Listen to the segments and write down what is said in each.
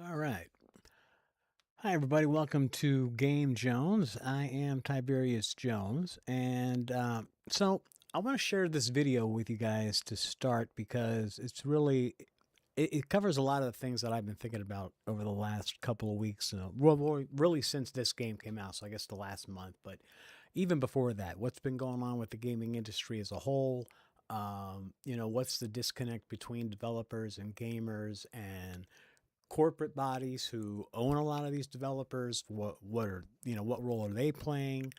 All right. Hi, everybody. Welcome to GameJonez. I am Tiberius Jones. And I want to share this video with you guys to start because it covers a lot of the things that I've been thinking about over the last couple of weeks. Really since this game came out. So I guess the last month. But even before that, what's been going on with the gaming industry as a whole? What's the disconnect between developers and gamers and corporate bodies who own a lot of these developers? What role are they playing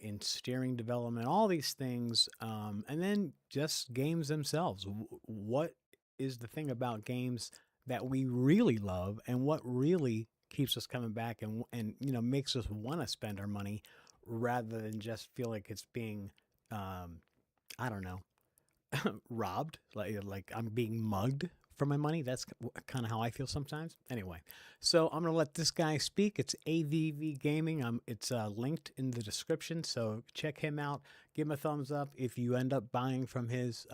in steering development? All these things, and then just games themselves. What is the thing about games that we really love, and what really keeps us coming back and makes us want to spend our money rather than just feel like it's being I don't know, robbed, like I'm being mugged for my money. That's kind of how I feel sometimes. Anyway, so I'm gonna let this guy speak. It's AVV Gaming. It's linked in the description, so check him out. Give him a thumbs up. If you end up buying from his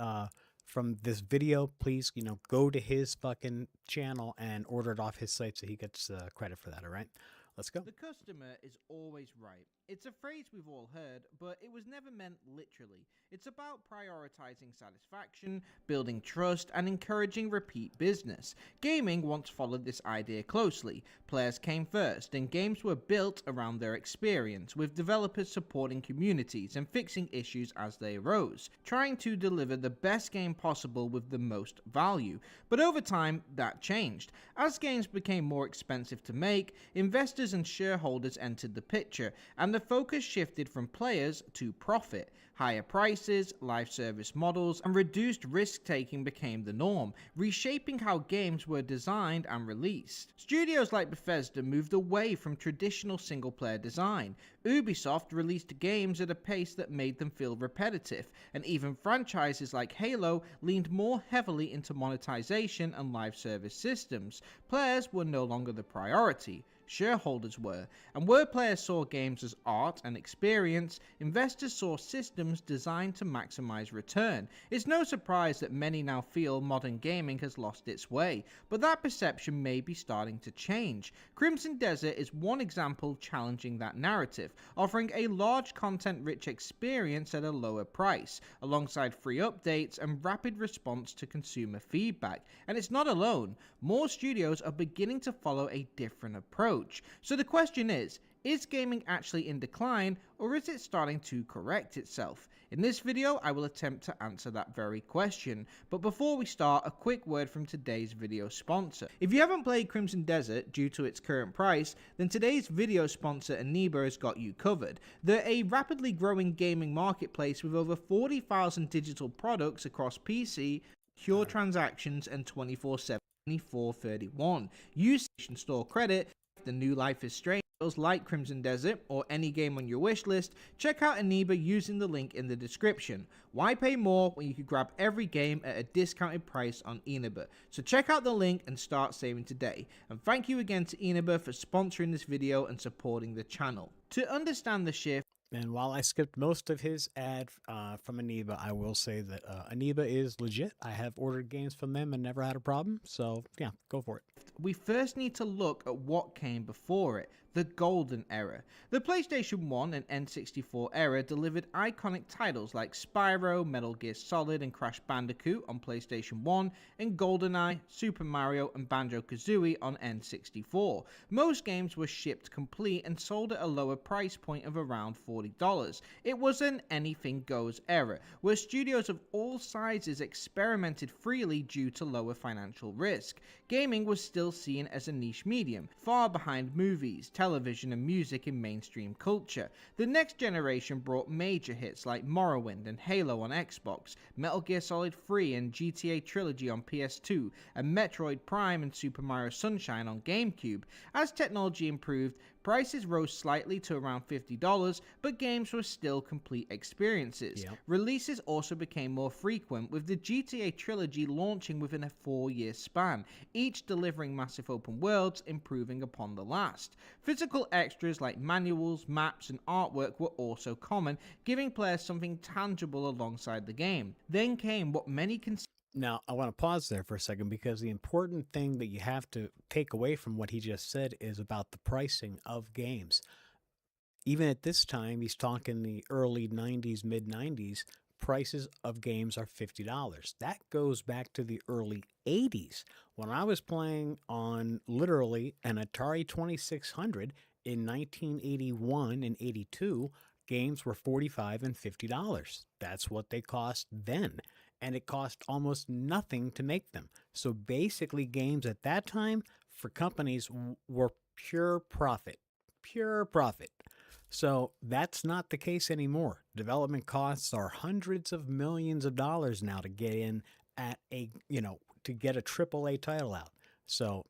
from this video, please go to his fucking channel and order it off his site so he gets credit for that. All right, let's go. The customer is always right. It's a phrase we've all heard, but it was never meant literally. It's about prioritizing satisfaction, building trust, and encouraging repeat business. Gaming once followed this idea closely. Players came first, and games were built around their experience, with developers supporting communities and fixing issues as they arose, trying to deliver the best game possible with the most value. But over time, that changed. As games became more expensive to make, investors and shareholders entered the picture, and the focus shifted from players to profit. Higher prices, live service models, and reduced risk-taking became the norm, reshaping how games were designed and released. Studios like Bethesda moved away from traditional single-player design. Ubisoft released games at a pace that made them feel repetitive, and even franchises like Halo leaned more heavily into monetization and live service systems. Players were no longer the priority. Shareholders were, and where players saw games as art and experience, investors saw systems designed to maximize return. It's no surprise that many now feel modern gaming has lost its way, but that perception may be starting to change. Crimson Desert is one example challenging that narrative, offering a large content-rich experience at a lower price, alongside free updates and rapid response to consumer feedback. And it's not alone. More studios are beginning to follow a different approach. So the question is gaming actually in decline, or is it starting to correct itself? In this video, I will attempt to answer that very question. But before we start, a quick word from today's video sponsor. If you haven't played Crimson Desert due to its current price, then today's video sponsor Aniba has got you covered. They're a rapidly growing gaming marketplace with over 40,000 digital products across PC, pure transactions, and 24/7 24/31. Use and store credit. The new Life is Strange like Crimson Desert or any game on your wish list, check out Aniba using the link in the description. Why pay more when you can grab every game at a discounted price on Aniba? So check out the link and start saving today. And thank you again to Aniba for sponsoring this video and supporting the channel. To understand the shift, And while I skipped most of his ad from Aniba, I will say that Aniba is legit. I have ordered games from them and never had a problem. So, yeah, go for it. we first need to look at what came before it, the golden era. The PlayStation 1 and N64 era delivered iconic titles like Spyro, Metal Gear Solid, and Crash Bandicoot on PlayStation 1, and GoldenEye, Super Mario, and Banjo-Kazooie on N64. Most games were shipped complete and sold at a lower price point of around $40. It was an anything goes era, where studios of all sizes experimented freely due to lower financial risk. Gaming was still seen as a niche medium, far behind movies, television, and music in mainstream culture. The next generation brought major hits like Morrowind and Halo on Xbox, Metal Gear Solid 3 and GTA Trilogy on PS2, and Metroid Prime and Super Mario Sunshine on GameCube. As technology improved, prices rose slightly to around $50, but games were still complete experiences. Yep. Releases also became more frequent, with the GTA Trilogy launching within a 4-year span, each delivering massive open worlds, improving upon the last. Physical extras like manuals, maps, and artwork were also common, giving players something tangible alongside the game. Then came what many consider Now, I want to pause there for a second because the important thing that you have to take away from what he just said is about the pricing of games. Even at this time, he's talking the early 90s, mid 90s, prices of games are $50. That goes back to the early 80s when I was playing on literally an Atari 2600 in 1981 and 82. Games were $45 and $50. That's what they cost then. And it cost almost nothing to make them. So basically, games at that time for companies were pure profit. Pure profit. So that's not the case anymore. Development costs are hundreds of millions of dollars now to get in at to get a AAA title out. So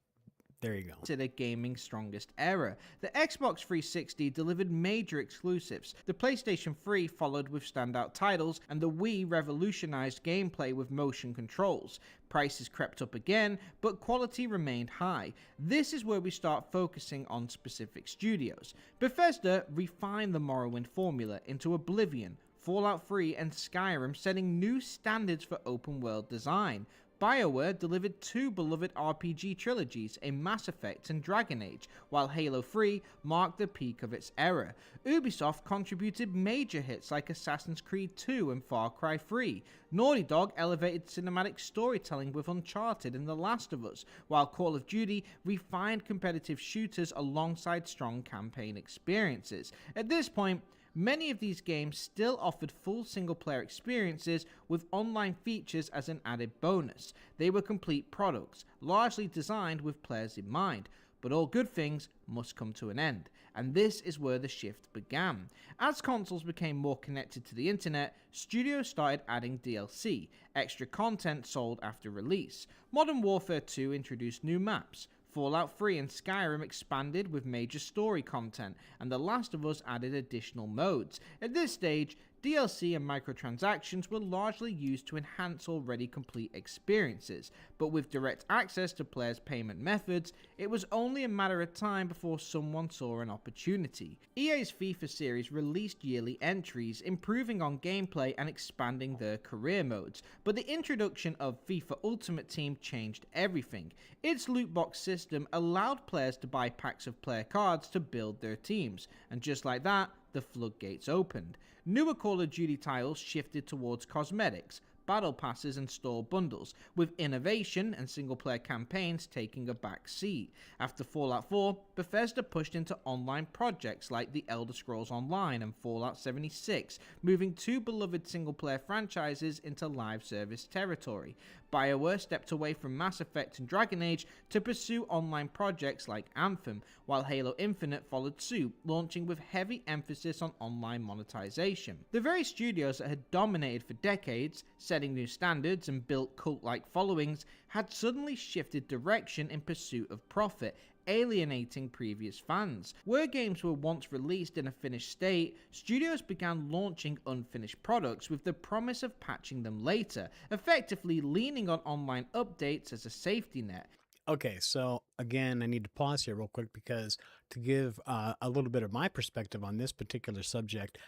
there you go. Considered gaming's strongest era. The Xbox 360 delivered major exclusives. The PlayStation 3 followed with standout titles, and the Wii revolutionized gameplay with motion controls. Prices crept up again, but quality remained high. This is where we start focusing on specific studios. Bethesda refined the Morrowind formula into Oblivion, Fallout 3, and Skyrim, setting new standards for open world design. BioWare delivered two beloved RPG trilogies in Mass Effect and Dragon Age, while Halo 3 marked the peak of its era. Ubisoft contributed major hits like Assassin's Creed 2 and Far Cry 3. Naughty Dog elevated cinematic storytelling with Uncharted and The Last of Us, while Call of Duty refined competitive shooters alongside strong campaign experiences. At this point, many of these games still offered full single-player experiences with online features as an added bonus. They were complete products, largely designed with players in mind. But all good things must come to an end, and this is where the shift began. As consoles became more connected to the internet, studios started adding DLC, extra content sold after release. Modern Warfare 2 introduced new maps. Fallout 3 and Skyrim expanded with major story content, and The Last of Us added additional modes. At this stage, DLC and microtransactions were largely used to enhance already complete experiences, but with direct access to players' payment methods, it was only a matter of time before someone saw an opportunity. EA's FIFA series released yearly entries, improving on gameplay and expanding their career modes, but the introduction of FIFA Ultimate Team changed everything. Its loot box system allowed players to buy packs of player cards to build their teams, and just like that, the floodgates opened. Newer Call of Duty titles shifted towards cosmetics, battle passes, and store bundles, with innovation and single-player campaigns taking a back seat. After Fallout 4, Bethesda pushed into online projects like The Elder Scrolls Online and Fallout 76, moving two beloved single-player franchises into live service territory. BioWare stepped away from Mass Effect and Dragon Age to pursue online projects like Anthem, while Halo Infinite followed suit, launching with heavy emphasis on online monetization. The very studios that had dominated for decades, setting new standards and built cult-like followings, had suddenly shifted direction in pursuit of profit, alienating previous fans. Where games were once released in a finished state, studios began launching unfinished products with the promise of patching them later, effectively leaning on online updates as a safety net. Okay, so again, I need to pause here real quick because to give a little bit of my perspective on this particular subject,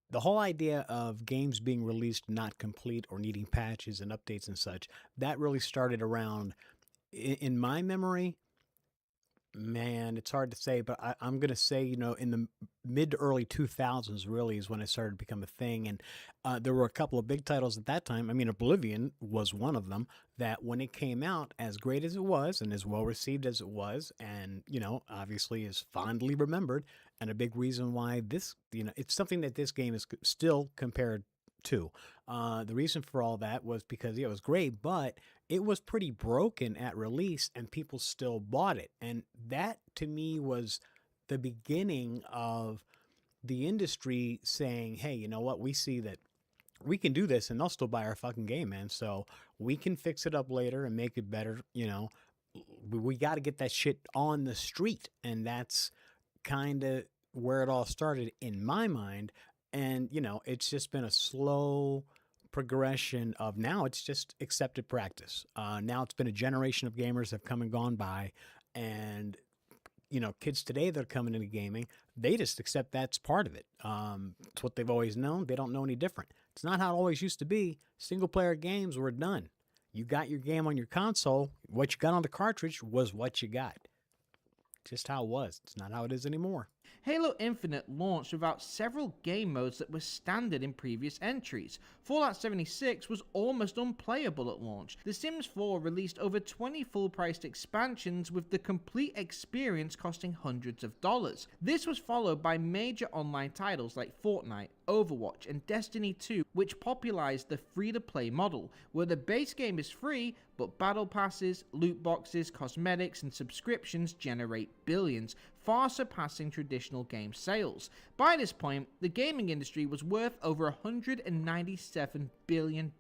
the whole idea of games being released not complete or needing patches and updates and such, that really started around, in my memory, man, it's hard to say, but I'm going to say, in the mid to early 2000s really is when it started to become a thing. And there were a couple of big titles at that time. I mean, Oblivion was one of them that when it came out, as great as it was and as well received as it was, and, obviously is fondly remembered, and a big reason why this, it's something that this game is still compared to. The reason for all that was because, yeah, it was great, but it was pretty broken at release and people still bought it. And that to me was the beginning of the industry saying, hey, you know what? We see that we can do this and they'll still buy our fucking game, man. So we can fix it up later and make it better. We got to get that shit on the street. And that's kind of where it all started in my mind. And, it's just been a slow progression of now it's just accepted practice. Now it's been a generation of gamers that have come and gone by. And, kids today that are coming into gaming, they just accept that's part of it. It's what they've always known. They don't know any different. It's not how it always used to be. Single player games were done. You got your game on your console. What you got on the cartridge was what you got. Just how it was. It's not how it is anymore. Halo Infinite launched without several game modes that were standard in previous entries. Fallout 76 was almost unplayable at launch. The Sims 4 released over 20 full-priced expansions, with the complete experience costing hundreds of dollars. This was followed by major online titles like Fortnite, Overwatch, and Destiny 2, which popularized the free-to-play model, where the base game is free, but battle passes, loot boxes, cosmetics, and subscriptions generate billions, far surpassing traditional game sales. By this point, the gaming industry was worth over $197 billion,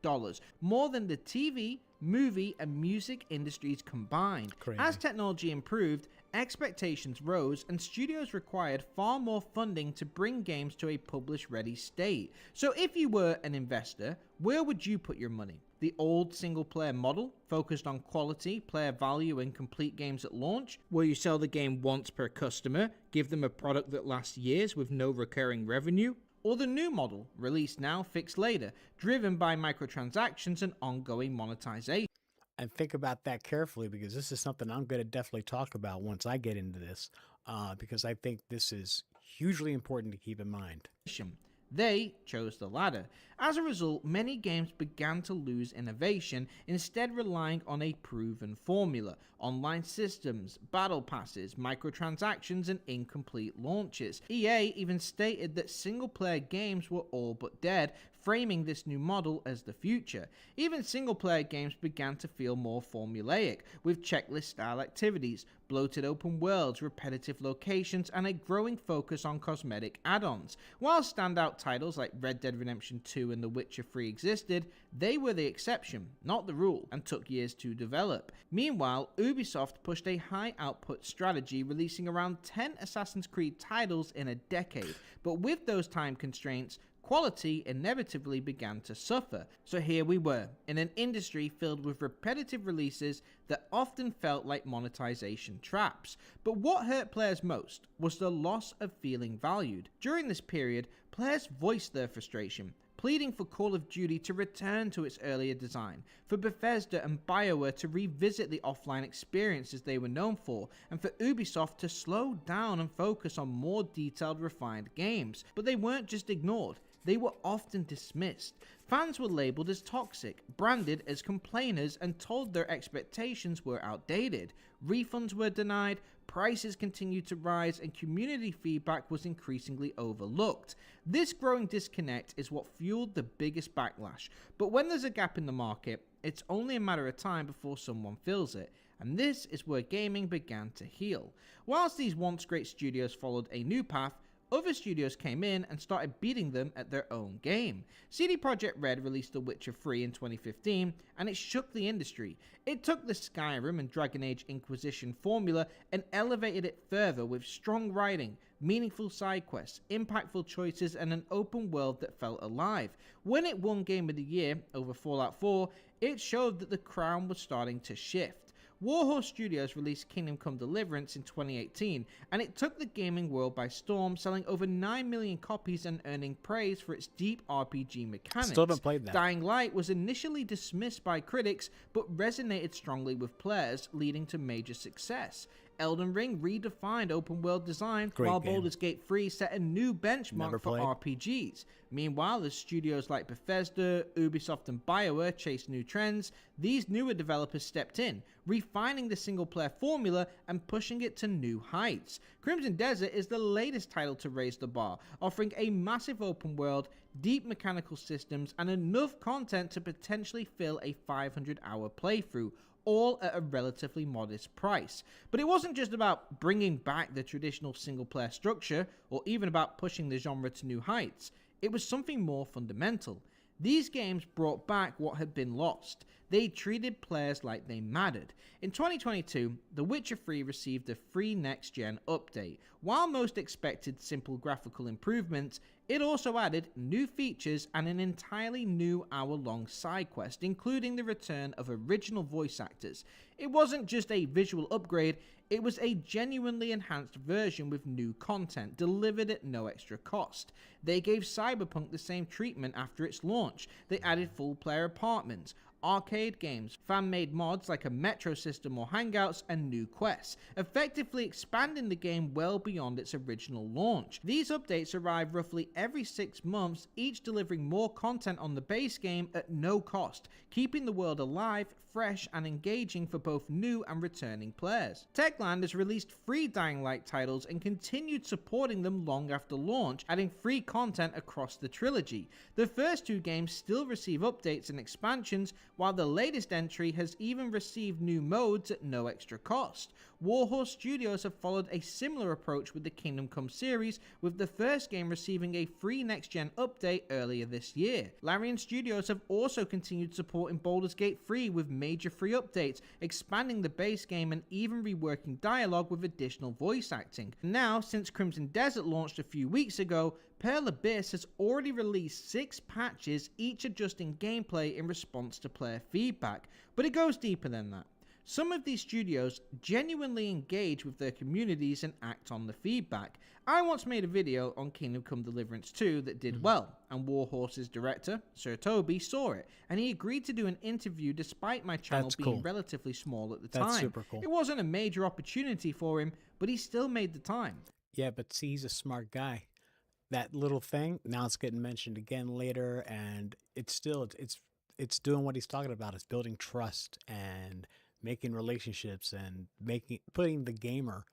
more than the TV, movie, and music industries combined. Crazy. As technology improved, expectations rose, and studios required far more funding to bring games to a publish-ready state. So if you were an investor, where would you put your money? The old single-player model, focused on quality, player value, and complete games at launch, where you sell the game once per customer, give them a product that lasts years with no recurring revenue? Or the new model, released now, fixed later, driven by microtransactions and ongoing monetization? And think about that carefully, because this is something I'm going to definitely talk about once I get into this, because I think this is hugely important to keep in mind. They chose the latter. As a result, many games began to lose innovation, instead relying on a proven formula: online systems, battle passes, microtransactions, and incomplete launches. EA even stated that single-player games were all but dead, framing this new model as the future. Even single-player games began to feel more formulaic, with checklist-style activities, bloated open worlds, repetitive locations, and a growing focus on cosmetic add-ons. While standout titles like Red Dead Redemption 2 and The Witcher 3 existed, they were the exception, not the rule, and took years to develop. Meanwhile, Ubisoft pushed a high-output strategy, releasing around 10 Assassin's Creed titles in a decade. But with those time constraints, quality inevitably began to suffer. So here we were, in an industry filled with repetitive releases that often felt like monetization traps. But what hurt players most was the loss of feeling valued. During this period, players voiced their frustration, pleading for Call of Duty to return to its earlier design, for Bethesda and BioWare to revisit the offline experiences they were known for, and for Ubisoft to slow down and focus on more detailed, refined games. But they weren't just ignored. They were often dismissed. Fans were labeled as toxic, branded as complainers, and told their expectations were outdated. Refunds were denied, prices continued to rise, and community feedback was increasingly overlooked. This growing disconnect is what fueled the biggest backlash. But when there's a gap in the market, it's only a matter of time before someone fills it. And this is where gaming began to heal. Whilst these once great studios followed a new path, other studios came in and started beating them at their own game. CD Projekt Red released The Witcher 3 in 2015, and it shook the industry. It took the Skyrim and Dragon Age Inquisition formula and elevated it further with strong writing, meaningful side quests, impactful choices, and an open world that felt alive. When it won Game of the Year over Fallout 4, it showed that the crown was starting to shift. Warhorse Studios released Kingdom Come Deliverance in 2018, and it took the gaming world by storm, selling over 9 million copies and earning praise for its deep RPG mechanics. Still haven't played that. Dying Light was initially dismissed by critics, but resonated strongly with players, leading to major success. Elden Ring redefined open-world design, while Baldur's Gate 3 set a new benchmark for RPGs. Meanwhile, as studios like Bethesda, Ubisoft, and BioWare chased new trends, these newer developers stepped in, refining the single-player formula and pushing it to new heights. Crimson Desert is the latest title to raise the bar, offering a massive open world, deep mechanical systems, and enough content to potentially fill a 500-hour playthrough, all at a relatively modest price. But it wasn't just about bringing back the traditional single-player structure, or even about pushing the genre to new heights. It was something more fundamental. These games brought back what had been lost. They treated players like they mattered. In 2022, The Witcher 3 received a free next-gen update. While most expected simple graphical improvements, it also added new features and an entirely new hour-long side quest, including the return of original voice actors. It wasn't just a visual upgrade, it was a genuinely enhanced version with new content, delivered at no extra cost. They gave Cyberpunk the same treatment after its launch. They added full-player apartments, arcade games, fan-made mods like a Metro system or Hangouts, and new quests, effectively expanding the game well beyond its original launch. These updates arrive roughly every 6 months, each delivering more content on the base game at no cost, keeping the world alive, fresh, and engaging for both new and returning players. Techland has released free Dying Light titles and continued supporting them long after launch, adding free content across the trilogy. The first 2 games still receive updates and expansions, while the latest entry has even received new modes at no extra cost. Warhorse Studios have followed a similar approach with the Kingdom Come series, with the first game receiving a free next-gen update earlier this year. Larian Studios have also continued supporting Baldur's Gate 3 with major free updates, expanding the base game and even reworking dialogue with additional voice acting. Now, since Crimson Desert launched a few weeks ago, Pearl Abyss has already released 6 patches, each adjusting gameplay in response to player feedback, but it goes deeper than that. Some of these studios genuinely engage with their communities and act on the feedback. I once made a video on Kingdom Come Deliverance 2 that did well, and Warhorse's director, Sir Toby, saw it, and he agreed to do an interview despite my channel being relatively small at the time. That's super cool. It wasn't a major opportunity for him, but he still made the time. Yeah, but see, he's a smart guy. That little thing, now it's getting mentioned again later, and it's still, it's doing what he's talking about. It's building trust and making relationships and putting the gamer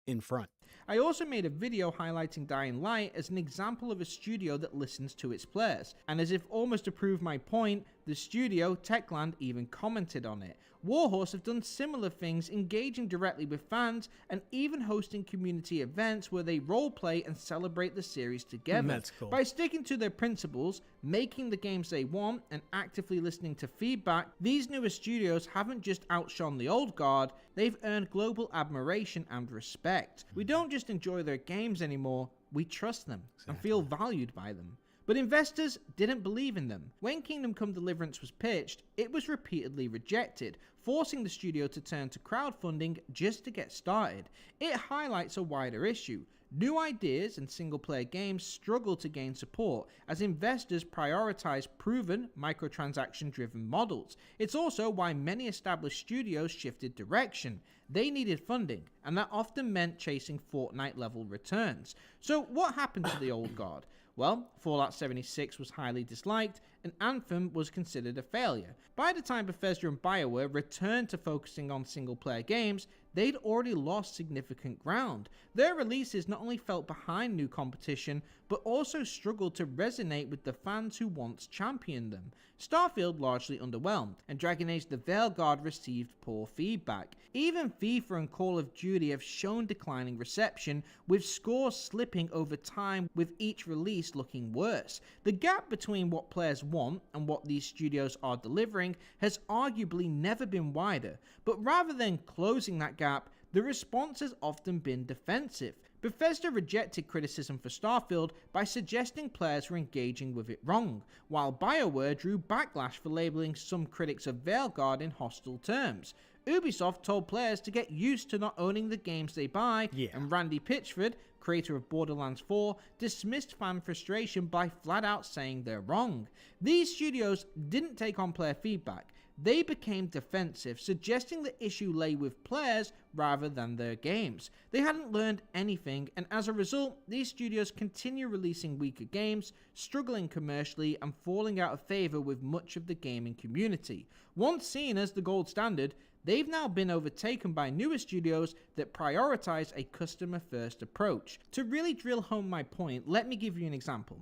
in front. I also made a video highlighting Dying Light as an example of a studio that listens to its players, and as if almost to prove my point, the studio, Techland, even commented on it. Warhorse have done similar things, engaging directly with fans and even hosting community events where they roleplay and celebrate the series together. That's cool. By sticking to their principles, making the games they want, and actively listening to feedback, these newer studios haven't just outshone the old guard, they've earned global admiration and respect. We don't just enjoy their games anymore, we trust them and feel valued by them. But investors didn't believe in them. When Kingdom Come Deliverance was pitched, it was repeatedly rejected, forcing the studio to turn to crowdfunding just to get started. It highlights a wider issue. New ideas and single-player games struggle to gain support as investors prioritize proven, microtransaction-driven models. It's also why many established studios shifted direction. They needed funding, and that often meant chasing Fortnite-level returns. So what happened to the old guard? Well, Fallout 76 was highly disliked, and Anthem was considered a failure. By the time Bethesda and BioWare returned to focusing on single-player games, they'd already lost significant ground. Their releases not only fell behind new competition, but also struggled to resonate with the fans who once championed them. Starfield largely underwhelmed, and Dragon Age The Veilguard received poor feedback. Even FIFA and Call of Duty have shown declining reception, with scores slipping over time with each release looking worse. The gap between what players want and what these studios are delivering has arguably never been wider, but rather than closing that gap, the response has often been defensive. Bethesda rejected criticism for Starfield by suggesting players were engaging with it wrong, while BioWare drew backlash for labeling some critics of Veilguard in hostile terms. Ubisoft told players to get used to not owning the games they buy, and Randy Pitchford, creator of Borderlands 4, dismissed fan frustration by flat out saying they're wrong. These studios didn't take on player feedback. They became defensive, suggesting the issue lay with players rather than their games. They hadn't learned anything, and as a result, these studios continue releasing weaker games, struggling commercially, and falling out of favor with much of the gaming community. Once seen as the gold standard, they've now been overtaken by newer studios that prioritize a customer-first approach. To really drill home my point, let me give you an example.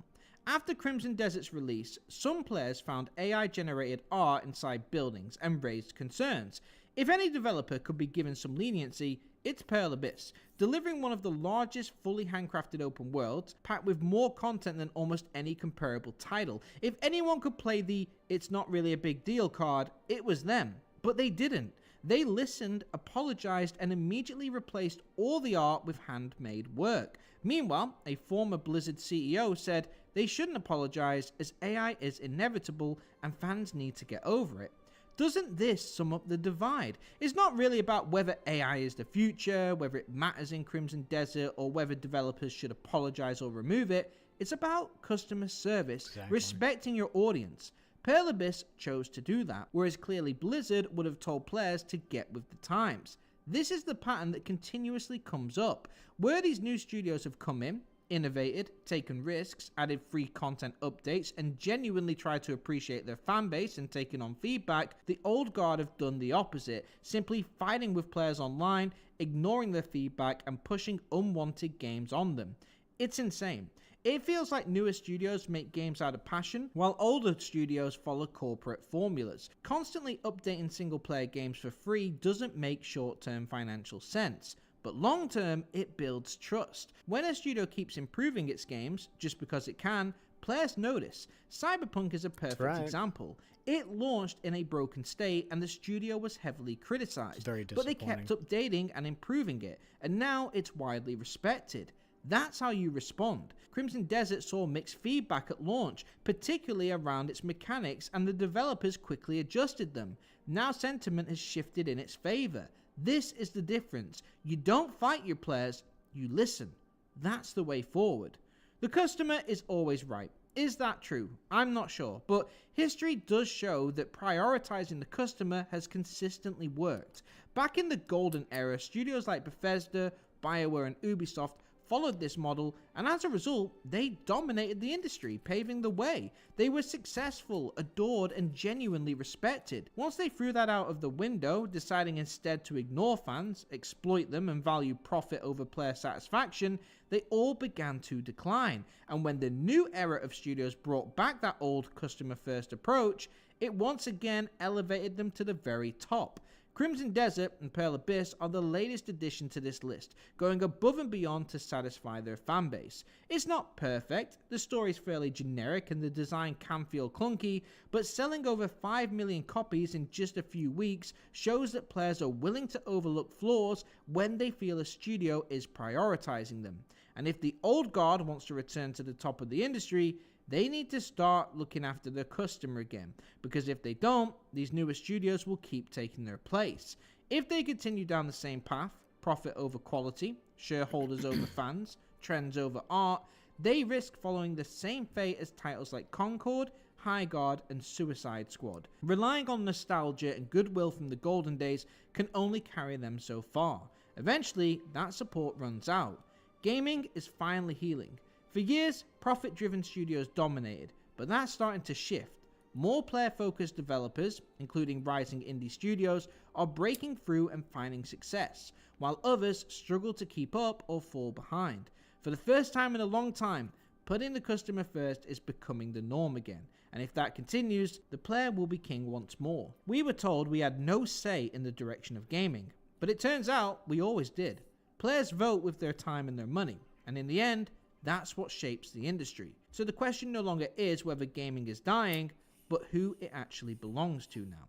After Crimson Desert's release, some players found AI-generated art inside buildings and raised concerns. If any developer could be given some leniency, it's Pearl Abyss, delivering one of the largest fully handcrafted open worlds, packed with more content than almost any comparable title. If anyone could play the "it's not really a big deal" card, it was them. But they didn't. They listened, apologized, and immediately replaced all the art with handmade work. Meanwhile, a former Blizzard CEO said they shouldn't apologize as AI is inevitable and fans need to get over it. Doesn't this sum up the divide? It's not really about whether AI is the future, whether it matters in Crimson Desert, or whether developers should apologize or remove it. It's about customer service, respecting your audience. Pearl Abyss chose to do that, whereas clearly Blizzard would have told players to get with the times. This is the pattern that continuously comes up, where these new studios have come in, innovated, taken risks, added free content updates, and genuinely tried to appreciate their fanbase and taken on feedback. The old guard have done the opposite, simply fighting with players online, ignoring their feedback, and pushing unwanted games on them. It's insane. It feels like newer studios make games out of passion, while older studios follow corporate formulas. Constantly updating single-player games for free doesn't make short-term financial sense, but long-term, it builds trust. When a studio keeps improving its games, just because it can, players notice. Cyberpunk is a perfect example. It launched in a broken state, and the studio was heavily criticized. But they kept updating and improving it, and now it's widely respected. That's how you respond. Crimson Desert saw mixed feedback at launch, particularly around its mechanics, and the developers quickly adjusted them. Now sentiment has shifted in its favor. This is the difference. You don't fight your players, you listen. That's the way forward. The customer is always right. Is that true? I'm not sure, but history does show that prioritizing the customer has consistently worked. Back in the golden era, studios like Bethesda, BioWare, and Ubisoft followed this model, and as a result, they dominated the industry, paving the way. They were successful, adored, and genuinely respected. Once they threw that out of the window, deciding instead to ignore fans, exploit them, and value profit over player satisfaction, they all began to decline. And when the new era of studios brought back that old customer-first approach, it once again elevated them to the very top. Crimson Desert and Pearl Abyss are the latest addition to this list, going above and beyond to satisfy their fanbase. It's not perfect, the story's fairly generic and the design can feel clunky, but selling over 5 million copies in just a few weeks shows that players are willing to overlook flaws when they feel a studio is prioritizing them. And if the old guard wants to return to the top of the industry, they need to start looking after their customer again, because if they don't, these newer studios will keep taking their place. If they continue down the same path, profit over quality, shareholders over fans, trends over art, they risk following the same fate as titles like Concord, High Guard, and Suicide Squad. Relying on nostalgia and goodwill from the golden days can only carry them so far. Eventually, that support runs out. Gaming is finally healing. For years, profit-driven studios dominated, but that's starting to shift. More player-focused developers, including rising indie studios, are breaking through and finding success, while others struggle to keep up or fall behind. For the first time in a long time, putting the customer first is becoming the norm again, and if that continues, the player will be king once more. We were told we had no say in the direction of gaming, but it turns out we always did. Players vote with their time and their money, and in the end, that's what shapes the industry. So the question no longer is whether gaming is dying, but who it actually belongs to now.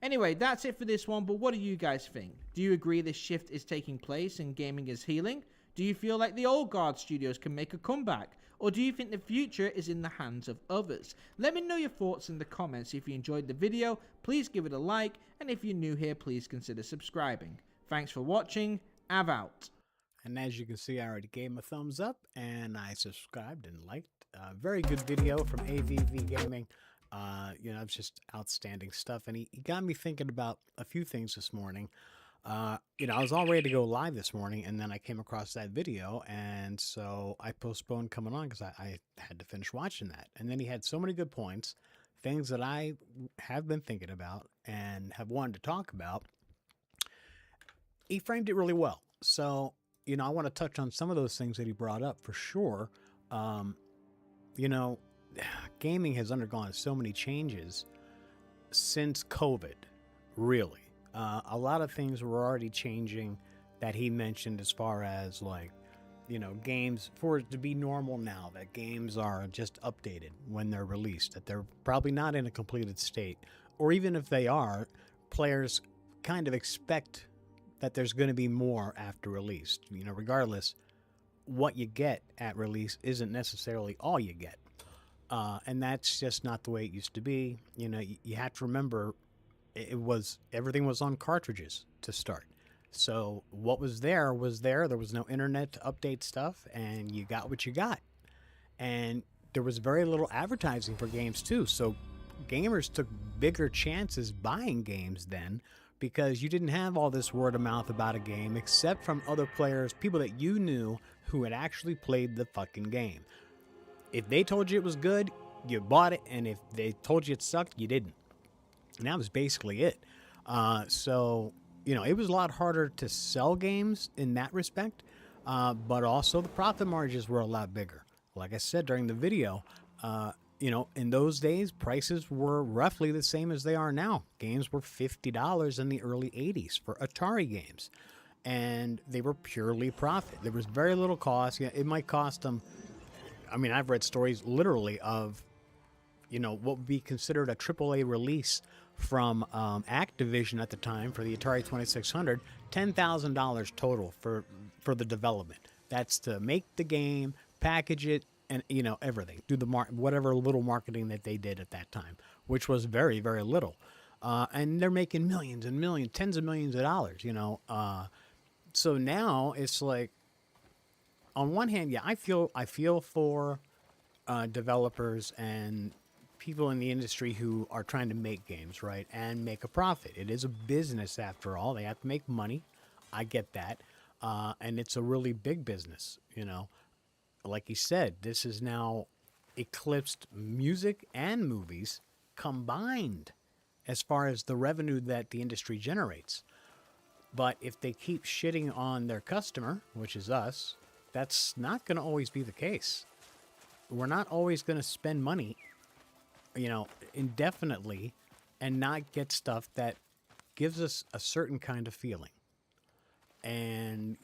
Anyway, that's it for this one, but what do you guys think? Do you agree this shift is taking place and gaming is healing? Do you feel like the old guard studios can make a comeback? Or do you think the future is in the hands of others? Let me know your thoughts in the comments. If you enjoyed the video, please give it a like, and if you're new here, please consider subscribing. Thanks for watching. Av out. And as you can see, I already gave him a thumbs up and I subscribed and liked. Very good video from AVV Gaming. It's just outstanding stuff. And he got me thinking about a few things this morning. I was all ready to go live this morning, and then I came across that video, and so I postponed coming on because I had to finish watching that. And then he had so many good points, things that I have been thinking about and have wanted to talk about. He framed it really well. So I want to touch on some of those things that he brought up for sure. Gaming has undergone so many changes since COVID, really. A lot of things were already changing that he mentioned as far as games, for it to be normal now, that games are just updated when they're released, that they're probably not in a completed state. Or even if they are, players kind of expect that there's going to be more after release. Regardless, what you get at release isn't necessarily all you get. And that's just not the way it used to be. You have to remember everything was on cartridges to start. So what was there was there. There was no internet to update stuff, and you got what you got. And there was very little advertising for games too. So gamers took bigger chances buying games then because you didn't have all this word of mouth about a game except from other players, people that you knew who had actually played the fucking game. If they told you it was good, you bought it, and if they told you it sucked, you didn't. And that was basically it. So, it was a lot harder to sell games in that respect, but also the profit margins were a lot bigger. Like I said during the video, in those days, prices were roughly the same as they are now. Games were $50 in the early 80s for Atari games, and they were purely profit. There was very little cost. It might cost them. I mean, I've read stories literally of, what would be considered a AAA release from Activision at the time for the Atari 2600, $10,000 total for the development. That's to make the game, package it, and everything. Do the whatever little marketing that they did at that time, which was very, very little. And they're making millions and millions, tens of millions of dollars. So now it's like, on one hand, yeah, I feel for developers and people in the industry who are trying to make games, right, and make a profit. It is a business after all. They have to make money. I get that. And it's a really big business, Like he said, this has now eclipsed music and movies combined as far as the revenue that the industry generates. But if they keep shitting on their customer, which is us, that's not going to always be the case. We're not always going to spend money, indefinitely and not get stuff that gives us a certain kind of feeling. And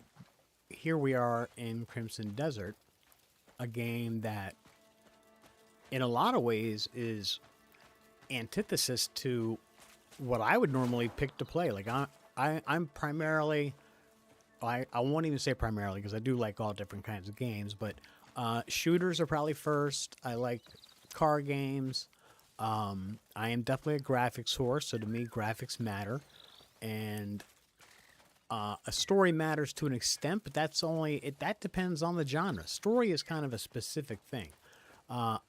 here we are in Crimson Desert, a game that in a lot of ways is antithesis to what I would normally pick to play. Like I'm primarily, I won't even say primarily because I do like all different kinds of games, but shooters are probably first. I like car games. I am definitely a graphics whore, so to me graphics matter. And a story matters to an extent, but that depends on the genre. Story is kind of a specific thing. I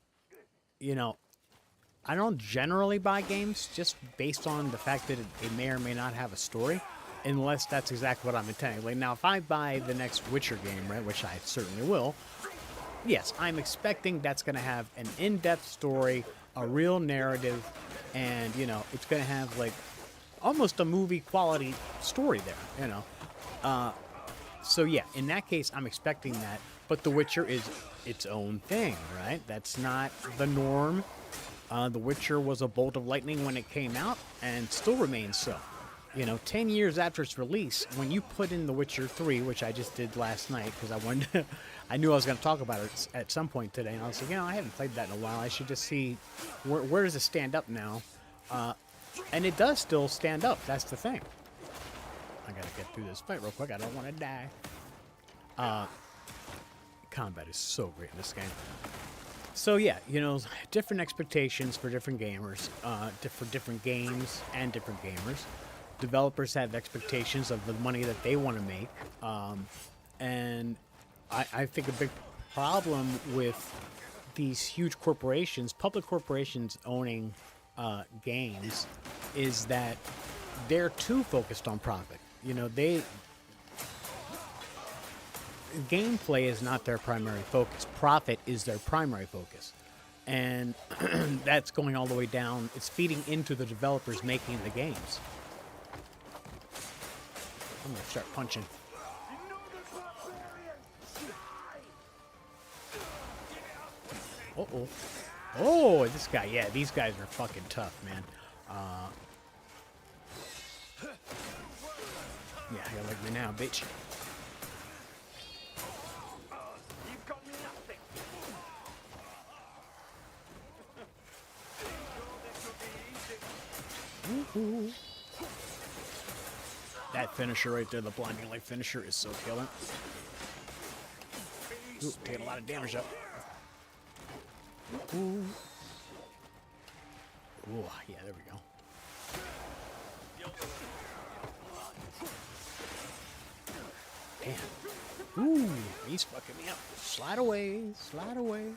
don't generally buy games just based on the fact that it may or may not have a story, unless that's exactly what I'm intending. Like now, if I buy the next Witcher game, right, which I certainly will, yes, I'm expecting that's going to have an in-depth story, a real narrative, and it's going to have like almost a movie quality story there, So yeah, in that case, I'm expecting that. But The Witcher is its own thing, right? That's not the norm. The Witcher was a bolt of lightning when it came out, and still remains so. 10 years after its release, when you put in The Witcher 3, which I just did last night because I knew I was going to talk about it at some point today, and I was like, I haven't played that in a while. I should just see where does it stand up now. And it does still stand up. That's the thing. I gotta get through this fight real quick. I don't want to die. Combat is so great in this game. So yeah, different expectations for different gamers, for different games and different gamers. Developers have expectations of the money that they want to make. And I think a big problem with these huge corporations, public corporations owning games, is that they're too focused on profit. Gameplay is not their primary focus. Profit is their primary focus. And that's going all the way down. It's feeding into the developers making the games. I'm going to start punching. Uh-oh. Oh, this guy. Yeah, these guys are fucking tough, man. Yeah, you like me now, bitch. Ooh. That finisher right there, the blinding light finisher, is so killer. Ooh, taking a lot of damage up. Ooh. Ooh, yeah, there we go. Damn. Ooh, he's fucking me up. Slide away, slide away.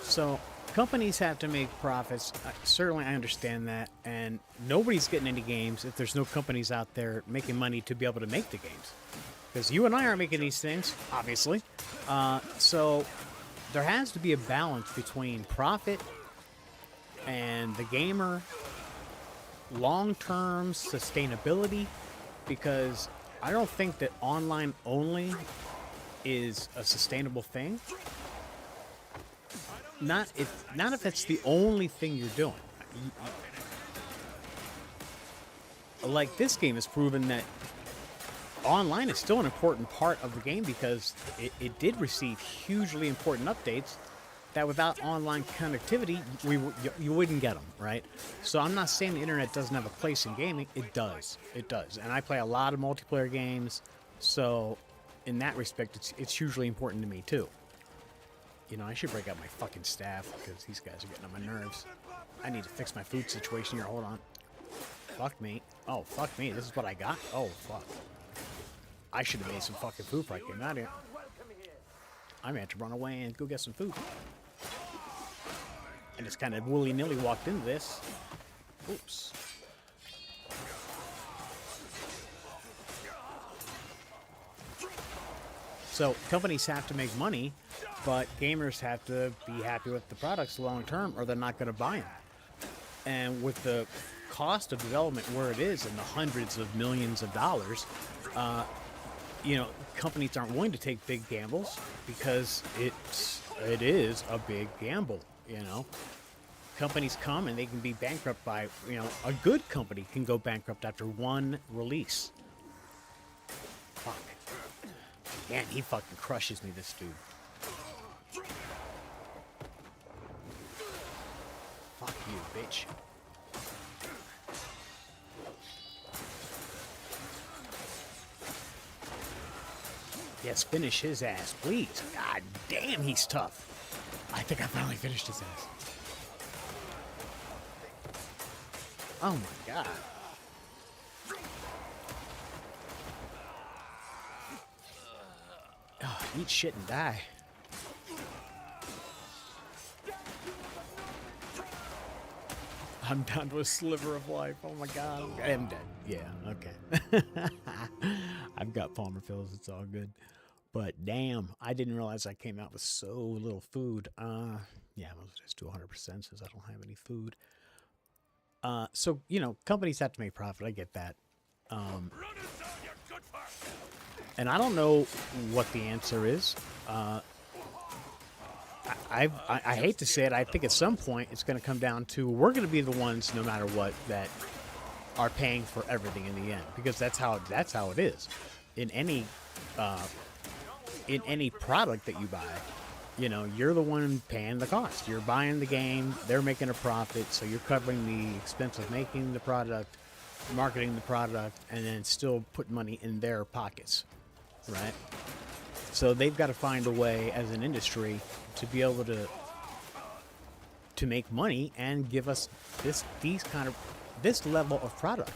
So companies have to make profits. Certainly, I understand that, and nobody's getting any games if there's no companies out there making money to be able to make the games. Because you and I aren't making these things, obviously. So there has to be a balance between profit and the gamer, long-term sustainability, because I don't think that online only is a sustainable thing. Not if it's the only thing you're doing. Like, this game has proven that online is still an important part of the game, because it did receive hugely important updates that without online connectivity, you wouldn't get them, right? So I'm not saying the internet doesn't have a place in gaming. It does. It does. And I play a lot of multiplayer games, so in that respect, it's hugely important to me, too. I should break out my fucking staff, because these guys are getting on my nerves. I need to fix my food situation here. Hold on. Fuck me. Oh, fuck me. This is what I got? Oh, fuck. I should have made some fucking food before I came out here. I may have to run away and go get some food. I just kind of willy-nilly walked into this. Oops. So companies have to make money, but gamers have to be happy with the products long term, or they're not going to buy them. And with the cost of development where it is, in the hundreds of millions of dollars, companies aren't willing to take big gambles, because it is a big gamble. Companies come and they can be bankrupt by, a good company can go bankrupt after one release. Fuck. Man, he fucking crushes me, this dude. Fuck you, bitch. Yes, finish his ass, please. God damn, he's tough. I think I finally finished his ass. Oh my god. Oh, eat shit and die. I'm down to a sliver of life. Oh my god. I'm dead. Yeah, okay. I've got Palmer pills. It's all good. But damn, I didn't realize I came out with so little food. Yeah, let's just do 100% since I don't have any food. So, companies have to make profit. I get that. And I don't know what the answer is. I hate to say it. I think at some point it's going to come down to, we're going to be the ones, no matter what, that are paying for everything in the end, because that's how it is. In any product that you buy, you're the one paying the cost. You're buying the game, they're making a profit, so you're covering the expense of making the product, marketing the product, and then still put money in their pockets, right? So they've got to find a way as an industry to be able to make money and give us this level of product.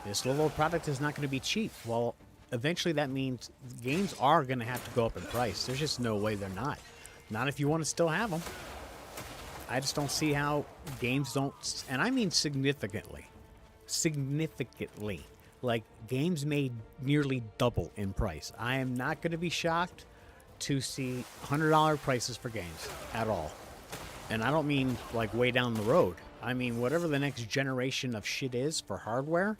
This level of product is not going to be cheap. Well, eventually that means games are going to have to go up in price. There's just no way they're not. Not if you want to still have them. I just don't see how games don't, and I mean significantly. Significantly. Like, games may nearly double in price. I am not going to be shocked to see $100 prices for games at all. And I don't mean like way down the road. I mean, whatever the next generation of shit is for hardware,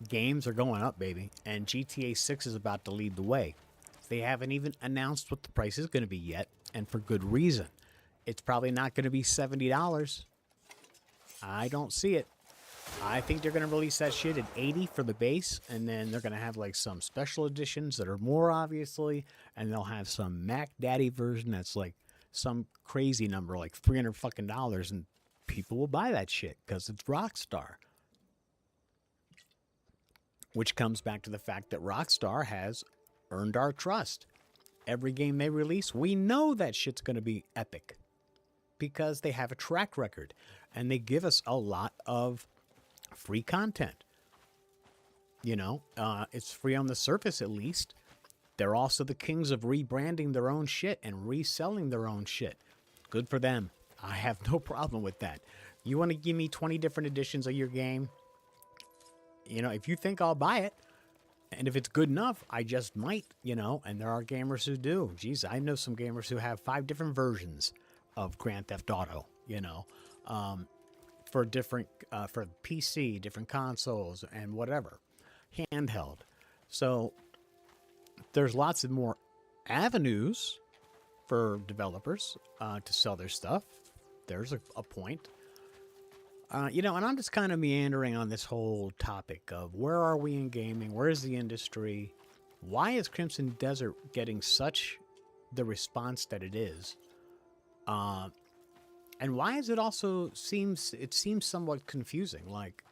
games are going up, baby. And GTA 6 is about to lead the way. They haven't even announced what the price is going to be yet, and for good reason. It's probably not going to be $70. I don't see it. I think they're going to release that shit at $80 for the base, and then they're going to have like some special editions that are more, obviously, and they'll have some Mac Daddy version that's like some crazy number, like $300 fucking dollars, and people will buy that shit because it's Rockstar. Which comes back to the fact that Rockstar has earned our trust. Every game they release, we know that shit's going to be epic because they have a track record and they give us a lot of free content. It's free on the surface, at least. They're also the kings of rebranding their own shit and reselling their own shit. Good for them. I have no problem with that. You want to give me 20 different editions of your game? You know, if you think I'll buy it, and if it's good enough, I just might, you know, and there are gamers who do. Geez, I know some gamers who have 5 different versions of Grand Theft Auto, you know, for different, for PC, different consoles, and whatever, handheld. So there's lots of more avenues for developers to sell their stuff. There's a point. You know, and I'm just kind of meandering on this whole topic of where are we in gaming? Where is the industry? Why is Crimson Desert getting such the response that it is? And why is it also seems somewhat confusing? Like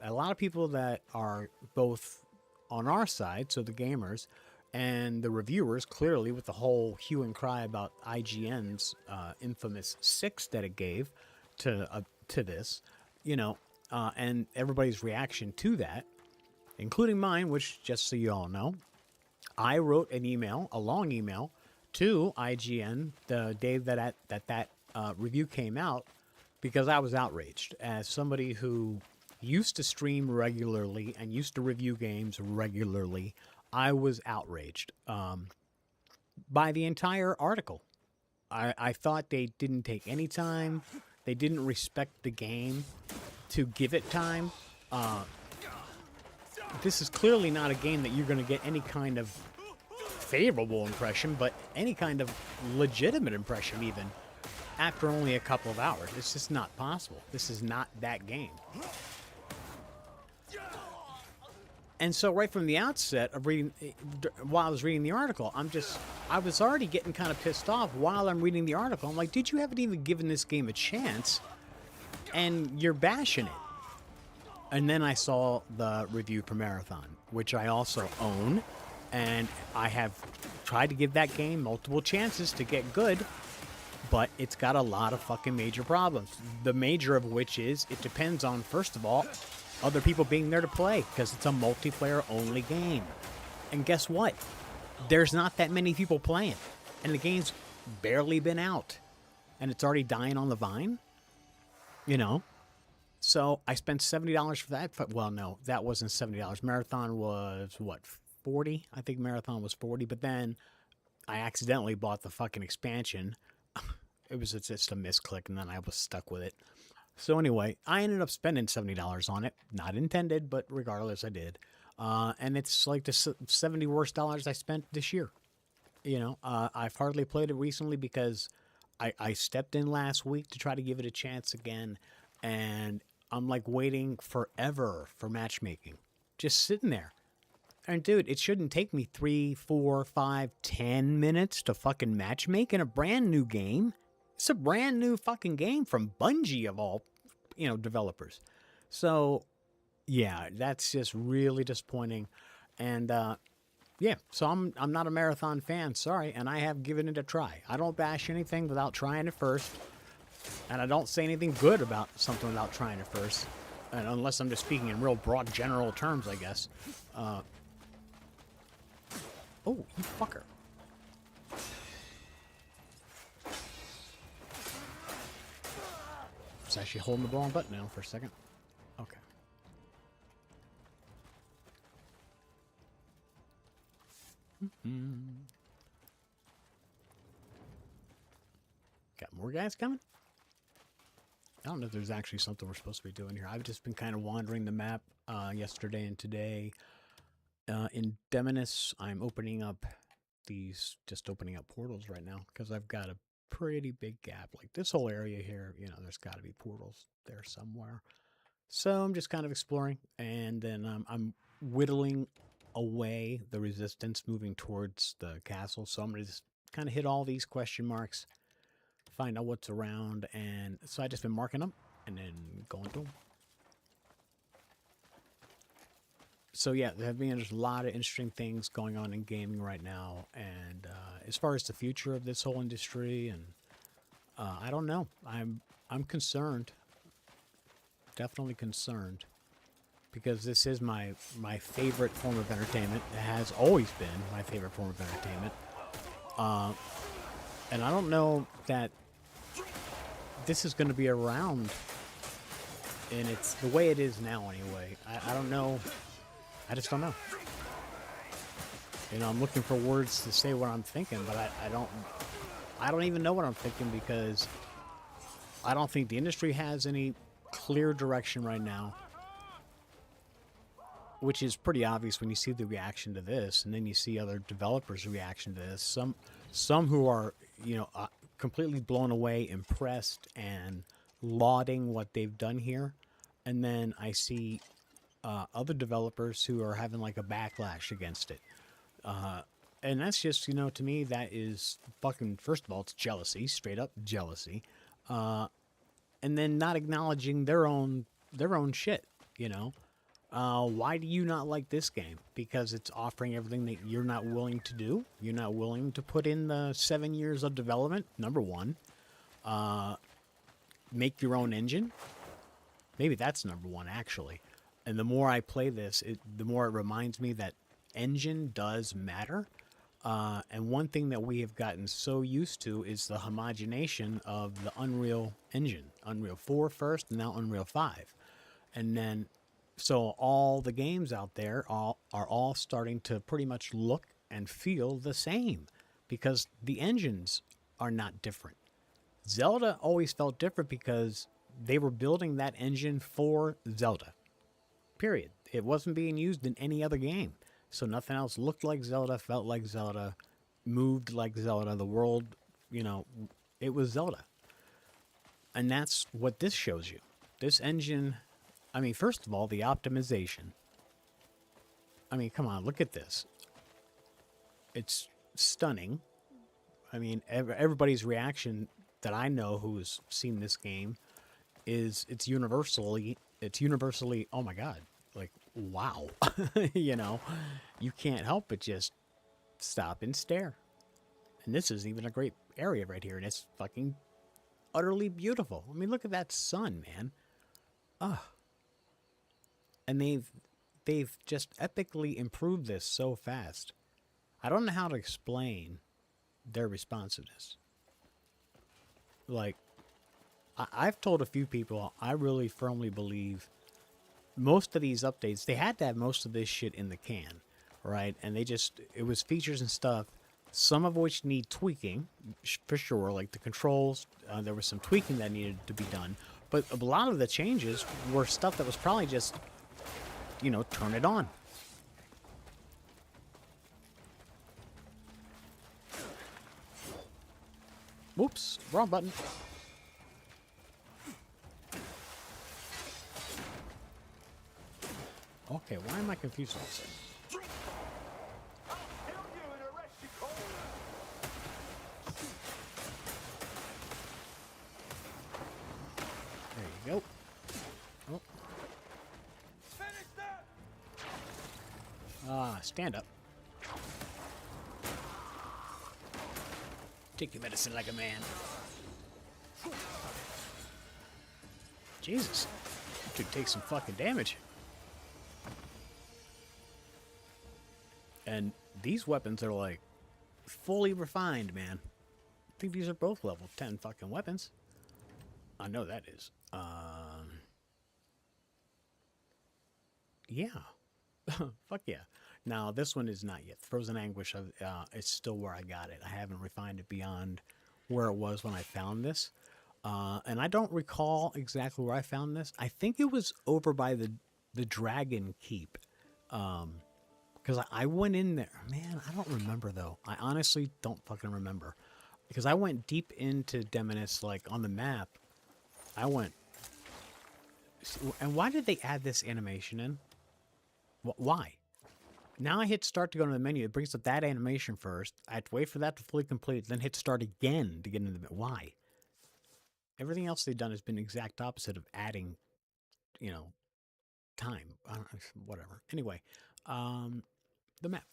a lot of people that are both on our side, so the gamers, and the reviewers, clearly with the whole hue and cry about IGN's infamous 6 that it gave to this, you know, and everybody's reaction to that, including mine, which, just so you all know, I wrote an email, a long email, to IGN the day that review came out, because I was outraged. As somebody who used to stream regularly and used to review games regularly, I was outraged by the entire article. I thought they didn't take any time. They didn't respect the game to give it time. This is clearly not a game that you're going to get any kind of favorable impression, but any kind of legitimate impression even after only a couple of hours. It's just not possible. This is not that game. And so right from the outset of reading, while I was reading the article, I was already getting kind of pissed off while I'm reading the article. I'm like, dude, you haven't even given this game a chance, and you're bashing it. And then I saw the review for Marathon, which I also own, and I have tried to give that game multiple chances to get good, but it's got a lot of fucking major problems. The major of which is it depends on, first of all, other people being there to play, because it's a multiplayer-only game. And guess what? There's not that many people playing, and the game's barely been out, and it's already dying on the vine, you know? So I spent $70 for that. Well, no, that wasn't $70. Marathon was, what, 40? I think Marathon was 40, but then I accidentally bought the fucking expansion. It was just a misclick, and then I was stuck with it. So anyway, I ended up spending $70 on it. Not intended, but regardless, I did. And it's like the 70 worst dollars I spent this year. You know, I've hardly played it recently because I stepped in last week to try to give it a chance again. And I'm like waiting forever for matchmaking. Just sitting there. And dude, it shouldn't take me 3, 4, 5, 10 minutes to fucking matchmake in a brand new game. It's a brand new fucking game from Bungie of all, you know, developers. So, yeah, that's just really disappointing. And yeah, so I'm not a Marathon fan, sorry, and I have given it a try. I don't bash anything without trying it first, and I don't say anything good about something without trying it first, and unless I'm just speaking in real broad general terms, I guess. Oh, you fucker. It's actually holding the wrong button now for a second. Okay. Got more guys coming? I don't know if there's actually something we're supposed to be doing here. I've just been kind of wandering the map yesterday and today. In GameJonez, I'm opening up portals right now because I've got a pretty big gap. Like this whole area here, you know, there's got to be portals there somewhere. So I'm just kind of exploring, and then I'm whittling away the resistance, moving towards the castle. So I'm going to just kind of hit all these question marks, find out what's around, and so I just been marking them and then going through them. So yeah, there's a lot of interesting things going on in gaming right now, and as far as the future of this whole industry, and I don't know. I'm concerned, definitely concerned, because this is my favorite form of entertainment. It has always been my favorite form of entertainment, and I don't know that this is going to be around, and it's the way it is now anyway. I don't know. I just don't know. You know, I'm looking for words to say what I'm thinking, but I don't even know what I'm thinking because I don't think the industry has any clear direction right now, which is pretty obvious when you see the reaction to this, and then you see other developers' reaction to this. Some who are, you know, completely blown away, impressed, and lauding what they've done here, and then I see other developers who are having like a backlash against it. And that's just, you know, to me, that is fucking, first of all, it's jealousy, straight up jealousy. And then not acknowledging their own shit, you know. Why do you not like this game? Because it's offering everything that you're not willing to do. You're not willing to put in the 7 years of development, number one. Make your own engine. Maybe that's number one, actually. And the more I play this, the more it reminds me that engine does matter. And one thing that we have gotten so used to is the homogenation of the Unreal Engine. Unreal 4 first, and now Unreal 5. And then, so all the games out there are all starting to pretty much look and feel the same because the engines are not different. Zelda always felt different because they were building that engine for Zelda. Period. It wasn't being used in any other game. So nothing else looked like Zelda, felt like Zelda, moved like Zelda. The world, you know, it was Zelda. And that's what this shows you. This engine, I mean, first of all, the optimization. I mean, come on, look at this. It's stunning. I mean, everybody's reaction that I know who's seen this game is it's universally, oh my God, like, wow. You know, you can't help but just stop and stare. And this is even a great area right here, and it's fucking utterly beautiful. I mean, look at that sun, man. And they've just epically improved this so fast. I don't know how to explain their responsiveness. Like, I've told a few people, I really firmly believe most of these updates, they had to have most of this shit in the can, right? And it was features and stuff, some of which need tweaking, for sure, like the controls, there was some tweaking that needed to be done. But a lot of the changes were stuff that was probably just, you know, turn it on. Whoops, wrong button. Okay, why am I confused all of a sudden? There you go. Oh. Stand up. Take your medicine like a man. Jesus. You could take some fucking damage. And these weapons are like fully refined, man. I think these are both level 10 fucking weapons. I know that is. Yeah. Fuck yeah. Now, this one is not yet. Frozen Anguish, it's still where I got it. I haven't refined it beyond where it was when I found this. And I don't recall exactly where I found this. I think it was over by the Dragon Keep. Because I went in there. Man, I don't remember, though. I honestly don't fucking remember. Because I went deep into Demonis, like, on the map. I went... And why did they add this animation in? Why? Now I hit start to go to the menu. It brings up that animation first. I have to wait for that to fully complete, then hit start again to get into the menu. Why? Everything else they've done has been exact opposite of adding, you know, time. I don't know, whatever. Anyway, the map.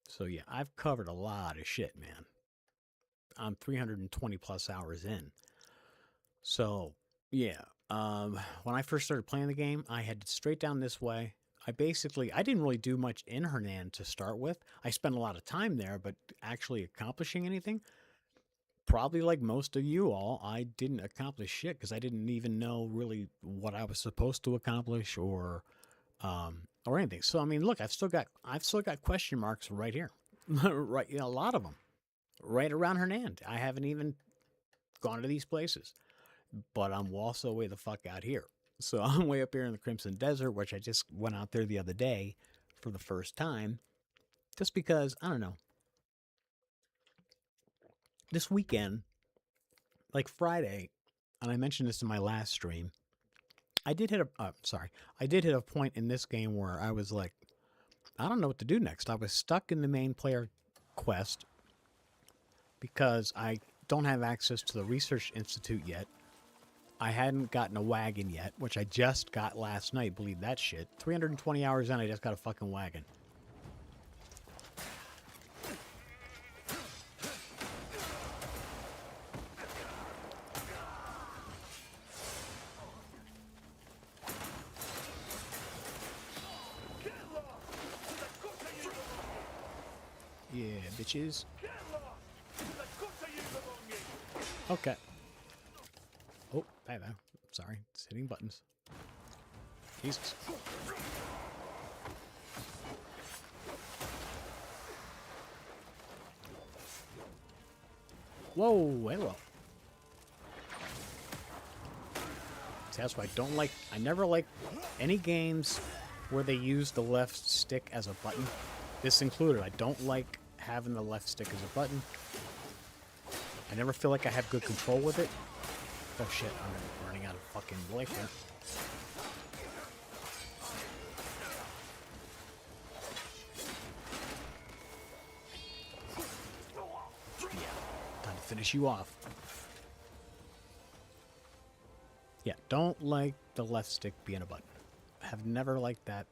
So yeah, I've covered a lot of shit, man. I'm 320 plus hours in. So yeah, when I first started playing the game, I headed straight down this way. I didn't really do much in Hernan to start with. I spent a lot of time there, but actually accomplishing anything, probably like most of you all, I didn't accomplish shit because I didn't even know really what I was supposed to accomplish or anything. So I mean, look, I've still got question marks right here, right? You know, a lot of them right around Hernand. I haven't even gone to these places, but I'm also way the fuck out here. So I'm way up here in the Crimson Desert, which I just went out there the other day for the first time, just because I don't know. This weekend, like Friday, and I mentioned this in my last stream. I did hit a point in this game where I was like, I don't know what to do next. I was stuck in the main player quest because I don't have access to the research institute yet. I hadn't gotten a wagon yet, which I just got last night. Believe that shit. 320 hours in, I just got a fucking wagon. Yeah, bitches. Okay. Oh, hey there. Sorry, it's hitting buttons. Jesus. Whoa, hello. See, that's why I don't like. I never like any games where they use the left stick as a button. This included. I don't like having the left stick as a button. I never feel like I have good control with it. Oh shit, I'm running out of fucking life here. Yeah, time to finish you off. Yeah, don't like the left stick being a button. I have never liked that.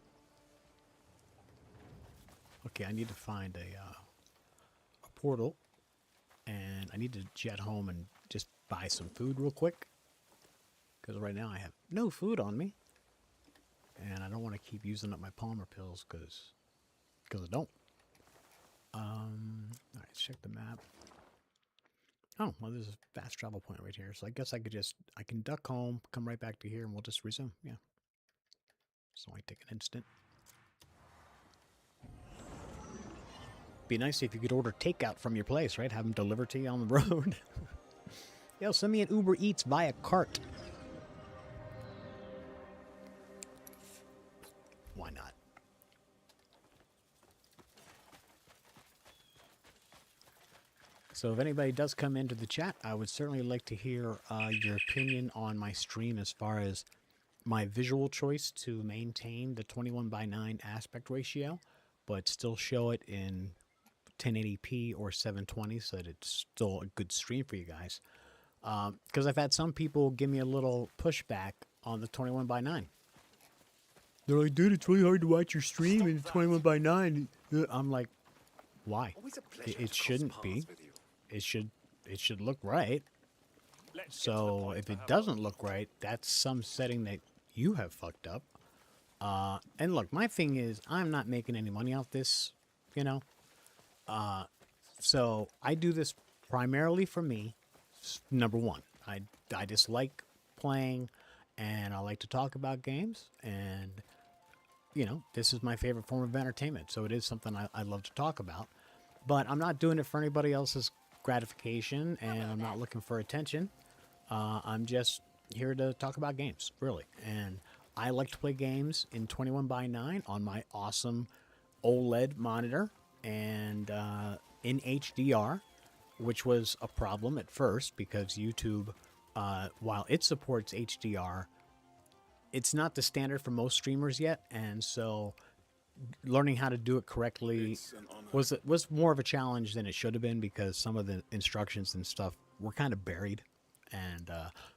Okay, I need to find a portal. And I need to jet home and just buy some food real quick. Because right now I have no food on me. And I don't want to keep using up my Palmer pills because I don't. Alright, let's check the map. Oh, well, there's a fast travel point right here. So I guess I can duck home, come right back to here, and we'll just resume. Yeah. So I take an instant. Be nice if you could order takeout from your place, right? Have them delivered to you on the road. Yo, send me an Uber Eats via cart. Why not? So if anybody does come into the chat, I would certainly like to hear your opinion on my stream as far as my visual choice to maintain the 21:9 aspect ratio, but still show it in 1080p or 720 so that it's still a good stream for you guys. Because I've had some people give me a little pushback on the 21:9. They're like, dude, it's really hard to watch your stream in 21:9. I'm like, why? It shouldn't be. It should look right. So if it doesn't look right, that's some setting that you have fucked up. And look, my thing is, I'm not making any money off this, you know. So I do this primarily for me. Number one, I just like playing, and I like to talk about games, and you know, this is my favorite form of entertainment. So it is something I love to talk about. But I'm not doing it for anybody else's gratification, and I'm not looking for attention. I'm just here to talk about games, really. And I like to play games in 21:9 on my awesome OLED monitor and in HDR, which was a problem at first because YouTube, while it supports HDR, it's not the standard for most streamers yet. And so learning how to do it correctly was more of a challenge than it should have been because some of the instructions and stuff were kind of buried. And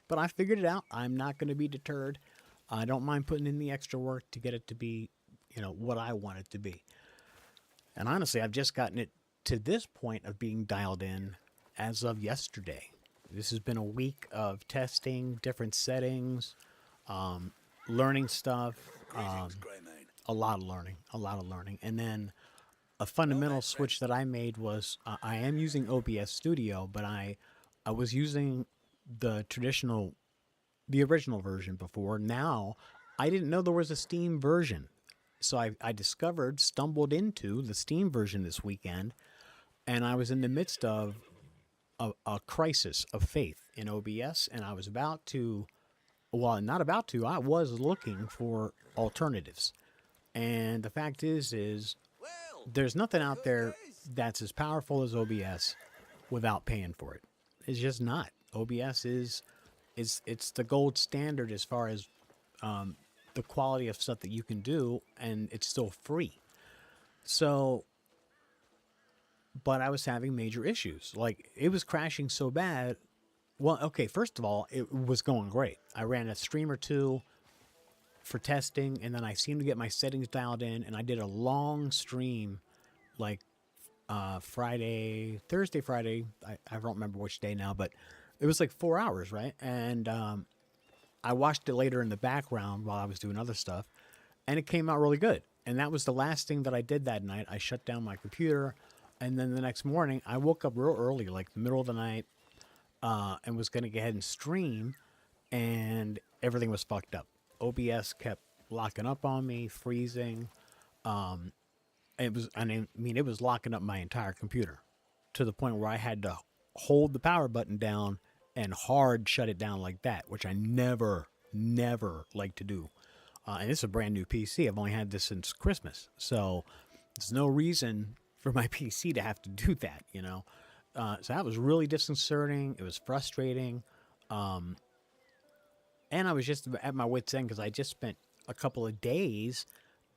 but I figured it out. I'm not going to be deterred. I don't mind putting in the extra work to get it to be, you know, what I want it to be. And honestly, I've just gotten it to this point of being dialed in as of yesterday. This has been a week of testing different settings, learning stuff, a lot of learning. And then a fundamental switch that I made was I am using OBS Studio, but I I was using the traditional, the original version before. Now, I didn't know there was a Steam version. So I discovered, stumbled into the Steam version this weekend, and I was in the midst of a crisis of faith in OBS, and I was about to, well, not about to, I was looking for alternatives. And the fact is Well, there's nothing out good there news. that's as powerful as OBS without paying for it. It's just not. OBS is it's the gold standard as far as the quality of stuff that you can do, and it's still free. So, but I was having major issues. Like it was crashing so bad. Well, okay, first of all, it was going great. I ran a stream or two for testing, and then I seemed to get my settings dialed in, and I did a long stream, like Friday, Thursday, Friday. I don't remember which day now, but it was like 4 hours, right? And I watched it later in the background while I was doing other stuff, and it came out really good. And that was the last thing that I did that night. I shut down my computer, and then the next morning I woke up real early, like the middle of the night, and was going to go ahead and stream, and everything was fucked up. OBS kept locking up on me, freezing. It was, I mean, it was locking up my entire computer to the point where I had to hold the power button down and hard shut it down like that, which I never like to do. And it's a brand new PC. I've only had this since Christmas, so there's no reason for my PC to have to do that, you know. So that was really disconcerting. It was frustrating, and I was just at my wit's end because I just spent a couple of days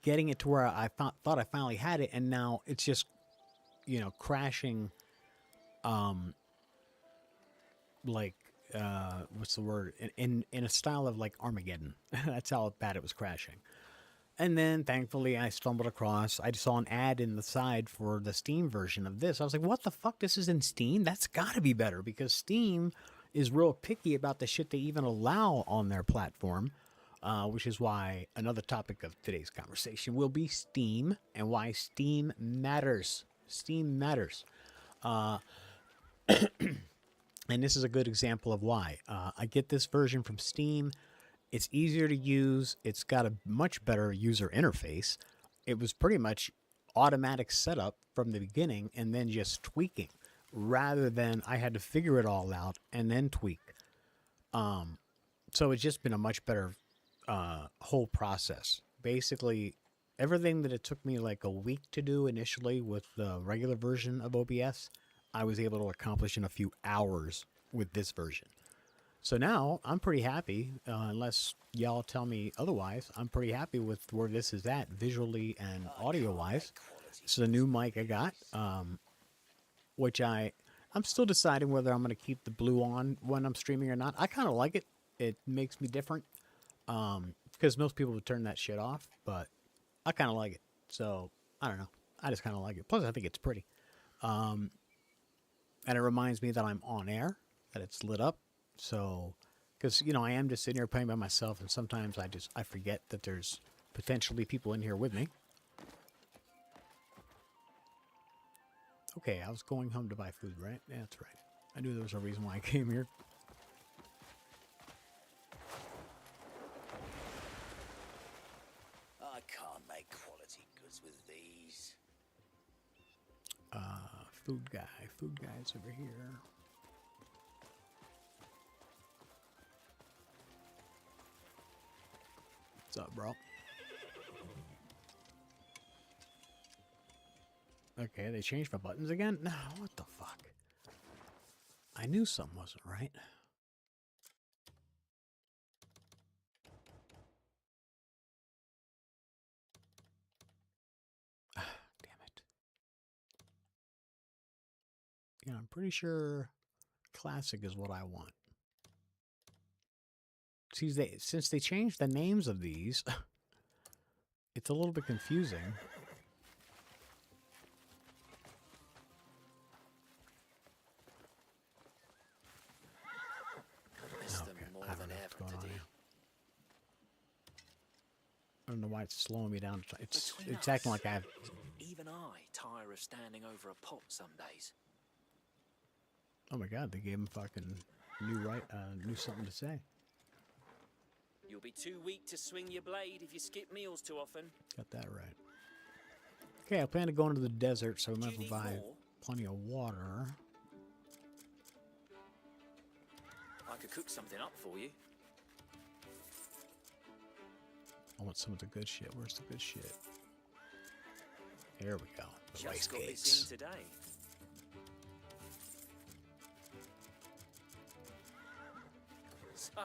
getting it to where I thought I finally had it, and now it's just, you know, crashing. Like what's the word, in a style of like Armageddon. That's how bad it was crashing. And then thankfully I stumbled across, I saw an ad in the side for the Steam version of this. I was like, what the fuck, this is in Steam? That's gotta be better, because Steam is real picky about the shit they even allow on their platform. Which is why another topic of today's conversation will be Steam and why Steam matters. Steam matters. And this is a good example of why. I get this version from Steam. It's easier to use. It's got a much better user interface. It was pretty much automatic setup from the beginning and then just tweaking, rather than I had to figure it all out and then tweak. So it's just been a much better whole process. Basically, everything that it took me like a week to do initially with the regular version of OBS, I was able to accomplish in a few hours with this version. So now I'm pretty happy, unless y'all tell me otherwise. I'm pretty happy with where this is at visually and audio wise. It's the new mic I got, which I'm still deciding whether I'm going to keep the blue on when I'm streaming or not. I kind of like it. It makes me different, because most people would turn that shit off, but I kind of like it. So I don't know. I just kind of like it. Plus, I think it's pretty. And it reminds me that I'm on air, that it's lit up. So, because, you know, I am just sitting here playing by myself, and sometimes I forget that there's potentially people in here with me. Okay, I was going home to buy food, right? Yeah, that's right. I knew there was a reason why I came here. I can't make quality goods with these. Food guy. Food guy's over here. What's up, bro? Okay, they changed my buttons again? No, what the fuck? I knew something wasn't right. Damn it. Yeah, I'm pretty sure classic is what I want. See, since they changed the names of these, it's a little bit confusing. Miss them Okay, more I don't than know what's ever going on today. here. I don't know why it's slowing me down. It's Between acting us, like I have. even I tire of standing over a pot some days. Oh my god, they gave him fucking new something to say. You'll be too weak to swing your blade if you skip meals too often. Got that right. Okay, I plan to go into the desert, so we Do might you as well need buy more? plenty of water. I could cook something up for you. I want some of the good shit. Where's the good shit? There we go. The rice Just got this cakes. in today. So,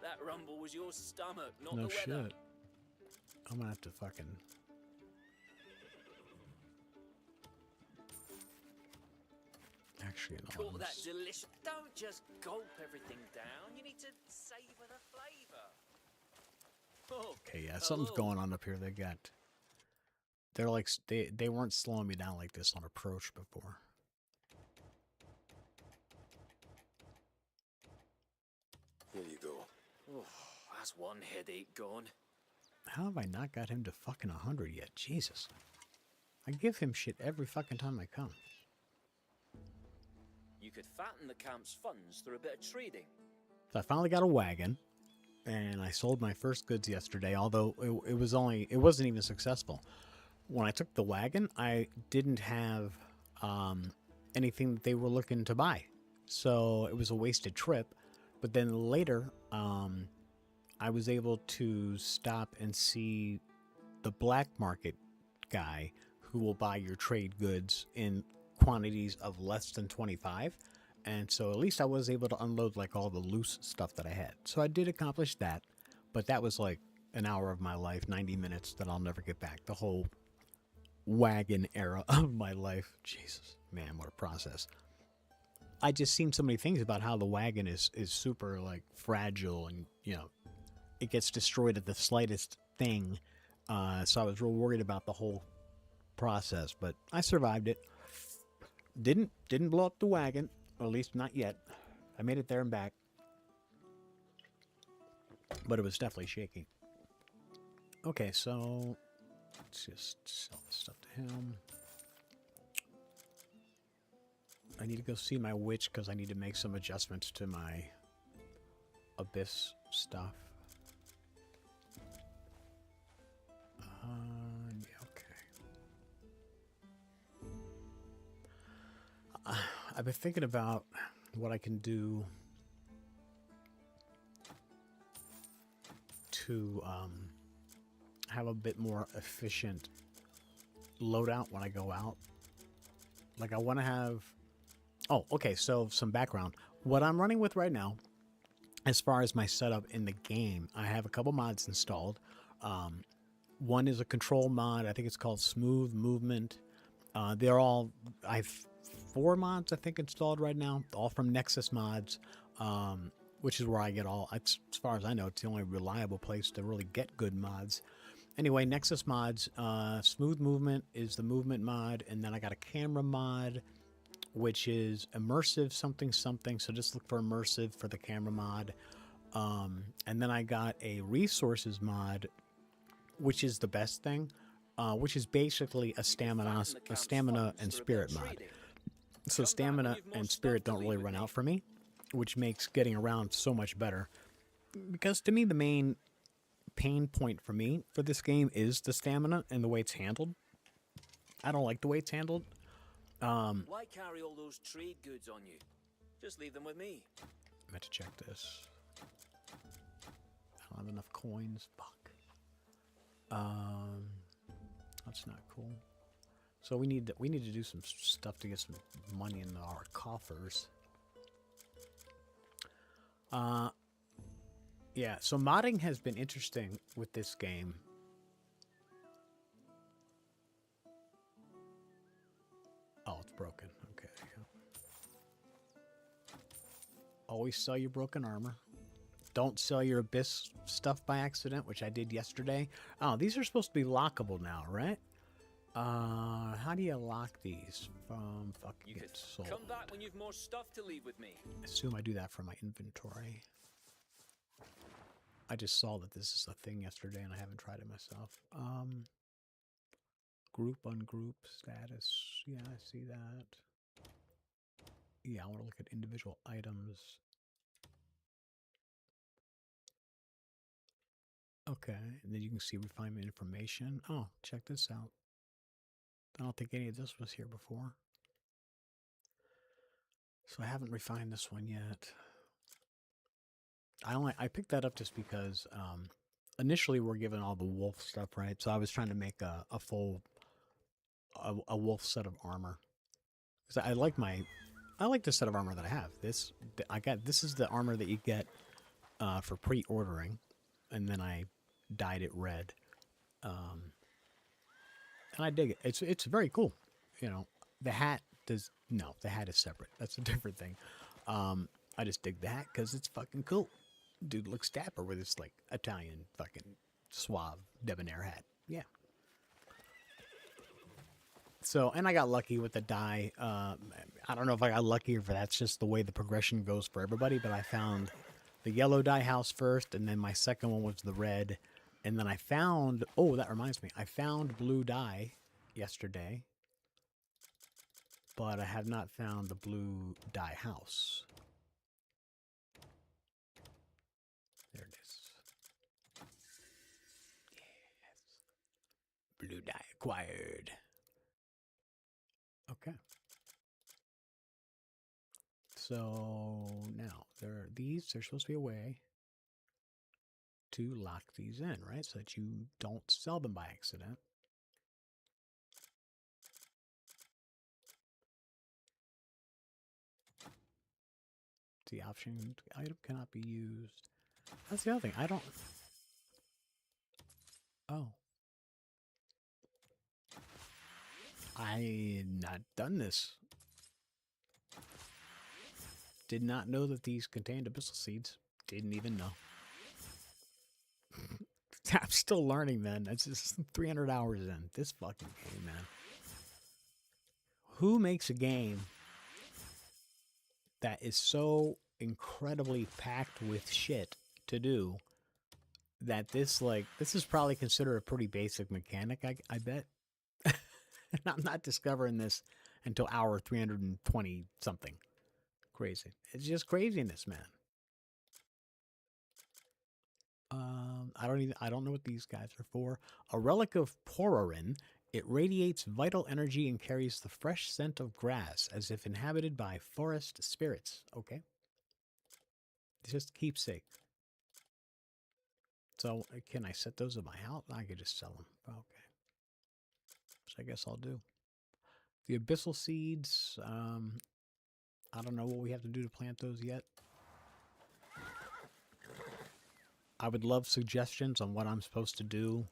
that rumble was your stomach, not No the weather. shit. I'm gonna have to fucking... Actually, no. Call that delicious. Don't just gulp everything down. You need to savor the flavor. Oh, Okay, yeah, something's hello. going on up here. They're like, they weren't slowing me down like this on approach before. Here you go. Oh, that's one headache gone. How have I not got him to fucking 100 yet? Jesus. I give him shit every fucking time I come. You could fatten the camp's funds through a bit of trading. So I finally got a wagon, and I sold my first goods yesterday, although it wasn't even successful. When I took the wagon, I didn't have anything that they were looking to buy. So it was a wasted trip. But then later, I was able to stop and see the black market guy who will buy your trade goods in quantities of less than 25. And so at least I was able to unload like all the loose stuff that I had. So I did accomplish that, but that was like an hour of my life, 90 minutes that I'll never get back. The whole wagon era of my life. Jesus, man, what a process. I just seen so many things about how the wagon is super like fragile and, you know, it gets destroyed at the slightest thing. So I was real worried about the whole process, but I survived it. Didn't blow up the wagon, or at least not yet. I made it there and back, but it was definitely shaky. Okay, so let's just sell this stuff to him. I need to go see my witch because I need to make some adjustments to my abyss stuff. Yeah, okay. I've been thinking about what I can do to have a bit more efficient loadout when I go out. Like I want to have... Oh, okay, so some background. What I'm running with right now, as far as my setup in the game, I have a couple mods installed. One is a control mod. I think it's called Smooth Movement. They're all... I have 4 mods, I think, installed right now, all from Nexus Mods, which is where I get all... As far as I know, it's the only reliable place to really get good mods. Anyway, Nexus Mods, Smooth Movement is the movement mod, and then I got a camera mod, which is immersive something something, so just look for immersive for the camera mod. And then I got a resources mod, which is the best thing, which is basically a stamina and spirit mod. So stamina and spirit don't really run out for me, which makes getting around so much better. Because to me, the main pain point for me for this game is the stamina and the way it's handled. I don't like the way it's handled. Why carry all those trade goods on you? Just leave them with me. I meant to check this. I don't have enough coins. Fuck. That's not cool. So we need to do some stuff to get some money in our coffers. Yeah, so modding has been interesting with this game. Oh, it's broken. Okay. Always sell your broken armor. Don't sell your abyss stuff by accident, which I did yesterday. Oh, these are supposed to be lockable now, right? How do you lock these from fucking You get could sold? come back when you've more stuff to leave with me. Assume I do that from my inventory. I just saw that this is a thing yesterday and I haven't tried it myself. Group ungroup status. Yeah, I see that. Yeah, I want to look at individual items. Okay, and then you can see refinement information. Oh, check this out. I don't think any of this was here before. So I haven't refined this one yet. I picked that up just because initially we're given all the wolf stuff, right? So I was trying to make a full a wolf set of armor. Because I like the set of armor that I have. This is the armor that you get for pre-ordering, and then I dyed it red. And I dig it. It's very cool. You know, the hat the hat is separate. That's a different thing. I just dig the hat because it's fucking cool. Dude looks dapper with his like Italian fucking suave debonair hat. Yeah. So, and I got lucky with the dye. I don't know if I got lucky or if that's just the way the progression goes for everybody, but I found the yellow dye house first, and then my second one was the red. And then I found, oh, that reminds me, I found blue dye yesterday, but I have not found the blue dye house. There it is. Yes. Blue dye acquired. Okay. So now they're supposed to be a way to lock these in, right? So that you don't sell them by accident. The option item cannot be used. That's the other thing. I don't. Oh. I had not done this. Did not know that these contained abyssal seeds. Didn't even know. I'm still learning, man. That's just 300 hours in. This fucking game, man. Who makes a game that is so incredibly packed with shit to do that this is probably considered a pretty basic mechanic, I bet. And I'm not discovering this until hour 320 something. Crazy. It's just craziness, man. I don't know what these guys are for. A relic of Pororin. It radiates vital energy and carries the fresh scent of grass as if inhabited by forest spirits. Okay. It's just keepsake. So can I set those in my house? I could just sell them. Okay. So I guess I'll do. The abyssal seeds. I don't know what we have to do to plant those yet. I would love suggestions on what I'm supposed to do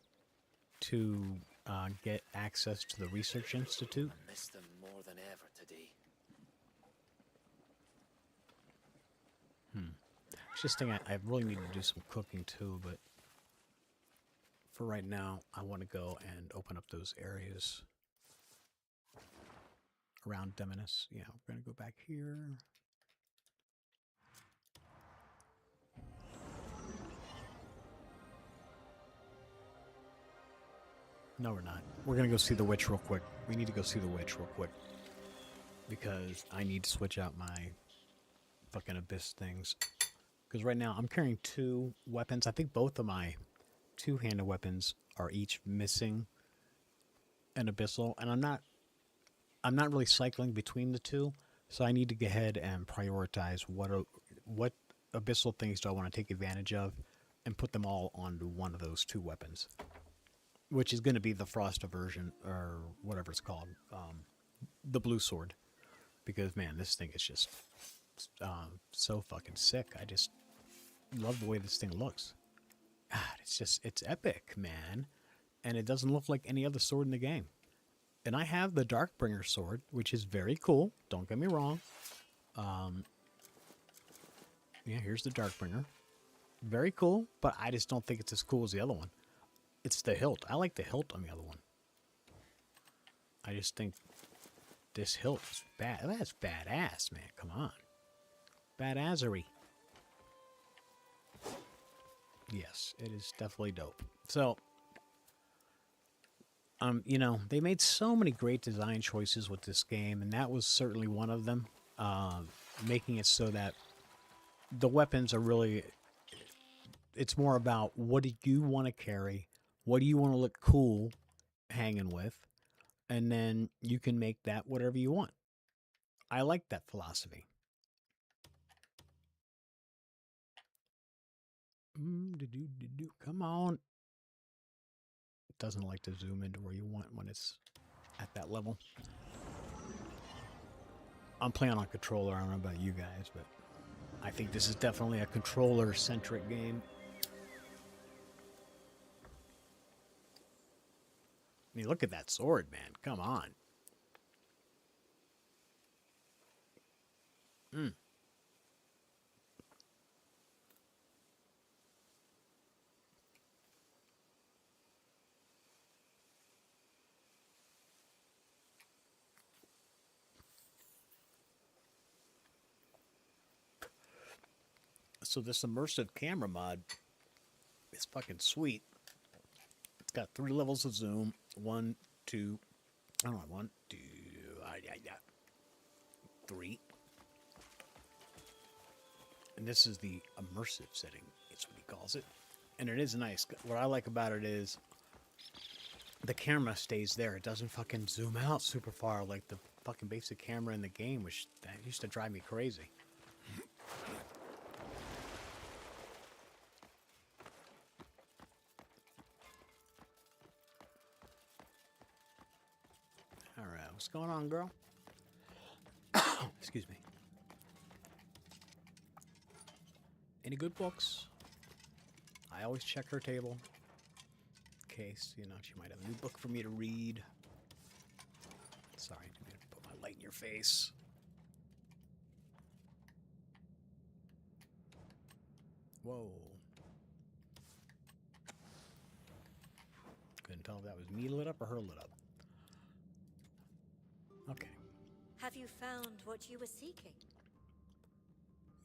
to get access to the Research Institute. I miss them more than ever today. It's just thing I really need to do some cooking too, but for right now, I want to go and open up those areas around Demonus. Yeah, we're going to go back here. No, we're not. We're going to go see the witch real quick. We need to go see the witch real quick. Because I need to switch out my fucking abyss things. Because right now I'm carrying 2 weapons. I think both of my 2-handed weapons are each missing an abyssal. And I'm not really cycling between the two. So I need to go ahead and prioritize what abyssal things do I want to take advantage of and put them all onto one of those 2 weapons. Which is going to be the Frost Aversion, or whatever it's called. The blue sword. Because, man, this thing is just so fucking sick. I just love the way this thing looks. God, it's epic, man. And it doesn't look like any other sword in the game. And I have the Darkbringer sword, which is very cool. Don't get me wrong. Yeah, here's the Darkbringer. Very cool, but I just don't think it's as cool as the other one. It's the hilt. I like the hilt on the other one. I just think this hilt is bad. That's badass, man. Come on. Badassery. Yes, it is definitely dope. So, you know, they made so many great design choices with this game, and that was certainly one of them. making it so that the weapons are really, it's more about what do you want to carry, what do you want to look cool hanging with, and then you can make that whatever you want. I like that philosophy. Come on. It doesn't like to zoom into where you want when it's at that level. I'm playing on controller. I don't know about you guys, but I think this is definitely a controller-centric game. I mean, look at that sword, man. Come on. So this immersive camera mod is fucking sweet. It's got 3 levels of zoom. 1, 2, I don't know, 1, 2, 3. And this is the immersive setting. It's what he calls it. And it is nice. What I like about it is the camera stays there. It doesn't fucking zoom out super far like the fucking basic camera in the game, which that used to drive me crazy. All right, what's going on, girl? Excuse me. Any good books? I always check her table in case, you know, she might have a new book for me to read. Sorry, I didn't mean to put my light in your face. Whoa. Couldn't tell if that was me lit up or her lit up. Okay. Have you found what you were seeking?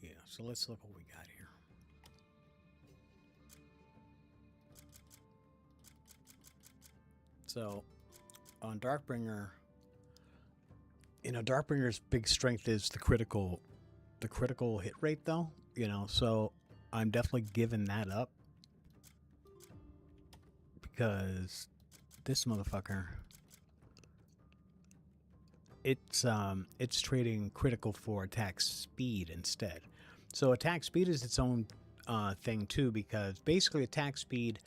Yeah, so let's look what we got here. So, on Darkbringer, you know, Darkbringer's big strength is the critical hit rate, though. You know, so I'm definitely giving that up because this motherfucker, it's trading critical for attack speed instead. So attack speed is its own thing too, because basically attack speed,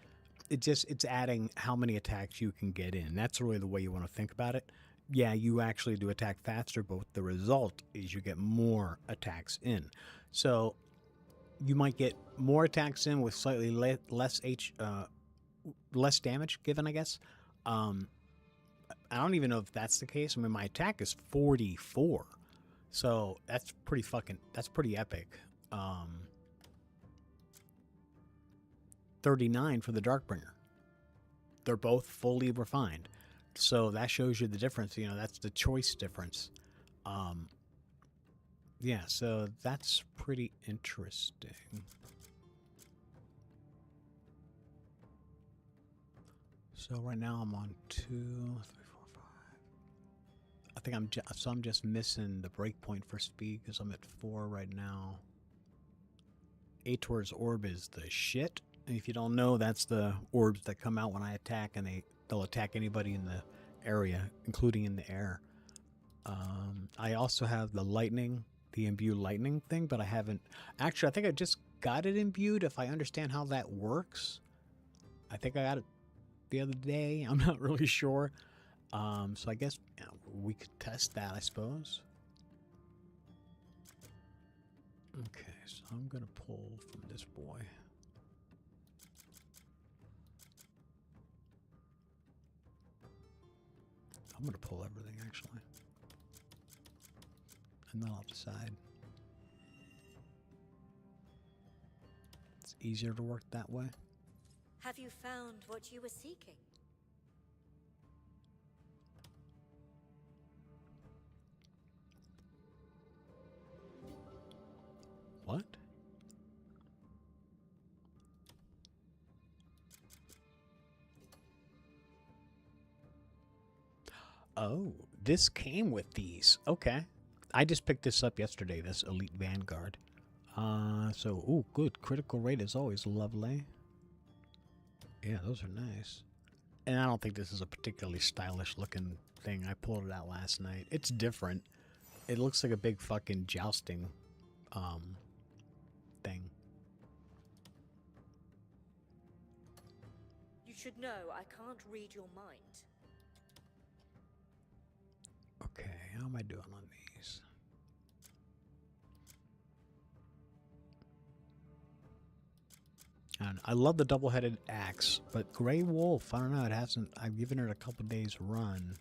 it's adding how many attacks you can get in. That's really the way you want to think about it. Yeah, you actually do attack faster, but the result is you get more attacks in. So you might get more attacks in with slightly less damage given, I guess. I don't even know if that's the case. I mean, my attack is 44, so that's pretty epic. 39 for the Darkbringer. They're both fully refined. So that shows you the difference. You know, that's the choice difference. Yeah, so that's pretty interesting. So right now I'm on 2, 3, 4, 5. I think I'm just missing the breakpoint for speed because I'm at 4 right now. Ator's orb is the shit. If you don't know, that's the orbs that come out when I attack, and they'll attack anybody in the area, including in the air. I also have the lightning, the imbue lightning thing, but I haven't. Actually, I think I just got it imbued. If I understand how that works, I think I got it the other day. I'm not really sure. So I guess we could test that, I suppose. Okay, so I'm gonna pull from this boy. I'm gonna pull everything actually, and then I'll decide. It's easier to work that way. Have you found what you were seeking? What? Oh, this came with these. Okay. I just picked this up yesterday, this Elite Vanguard. So, ooh, good. Critical rate is always lovely. Yeah, those are nice. And I don't think this is a particularly stylish looking thing. I pulled it out last night. It's different. It looks like a big fucking jousting thing. You should know I can't read your mind. Okay, how am I doing on these? And I love the double-headed axe, but Grey Wolf, I don't know, it hasn't, I've given it a couple days run,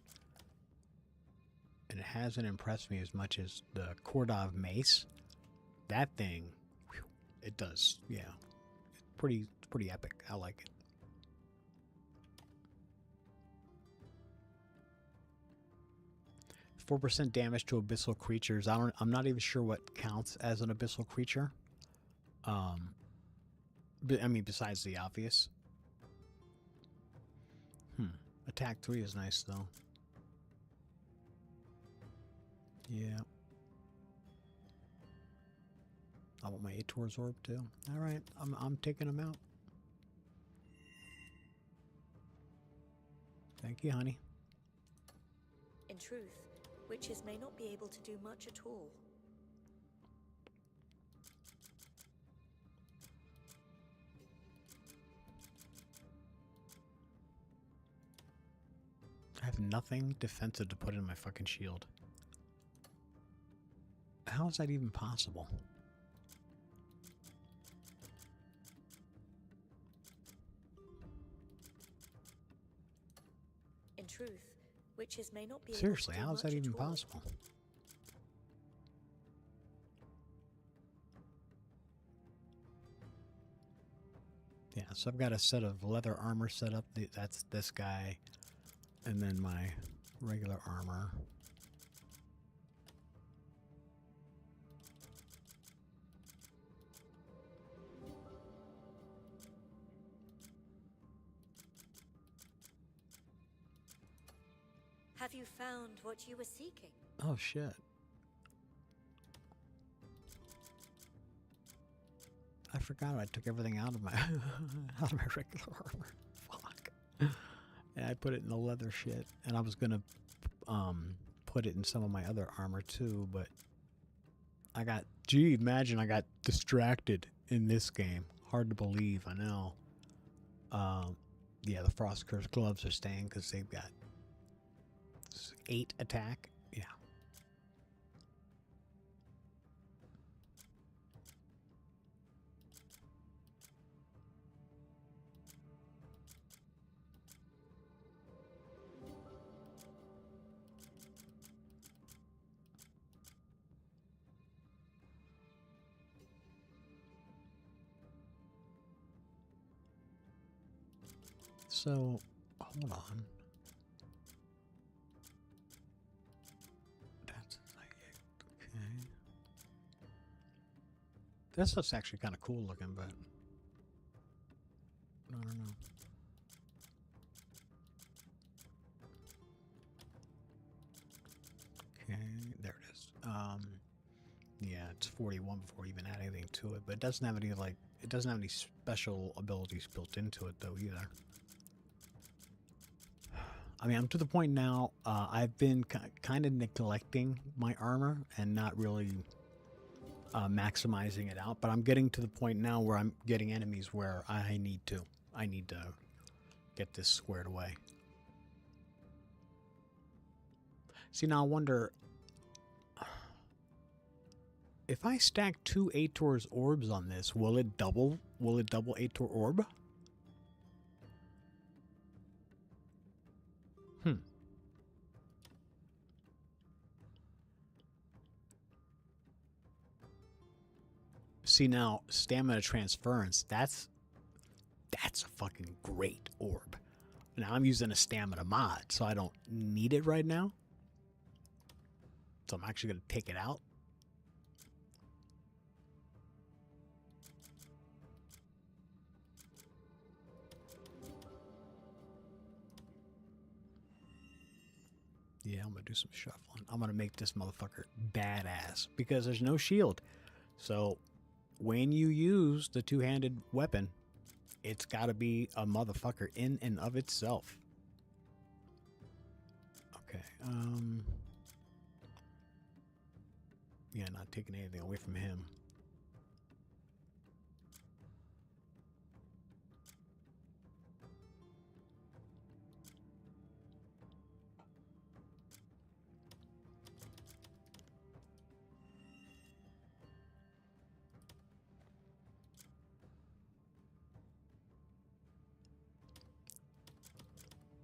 and it hasn't impressed me as much as the Kordov mace. That thing, whew, it does, yeah. It's pretty epic. I like it. %4 damage to abyssal creatures. I'm not even sure what counts as an abyssal creature. But, I mean, besides the obvious. Attack 3 is nice, though. Yeah. I want my Ator's Orb, too. Alright, I'm taking them out. Thank you, honey. In truth, witches may not be able to do much at all. I have nothing defensive to put in my fucking shield. How is that even possible? In truth, witches may not be Seriously, able to do how is that much even at all. possible? Yeah, so I've got a set of leather armor set up. That's this guy. And then my regular armor. Have you found what you were seeking? Oh, shit. I forgot I took everything out of my out of my regular armor. Fuck. And I put it in the leather shit. And I was gonna put it in some of my other armor too, but I got imagine I got distracted in this game. Hard to believe, I know. Yeah, the Frost Curse gloves are staying because they've got 8 attack. Yeah. So, hold on. That's okay. This looks actually kind of cool looking, but I don't know. Okay, there it is. Yeah, it's 41 before you even add anything to it, but it doesn't have any it doesn't have any special abilities built into it though either. I mean, I'm to the point now, I've been kind of neglecting my armor and not really maximizing it out, but I'm getting to the point now where I'm getting enemies where I need to get this squared away. See, now I wonder, if I stack 2 Ator's orbs on this, will it double Ator orb? See, now stamina transference, that's a fucking great orb. Now I'm using a stamina mod, so I don't need it right now. So I'm actually going to take it out. Yeah, I'm gonna do some shuffling. I'm gonna make this motherfucker badass because there's no shield. So when you use the two-handed weapon, it's gotta be a motherfucker in and of itself. Okay, yeah, not taking anything away from him.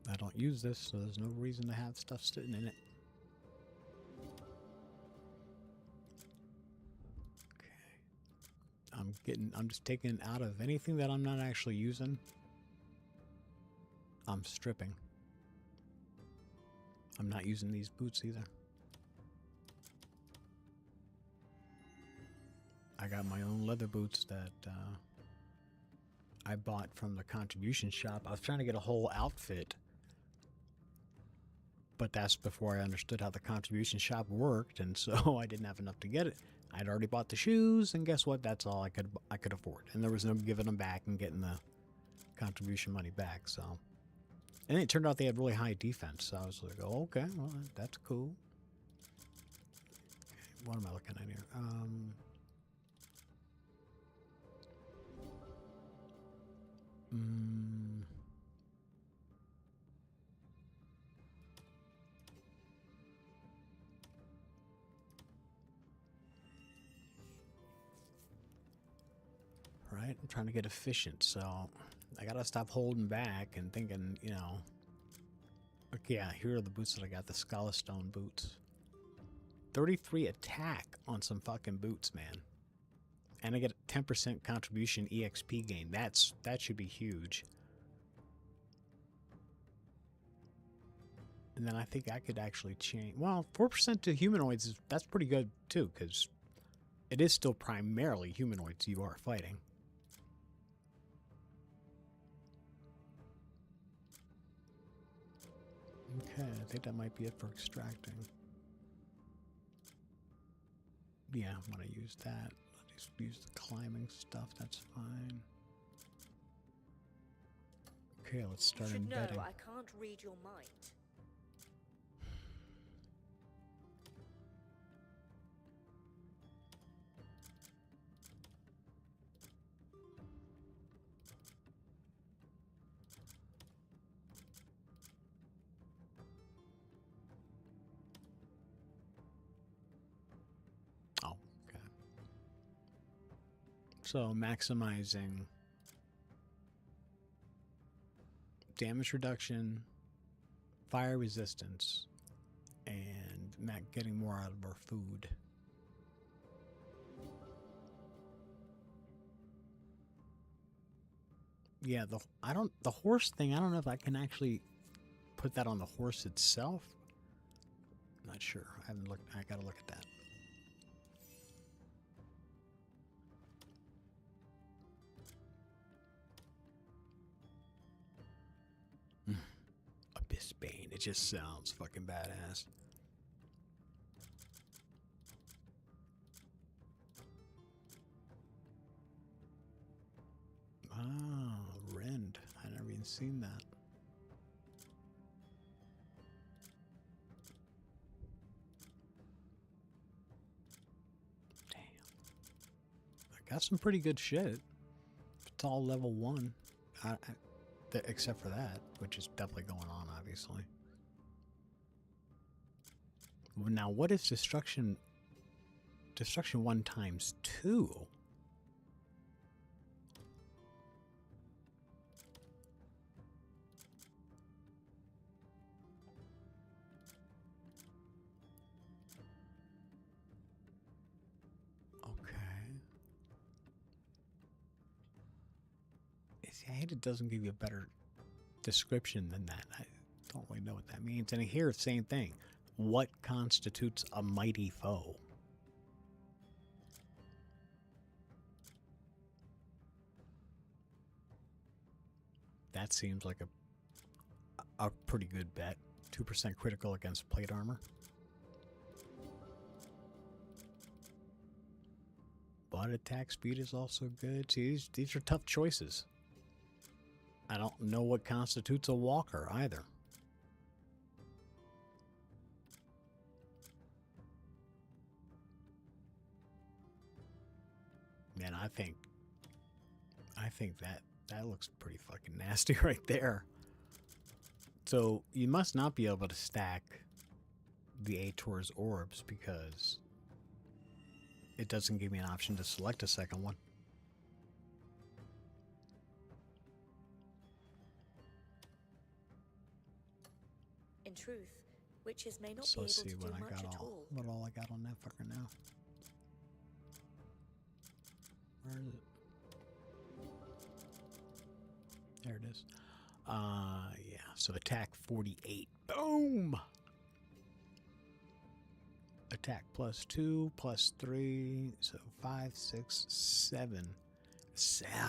I don't use this, so there's no reason to have stuff sitting in it. Okay. I'm just taking out of anything that I'm not actually using. I'm stripping. I'm not using these boots either. I got my own leather boots that I bought from the contribution shop. I was trying to get a whole outfit, but that's before I understood how the contribution shop worked, and so I didn't have enough to get it. I'd already bought the shoes, and guess what? That's all I could afford, and there was no giving them back and getting the contribution money back. So, and it turned out they had really high defense. So I was like, oh, okay, well, that's cool. Okay, what am I looking at here? Right? I'm trying to get efficient, so I gotta stop holding back and thinking, you know. Okay, yeah, here are the boots that I got, the Scholastone boots. 33 attack on some fucking boots, man. And I get a 10% contribution EXP gain. That should be huge. And then I think I could actually change. Well, 4% to humanoids, that's pretty good too, because it is still primarily humanoids you are fighting. Okay, I think that might be it for extracting. Yeah, I'm gonna use that. I'll just use the climbing stuff, that's fine. Okay, let's start You should embedding. know I can't read your mind. Oh, okay. So maximizing damage reduction, fire resistance, and getting more out of our food. Yeah, the horse thing, I don't know if I can actually put that on the horse itself. I'm not sure. I haven't looked. I gotta look at that. Abyss Bane. It just sounds fucking badass. Ah, Rend. I never even seen that. Damn. I got some pretty good shit. It's all level 1. Except for that, which is definitely going on, obviously. Now, what is destruction? Destruction 1 times 2? Okay. See, I hate it doesn't give you a better description than that. I don't really know what that means. And here, same thing. What constitutes a mighty foe? That seems like a pretty good bet. 2% critical against plate armor. But attack speed is also good. See, these are tough choices. I don't know what constitutes a walker either. Man, I think that looks pretty fucking nasty right there. So you must not be able to stack the Ator's orbs because it doesn't give me an option to select a second one. In truth, witches may not So be let's able see to do what I much got at all. all. What all I got on that fucker now? Where is it? There it is. Yeah. So attack 48. Boom. Attack +2, +3, so 5, 6, 7.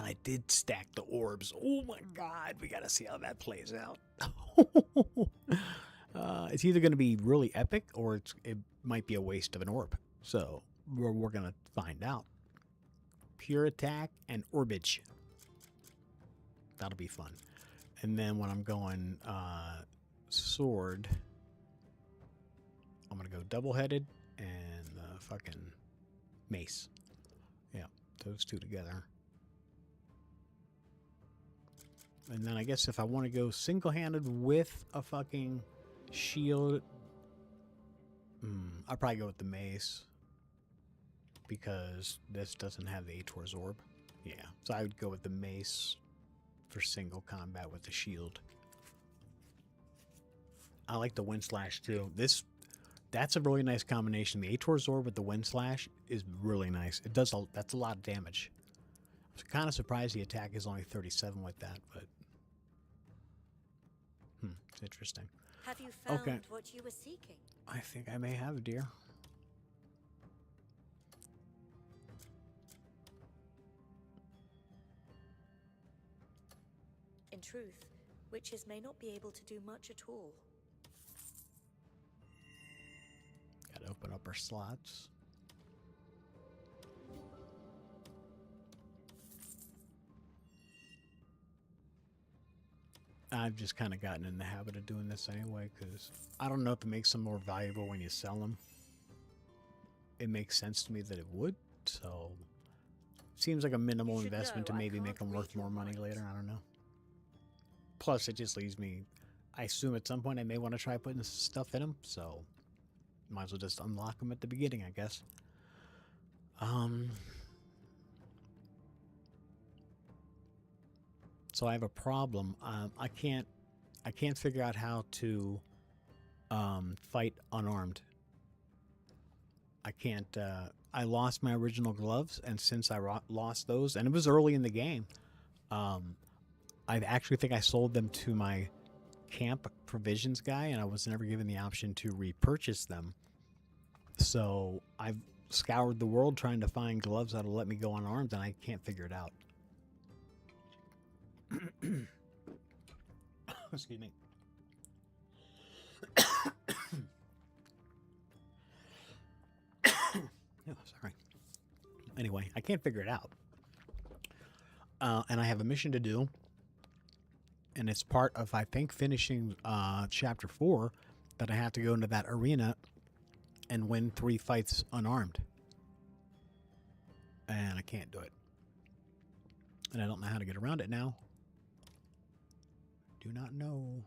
I did stack the orbs. Oh my god, we gotta see how that plays out. It's either gonna be really epic or it might be a waste of an orb. So we're gonna find out. Pure attack and orbage. That'll be fun. And then when I'm going sword, I'm gonna go double-headed and fucking mace. Yeah, those two together. And then I guess if I want to go single-handed with a fucking shield, I'll probably go with the mace because this doesn't have the Ator's orb. Yeah, so I would go with the mace for single combat with the shield. I like the wind slash too. That's a really nice combination. The Ator's orb with the wind slash is really nice. That's a lot of damage. I was kind of surprised the attack is only 37 with that, but it's interesting. Have you found Okay. what you were seeking? I think I may have, dear. In truth, witches may not be able to do much at all. Gotta open up our slots. I've just kind of gotten in the habit of doing this anyway, because I don't know if it makes them more valuable when you sell them. It makes sense to me that it would, so seems like a minimal You should investment to know, I maybe make can't them read worth your more money mind. later. I don't know. Plus, it just leaves me. I assume at some point I may want to try putting stuff in them, so might as well just unlock them at the beginning, I guess. So I have a problem. I can't figure out how to fight unarmed. I can't. I lost my original gloves, and since I lost those, and it was early in the game, I actually think I sold them to my camp provisions guy, and I was never given the option to repurchase them. So I've scoured the world trying to find gloves that'll let me go unarmed, and I can't figure it out. Excuse me. Oh, sorry. Anyway, I can't figure it out. And I have a mission to do. And it's part of, I think, finishing Chapter 4 that I have to go into that arena and win 3 fights unarmed. And I can't do it. And I don't know how to get around it now. Do not know.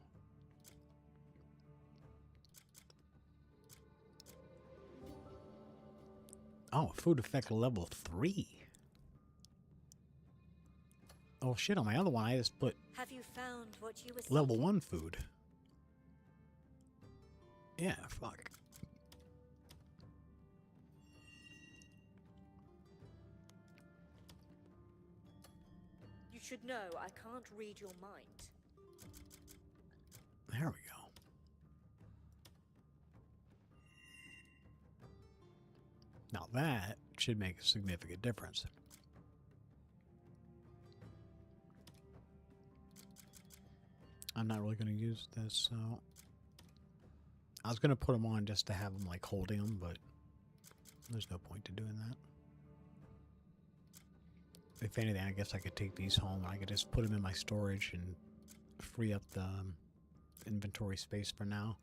Oh, food effect level 3. Oh shit, on my other one I just put Have you found what you were level seeking? 1 food. Yeah, fuck. You should know I can't read your mind. There we go. Now that should make a significant difference. I'm not really going to use this, so I was going to put them on just to have them like holding them, but there's no point to doing that. If anything, I guess I could take these home. I could just put them in my storage and free up the inventory space for now.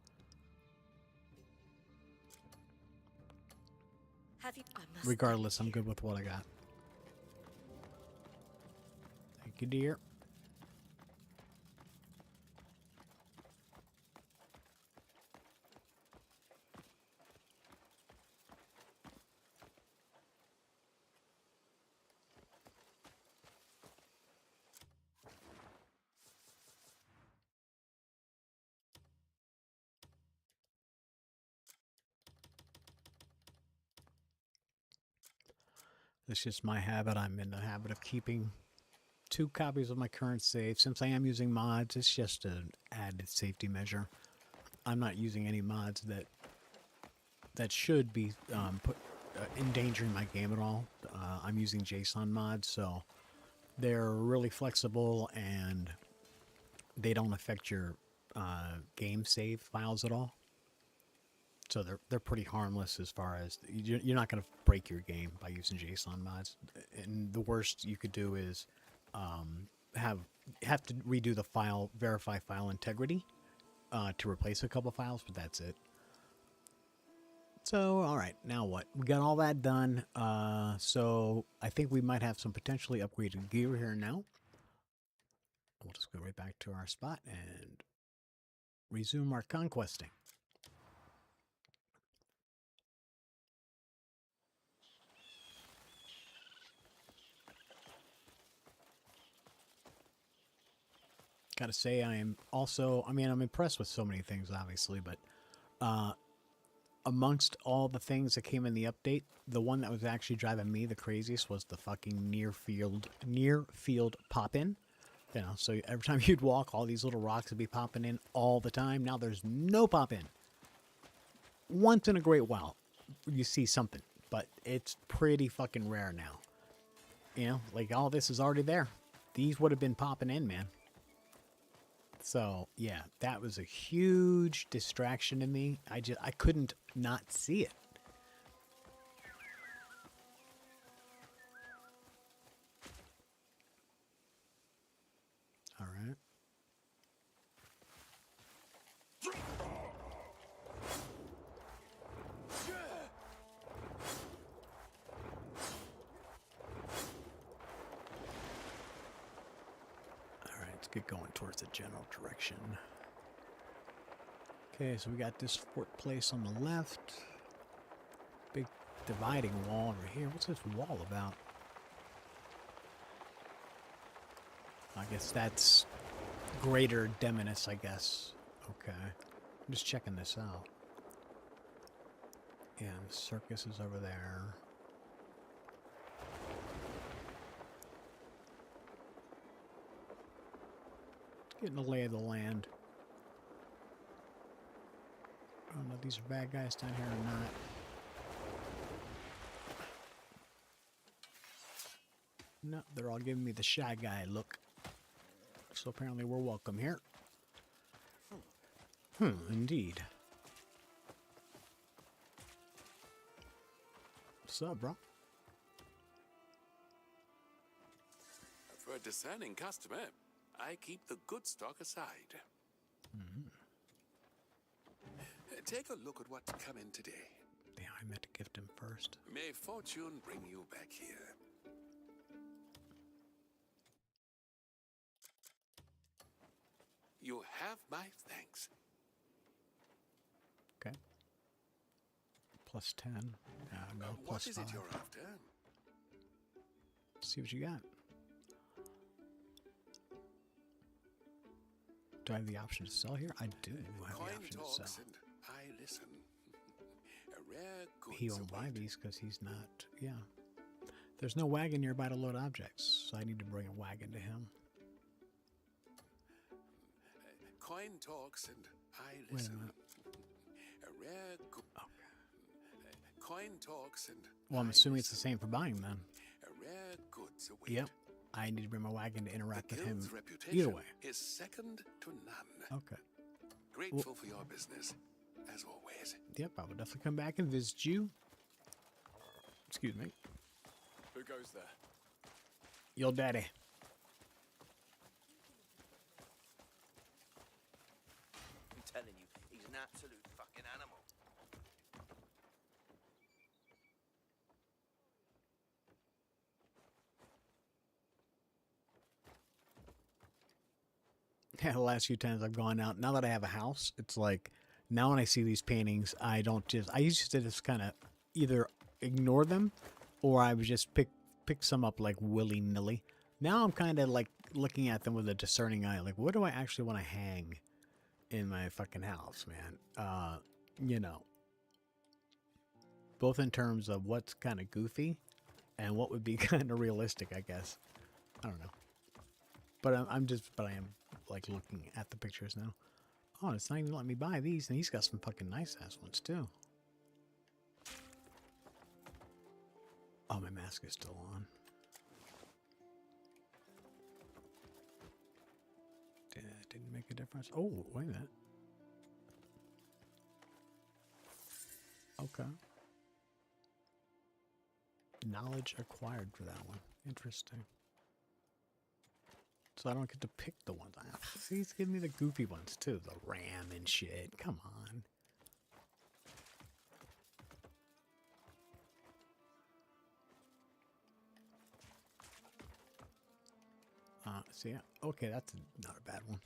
Have you? Regardless, I'm good with what I got. Thank you, dear. It's just my habit. I'm in the habit of keeping 2 copies of my current save. Since I am using mods, it's just an added safety measure. I'm not using any mods that should be endangering my game at all. I'm using JSON mods, so they're really flexible and they don't affect your game save files at all. So they're pretty harmless as far as you're not going to break your game by using JSON mods. And the worst you could do is have to redo the file, verify file integrity to replace a couple files, but that's it. So all right, now what? We got all that done. So I think we might have some potentially upgraded gear here now. We'll just go right back to our spot and resume our conquesting. Gotta say, I am also, I mean, I'm impressed with so many things, obviously, but amongst all the things that came in the update, the one that was actually driving me the craziest was the fucking near field pop-in. You know, so every time you'd walk, all these little rocks would be popping in all the time. Now there's no pop-in. Once in a great while, you see something, but it's pretty fucking rare now. You know, like all this is already there. These would have been popping in, man. So, yeah, that was a huge distraction to me. I couldn't not see it. All right. Let's get going towards the general direction. Okay, so we got this fort place on the left. Big dividing wall over here. What's this wall about? I guess that's Greater Demoness, I guess. Okay. I'm just checking this out. And the circus is over there. Getting the lay of the land. I don't know if these are bad guys down here or not. No, they're all giving me the shy guy look. So apparently we're welcome here. Indeed. What's up, bro? For a discerning customer, I keep the good stock aside. Take a look at what's come in today. Yeah, I meant to gift him first. May fortune bring you back here. You have my thanks. Okay. Plus 10. No, plus what is 5. it you're after? See what you got. Do I have the option to sell here? I do have the Coin option to talks sell. and I listen. A rare goods He won't buy await. these because he's not. Yeah. There's no wagon nearby to load objects, so I need to bring a wagon to him. Coin talks and I Wait a listen. minute. A rare good. Okay. Coin talks and Well, I'm I assuming it's the listen. same for buying then. A rare goods await. Yep. I need to bring my wagon to interact The with him guild's reputation either way. is second to none. Okay. Grateful for your business. as always. Yep, I will definitely come back and visit you. Excuse me. Who goes there? Your daddy. I'm telling you, he's an absolute fucking animal. Yeah, the last few times I've gone out, now that I have a house, it's like, now when I see these paintings, I used to just kind of either ignore them or I would just pick some up like willy-nilly. Now I'm kind of like looking at them with a discerning eye, like, what do I actually want to hang in my fucking house, man? You know, both in terms of what's kind of goofy and what would be kind of realistic, I guess. I don't know. But I am like looking at the pictures now. Oh, it's not even letting me buy these, and he's got some fucking nice ass ones too. Oh, my mask is still on. Didn't make a difference. Oh, wait a minute. Okay. Knowledge acquired for that one. Interesting. So I don't get to pick the ones. See, he's giving me the goofy ones too. The RAM and shit. Come on. So yeah. Okay, that's not a bad one.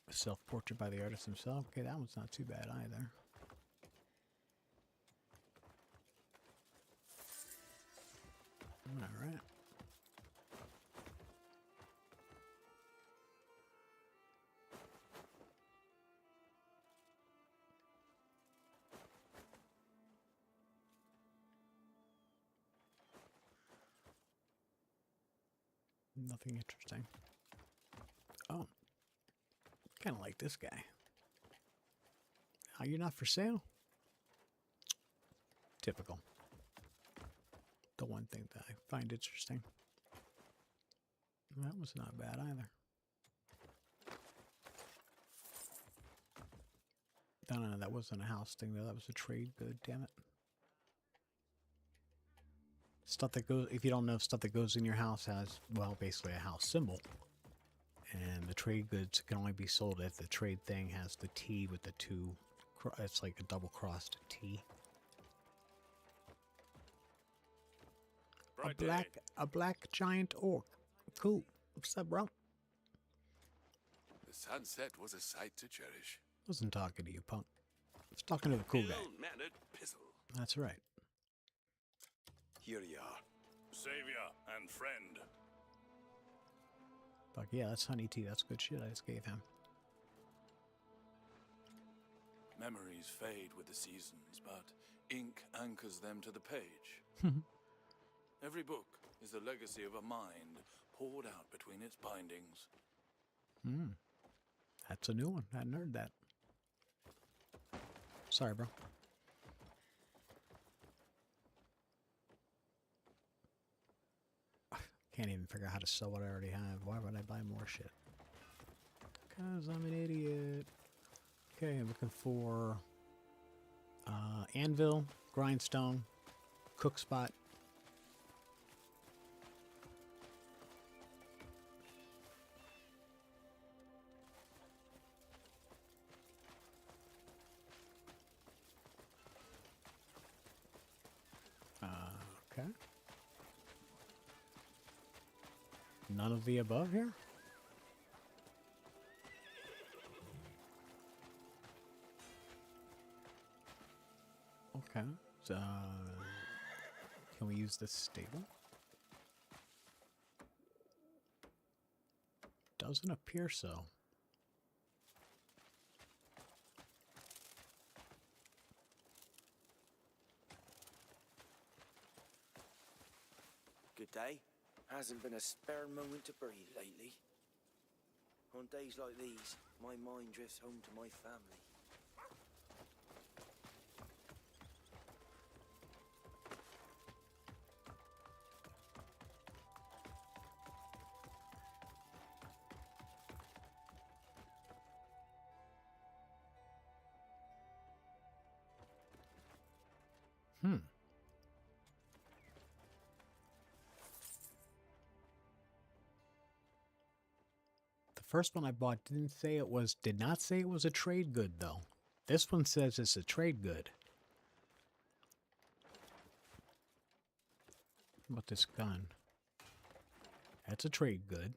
A self-portrait by the artist himself. Okay, that one's not too bad either. All right. Nothing interesting. Oh, kind of like this guy. Are you not for sale? Typical. The one thing that I find interesting. That was not bad either. No, that wasn't a house thing though. That was a trade good. Damn it. Stuff that goes, if you don't know, stuff that goes in your house has, well, basically a house symbol. And the trade goods can only be sold if the trade thing has the T with the two, it's like a double crossed T. A black giant orc. Cool. What's up, bro? The sunset was a sight to cherish. Wasn't talking to you, punk. I was talking to the cool guy. Ill-mannered pizzle. That's right. Here you are. Savior and friend. Fuck yeah, that's honey tea. That's good shit I just gave him. Memories fade with the seasons, but ink anchors them to the page. Every book is the legacy of a mind poured out between its bindings. That's a new one. I hadn't heard that. Sorry, bro. Can't even figure out how to sell what I already have. Why would I buy more shit? Because I'm an idiot. Okay, I'm looking for anvil, grindstone, cook spot. Okay. None of the above here? Okay. So, can we use this stable? Doesn't appear so. Good day. Hasn't been a spare moment to breathe lately. On days like these, my mind drifts home to my family. The first one I bought did not say it was a trade good though. This one says it's a trade good. How about this gun? That's a trade good.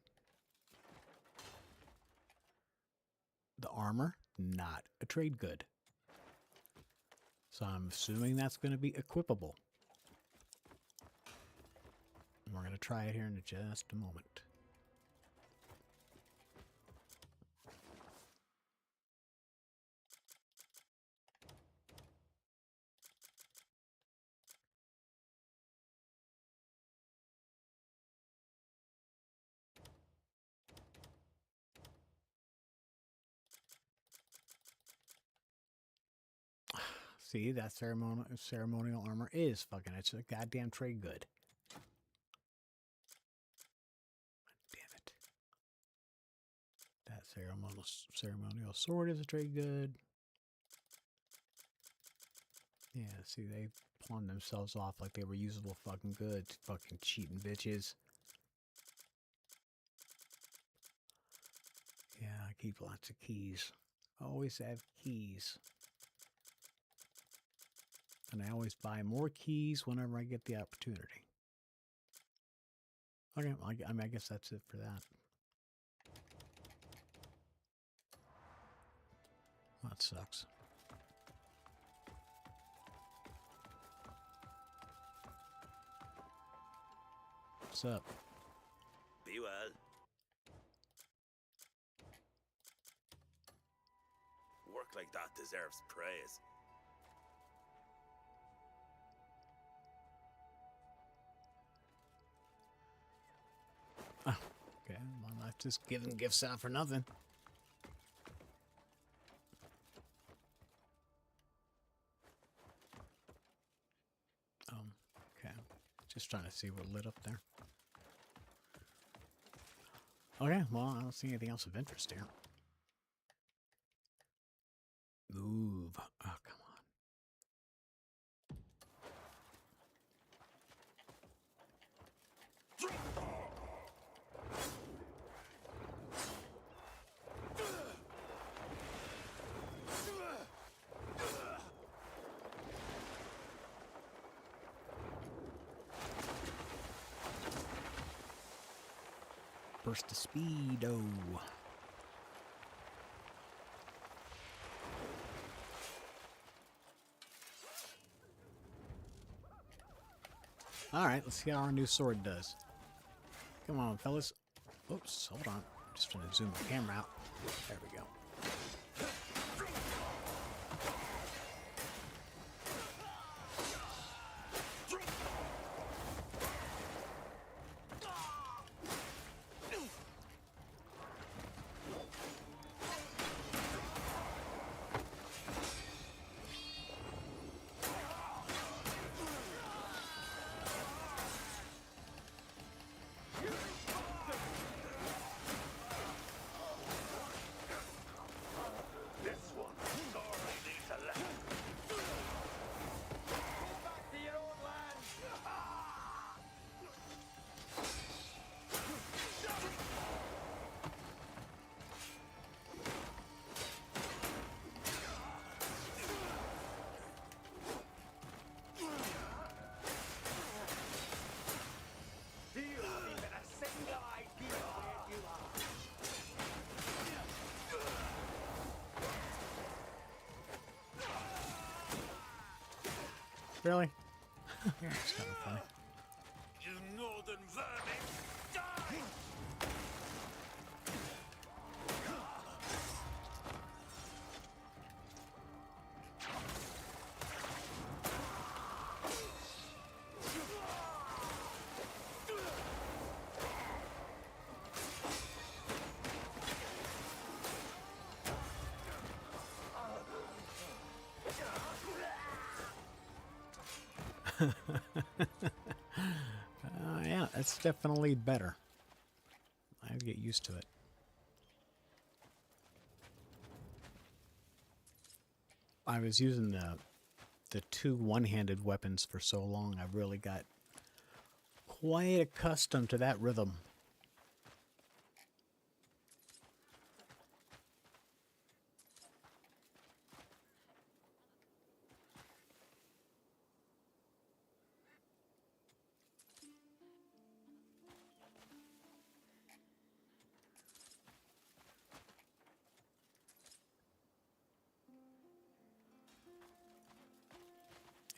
The armor, not a trade good. So I'm assuming that's going to be equipable. And we're going to try it here in just a moment. See, that ceremonial armor is fucking, it's a goddamn trade good. Damn it. That ceremonial sword is a trade good. Yeah, see, they pawned themselves off like they were usable fucking goods. Fucking cheating bitches. Yeah, I keep lots of keys. I always have keys. And I always buy more keys whenever I get the opportunity. Okay, well, I mean, I guess that's it for that. That sucks. What's up? Be well. Work like that deserves praise. Okay, well, I'm not just giving gifts out for nothing. Okay. Just trying to see what lit up there. Okay, well, I don't see anything else of interest here. Move. Oh, come on. Burst of speedo. Alright, let's see how our new sword does. Come on, fellas. Oops, hold on. Just trying to zoom the camera out. There we go. Really? That's kind of funny. You northern vermin, die! Yeah, it's definitely better. I have to get used to it. I was using the two one-handed weapons for so long, I really got quite accustomed to that rhythm.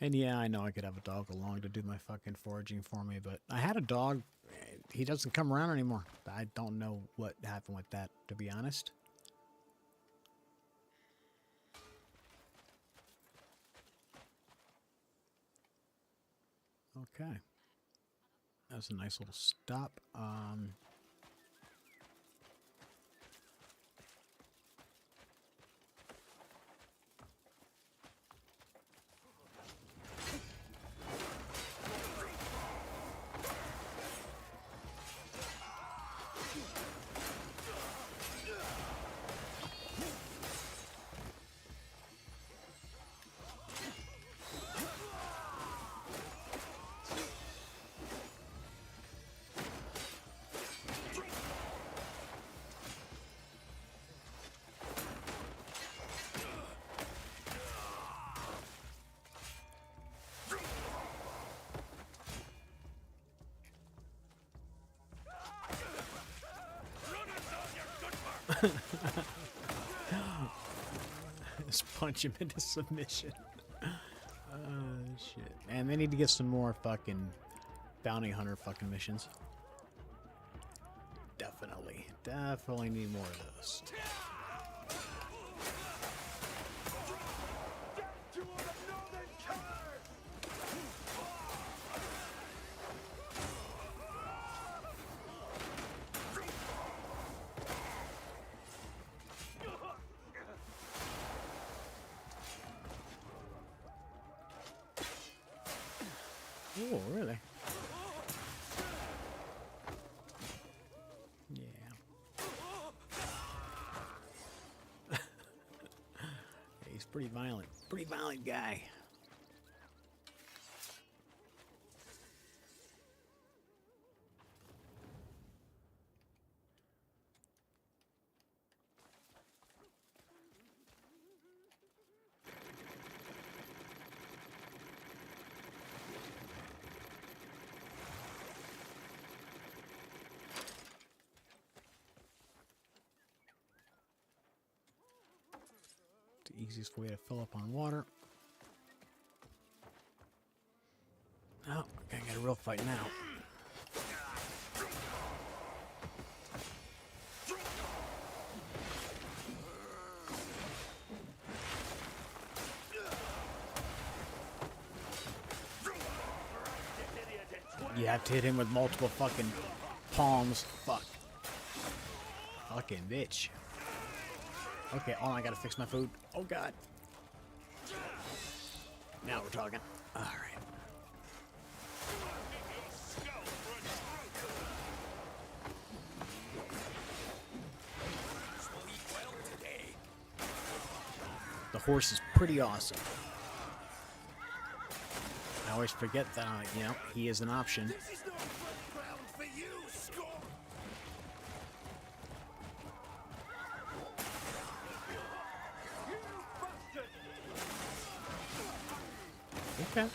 And yeah, I know I could have a dog along to do my fucking foraging for me, but I had a dog. He doesn't come around anymore. I don't know what happened with that, to be honest. Okay. That was a nice little stop. Just punch him into submission. Shit. Man, they need to get some more fucking bounty hunter fucking missions. Definitely need more of those. Oh, really? Yeah. Yeah, he's pretty violent. Pretty violent guy. The easiest way to fill up on water. Oh, okay, I got a real fight now. You have to hit him with multiple fucking palms. Fuck. Fucking bitch. Okay, oh, I gotta fix my food. Oh, God. Now we're talking. All right. The horse is pretty awesome. I always forget that, you know, he is an option. This is no playground for you, Scott! Okay.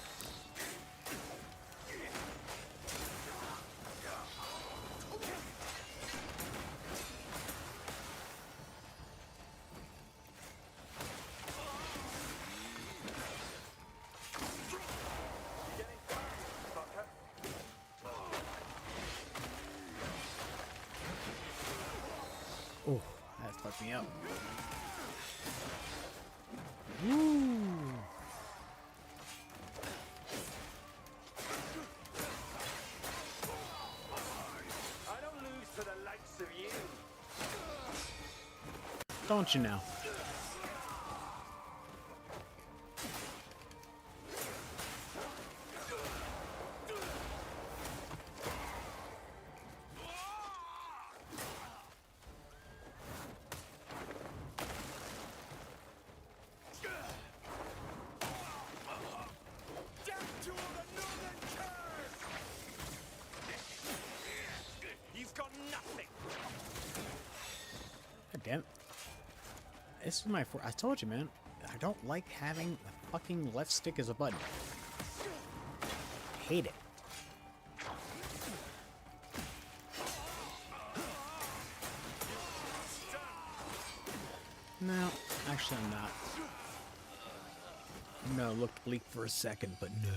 Oh, that fucked me up. Woo! I don't lose to the likes of you. Don't you know? damn it. This is my I told you, man. I don't like having the fucking left stick as a button. Hate it. No, actually I'm not. No, it looked bleak for a second, but no.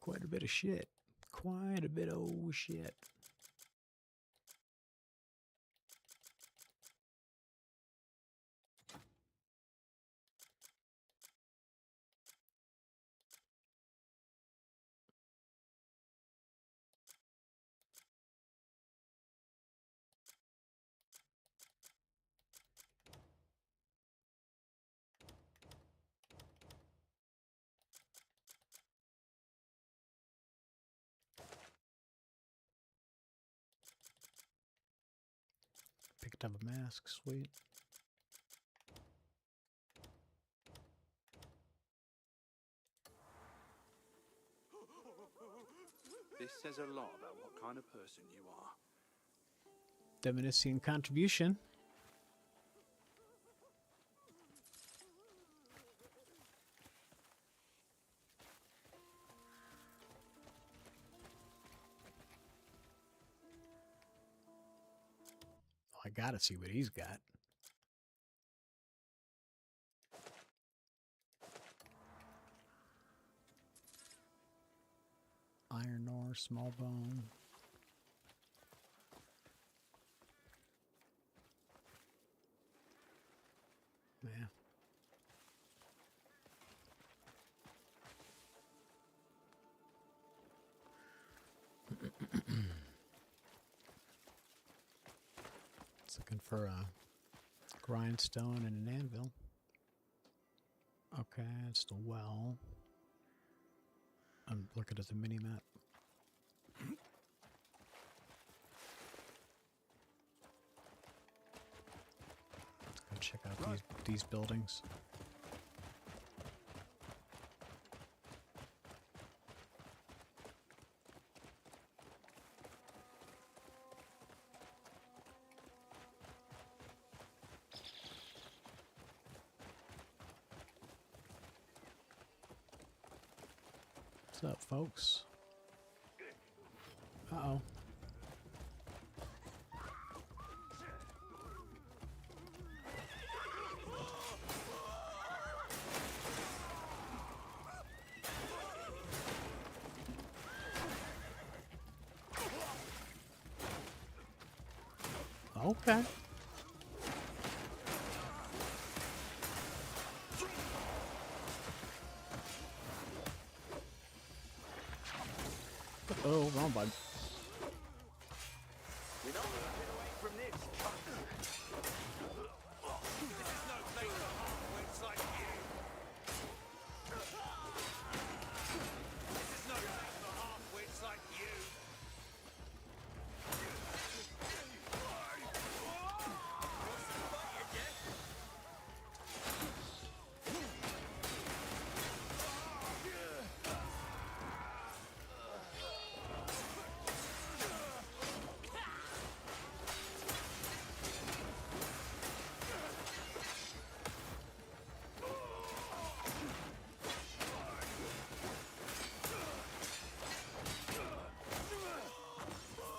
Quite a bit of shit. Quite a bit of shit. Picked up a mask, sweet. This says a lot about what kind of person you are. Diminishing contribution. I gotta see what he's got. Iron ore, small bone. Yeah. It's looking for a grindstone and an anvil. Okay, it's the well. I'm looking at the mini map. Go check out these buildings. What's up, folks? Uh-oh. Okay. Oh, wrong button. You're not running away from this. This is no place for half-wits like you. This is no place for half-wits like you.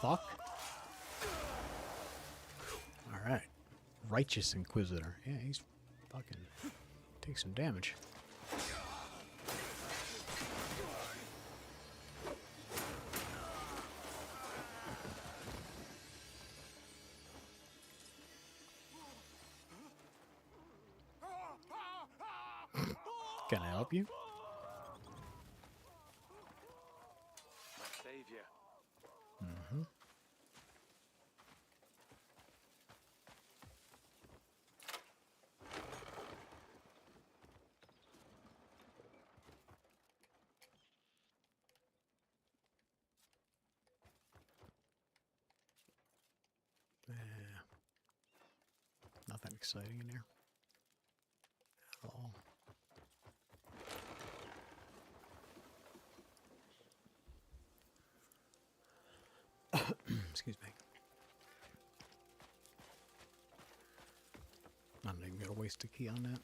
Fuck. Alright. Righteous Inquisitor. Yeah, he's fucking takes some damage. Can I help you? My savior. Mm-hmm. exciting in here. Oh. Excuse me. I'm not even gonna waste a key on that.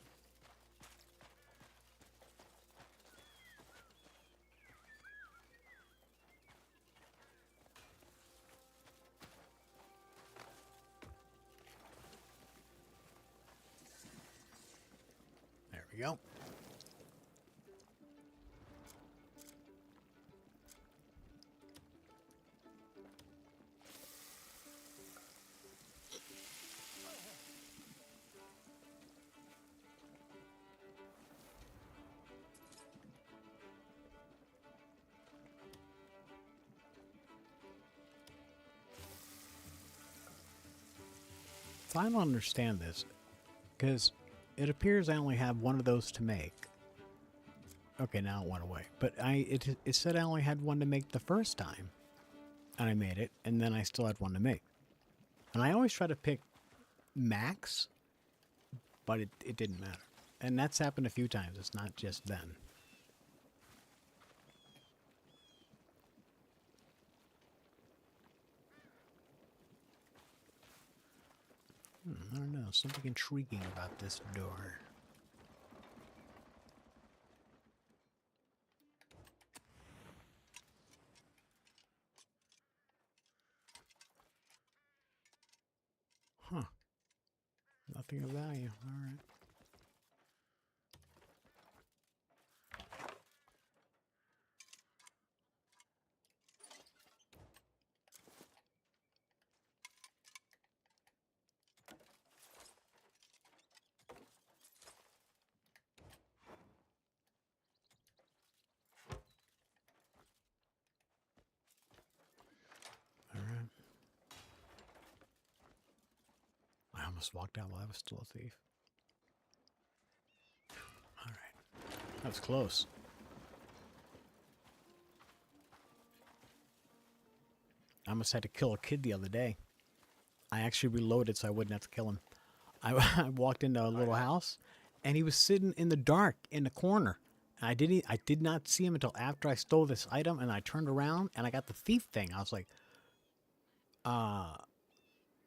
There we go. So I don't understand this, because it appears I only have one of those to make. Okay, now it went away. But it said I only had one to make the first time. And I made it, and then I still had one to make. And I always try to pick max, but it didn't matter. And that's happened a few times. It's not just then. I don't know. Something intriguing about this door. Huh. Nothing of value. All right. All right. I almost walked out while I was still a thief. All right. That was close. I almost had to kill a kid the other day. I actually reloaded so I wouldn't have to kill him. I walked into a little house, and he was sitting in the dark in the corner. And I did not see him until after I stole this item, and I turned around and I got the thief thing. I was like,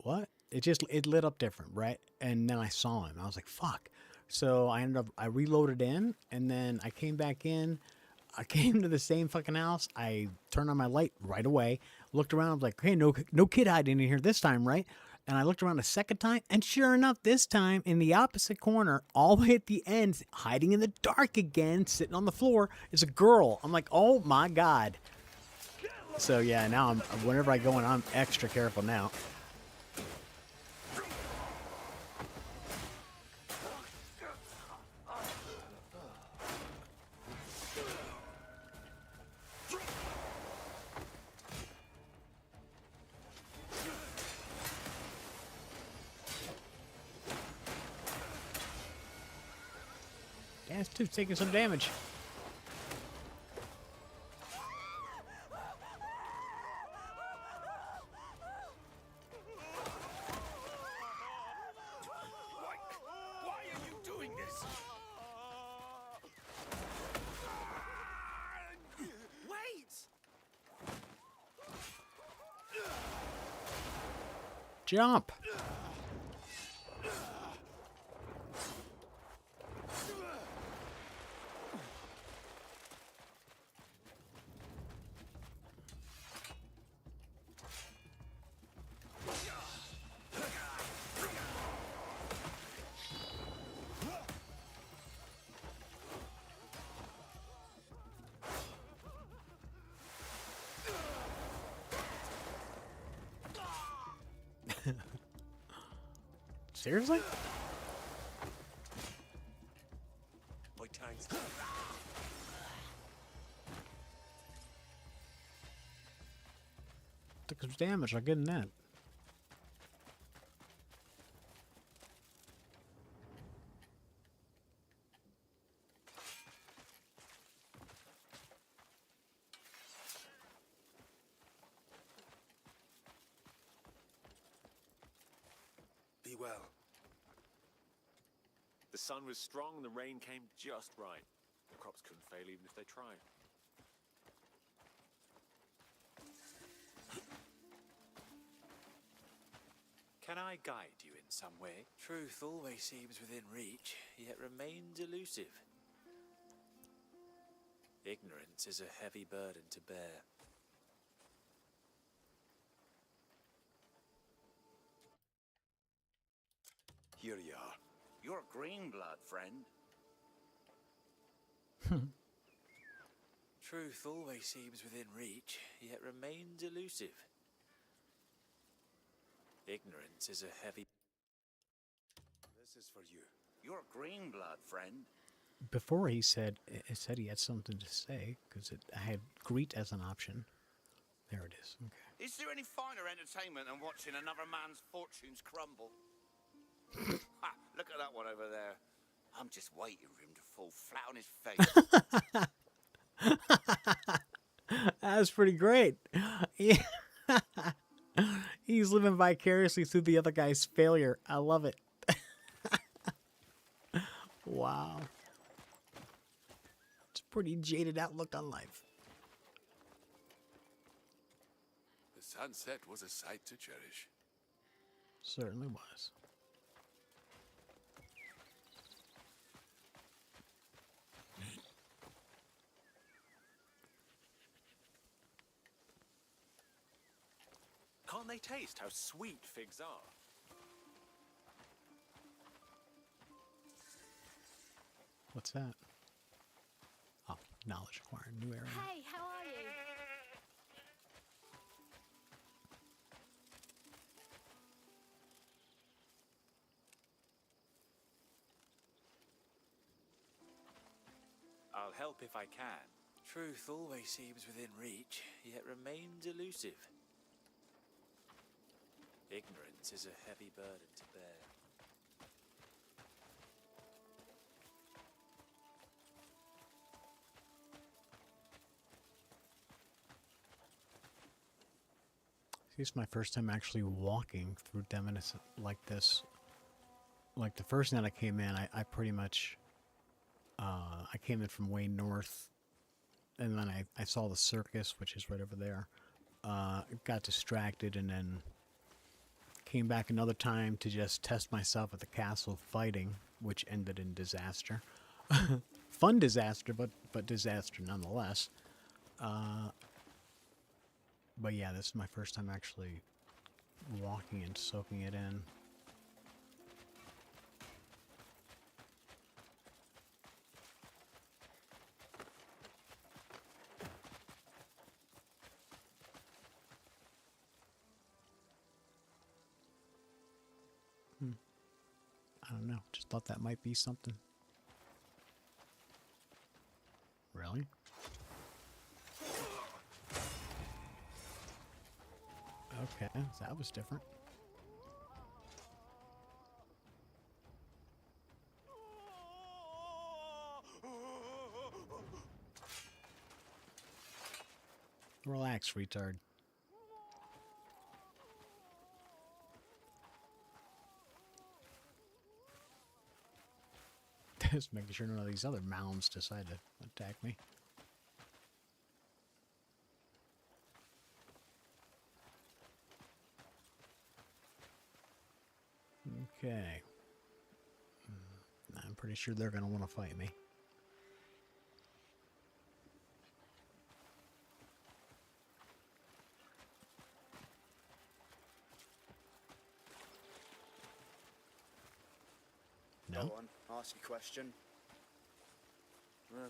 what? It lit up different, right? And then I saw him. I was like, fuck. So I reloaded in, and then I came back in. I came to the same fucking house. I turned on my light right away. Looked around. I was like, hey, no kid hiding in here this time, right? And I looked around a second time, and sure enough, this time in the opposite corner, all the way at the end, hiding in the dark again, sitting on the floor, is a girl. I'm like, oh my god. So yeah, now whenever I go in, I'm extra careful now. Dance 2's taking some damage. Why are you doing this? Wait! Jump! Seriously? My tanks. Took some damage, I'll get in that. Be well. sun was strong and the rain came just right. The crops couldn't fail even if they tried. Can I guide you in some way? Truth always seems within reach, yet remains elusive. Ignorance is a heavy burden to bear. Here you are. You're a green blood, friend. Truth always seems within reach, yet remains elusive. Ignorance is a heavy... This is for you. You're a green blood, friend. Before he said, it said he had something to say, because I had greet as an option. There it is. Okay. Is there any finer entertainment than watching another man's fortunes crumble? Ha, look at that one over there. I'm just waiting for him to fall flat on his face. That's pretty great. Yeah. He's living vicariously through the other guy's failure. I love it. Wow. It's a pretty jaded outlook on life. The sunset was a sight to cherish. Certainly was. Can't they taste how sweet figs are? What's that? Oh, knowledge acquired. New area. Hey, how are you? I'll help if I can. Truth always seems within reach, yet remains elusive. Ignorance is a heavy burden to bear. See, it's my first time actually walking through Demonis like this. Like the first night I came in, I pretty much, I came in from way north, and then I saw the circus, which is right over there. Got distracted, and then came back another time to just test myself at the castle fighting, which ended in disaster. Fun disaster, but disaster nonetheless. But yeah, this is my first time actually walking and soaking it in. I don't know. Just thought that might be something. Really? Okay, that was different. Relax, retard. Just making sure none of these other mounds decide to attack me. Okay. I'm pretty sure they're going to want to fight me. No? Go on, ask a question.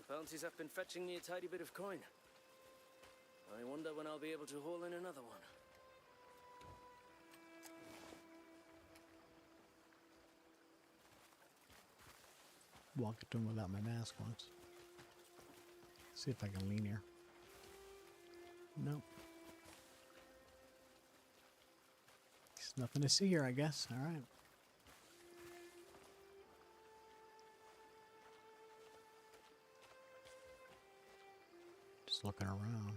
Bounties have been fetching me a tidy bit of coin. I wonder when I'll be able to haul in another one. Walk up to him without my mask once. See if I can lean here. Nope. There's nothing to see here, I guess. All right. Just looking around.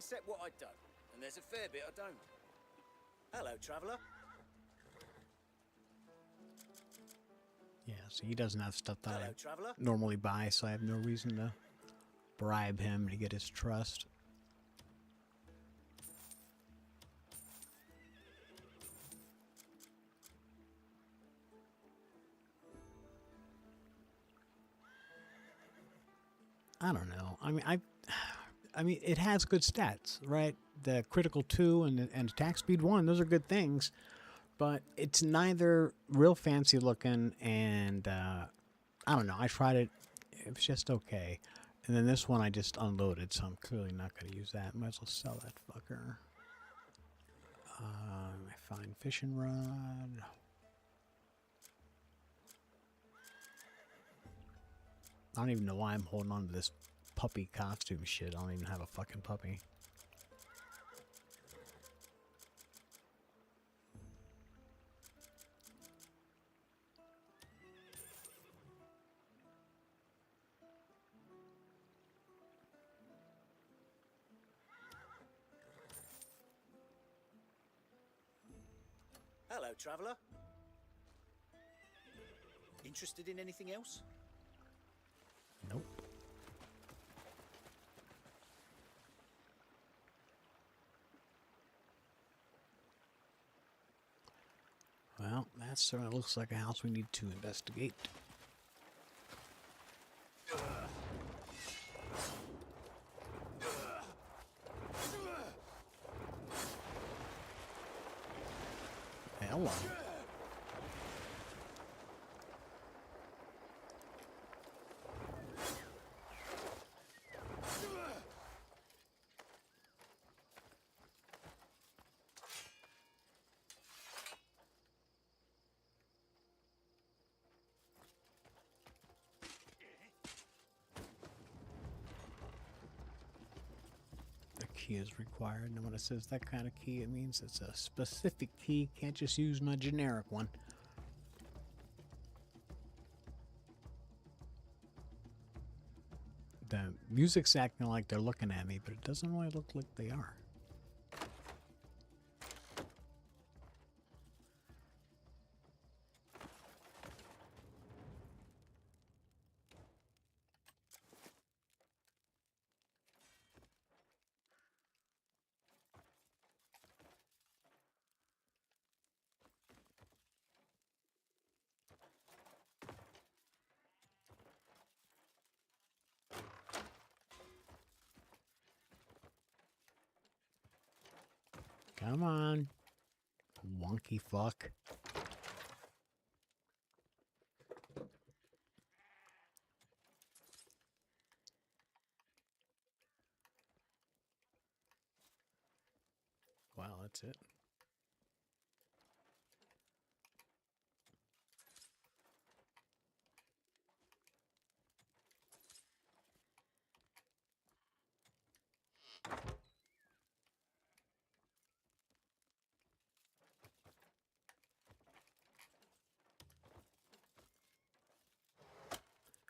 except what I don't. And there's a fair bit I don't. Hello, traveller. Yeah, so he doesn't have stuff that Hello, I traveller. normally buy, so I have no reason to bribe him to get his trust. I don't know. I mean, it has good stats, right? The critical 2 and attack speed 1, those are good things, but it's neither real fancy looking, and I don't know. I tried it; it was just okay. And then this one I just unloaded, so I'm clearly not going to use that. Might as well sell that fucker. I find fishing rod. I don't even know why I'm holding on to this puppy costume shit. I don't even have a fucking puppy. Hello, traveller. Interested in anything else? Nope. Well, that certainly looks like a house we need to investigate. Hello. Key is required, and when it says that kind of key, it means it's a specific key. Can't just use my generic one. The music's acting like they're looking at me, but it doesn't really look like they are. Come on, wonky fuck. Wow, that's it.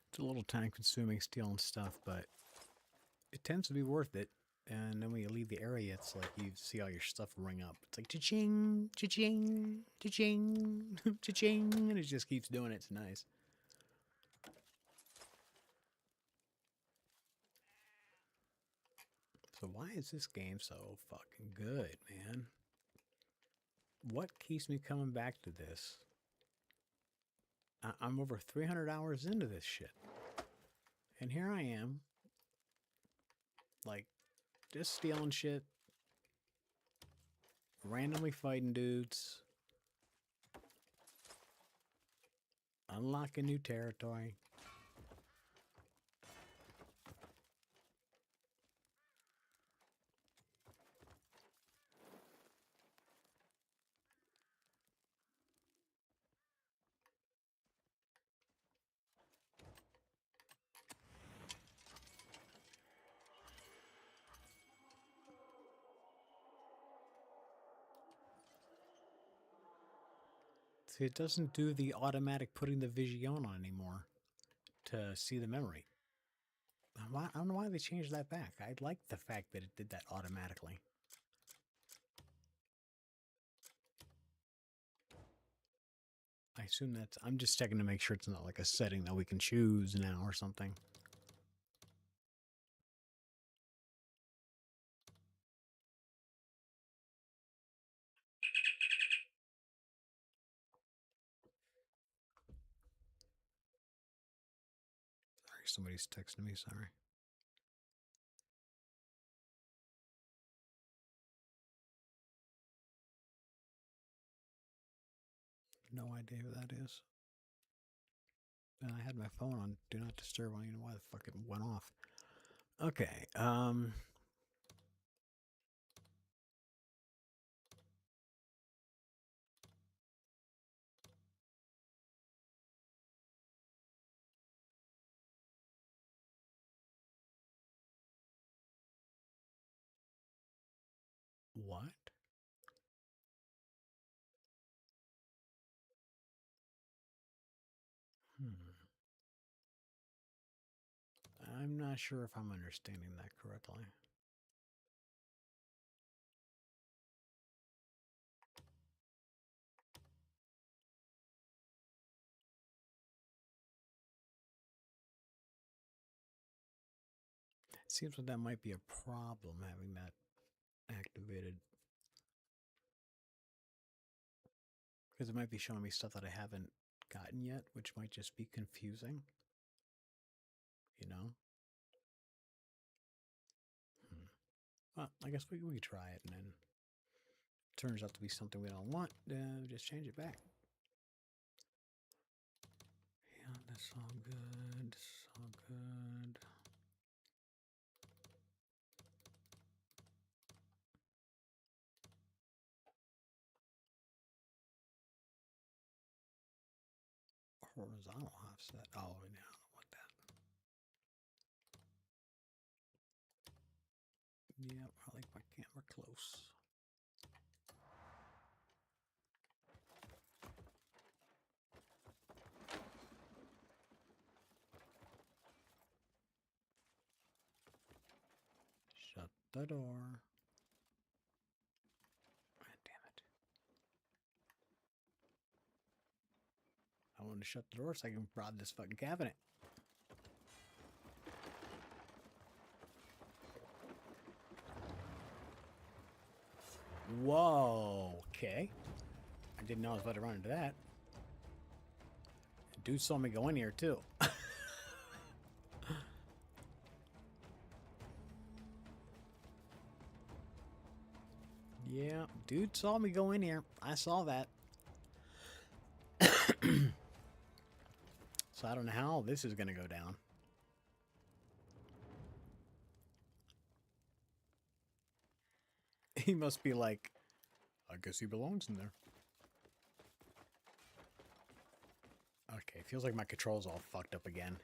It's a little time consuming stealing stuff, but it tends to be worth it. And then when you leave the area, it's like you see all your stuff ring up. It's like cha-ching, cha-ching, cha-ching, cha-ching, and it just keeps doing it. It's nice. So why is this game so fucking good, man? What keeps me coming back to this? I'm over 300 hours into this shit. And here I am, like, just stealing shit, randomly fighting dudes, unlocking new territory. See, it doesn't do the automatic putting the vision on anymore to see the memory. I don't know why they changed that back. I like the fact that it did that automatically. I assume that's... I'm just checking to make sure it's not like a setting that we can choose now or something. Sorry, somebody's texting me, sorry. No idea who that is. And I had my phone on Do Not Disturb. I don't even know why the fuck it went off. Okay, what? I'm not sure if I'm understanding that correctly. It seems like that might be a problem having that activated. Because it might be showing me stuff that I haven't gotten yet, which might just be confusing. You know? Well, I guess we try it, and then it turns out to be something we don't want, just change it back. Yeah, that's all good. That's all good. Horizontal offset. Oh, yeah, I don't want that. Yeah, I like my camera close. Shut the door. God damn it. I want to shut the door so I can rob this fucking cabinet. Whoa, okay. I didn't know I was about to run into that. Dude saw me go in here too. Yeah, dude saw me go in here. I saw that. So I don't know how this is gonna go down. He must be like, I guess he belongs in there. Okay, feels like my controls all fucked up again.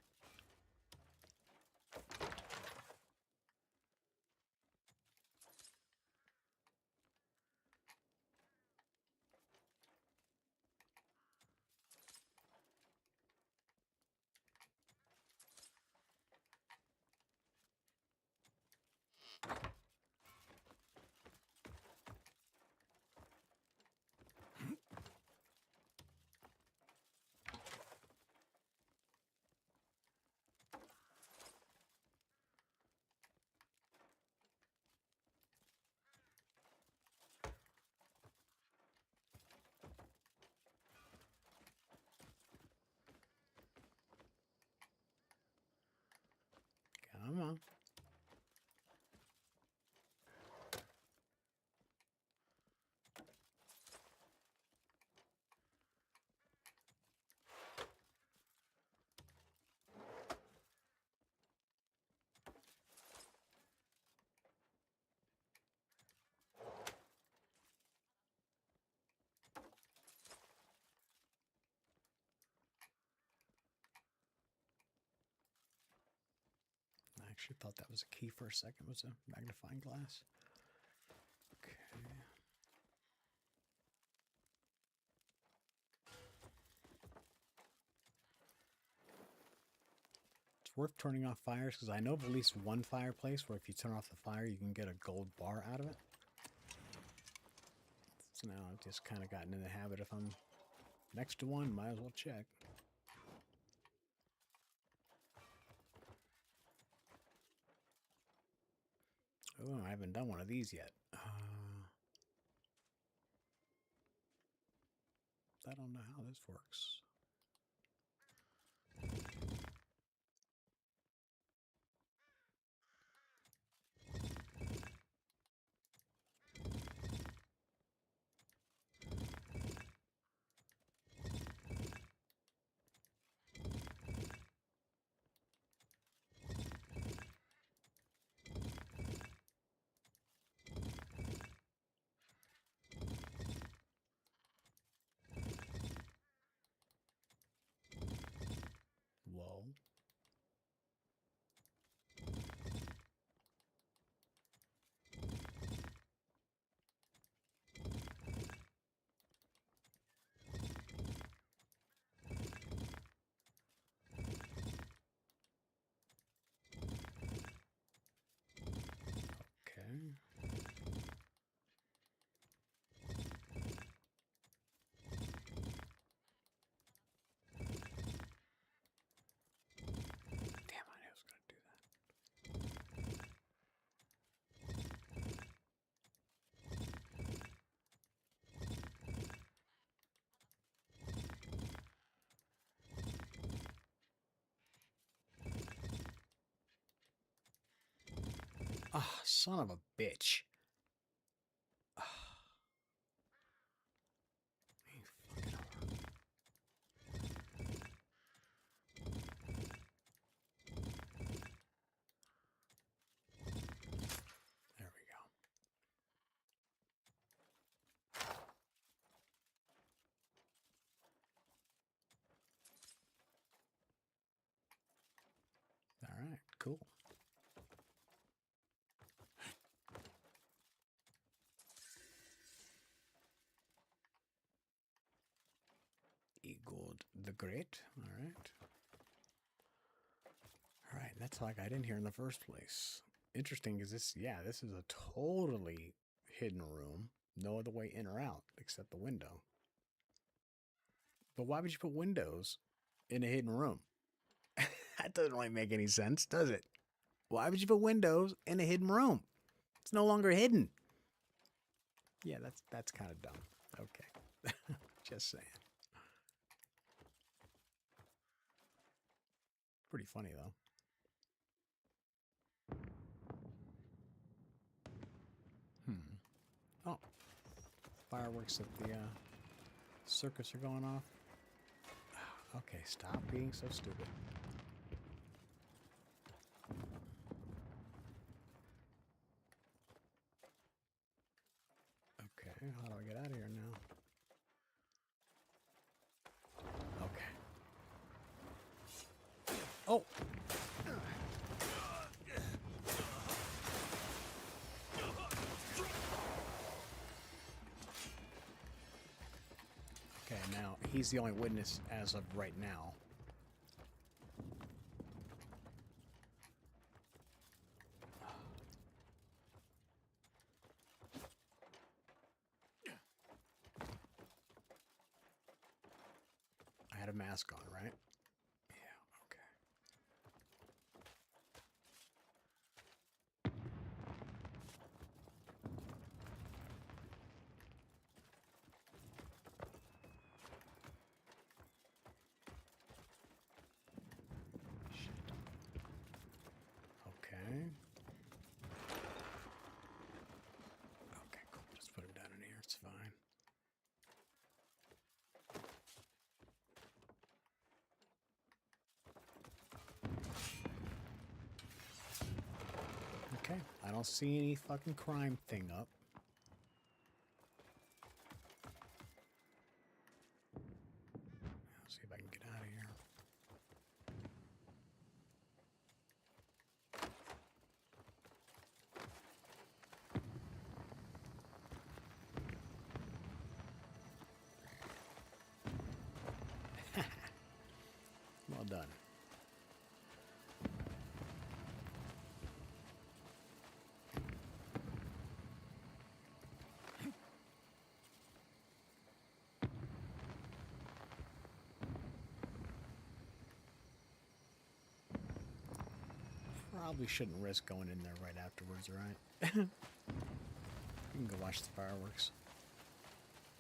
Come on. I actually thought that was a key for a second. It was a magnifying glass. Okay. worth turning off fires because I know of at least one fireplace where if you turn off the fire, you can get a gold bar out of it. So now I've just kind of gotten in the habit. If I'm next to one, might as well check. Oh, I haven't done one of these yet. I don't know how this works. Whoa. Okay. Damn, I knew I was going to do that. Ah, son of a bitch. There we go. All right, cool. Egord the Great. All right. All right, that's how I got in here in the first place. Interesting is this, yeah, this is a totally hidden room. No other way in or out except the window. But why would you put windows in a hidden room? That doesn't really make any sense, does it? Why would you put windows in a hidden room? It's no longer hidden. Yeah, that's kind of dumb. Okay. Just saying. Pretty funny, though. Oh. Fireworks at the circus are going off. Okay, stop being so stupid. Okay, how do I get out of here now? Okay. Oh! Okay, now he's the only witness as of right now. I had a mask on, right? Yeah, okay. Shit. Okay. Okay, cool. Just put him down in here. It's fine. Okay, I don't see any fucking crime thing up. Let's see if I can get out of here. Well done. probably shouldn't risk going in there right afterwards, right? You can go watch the fireworks.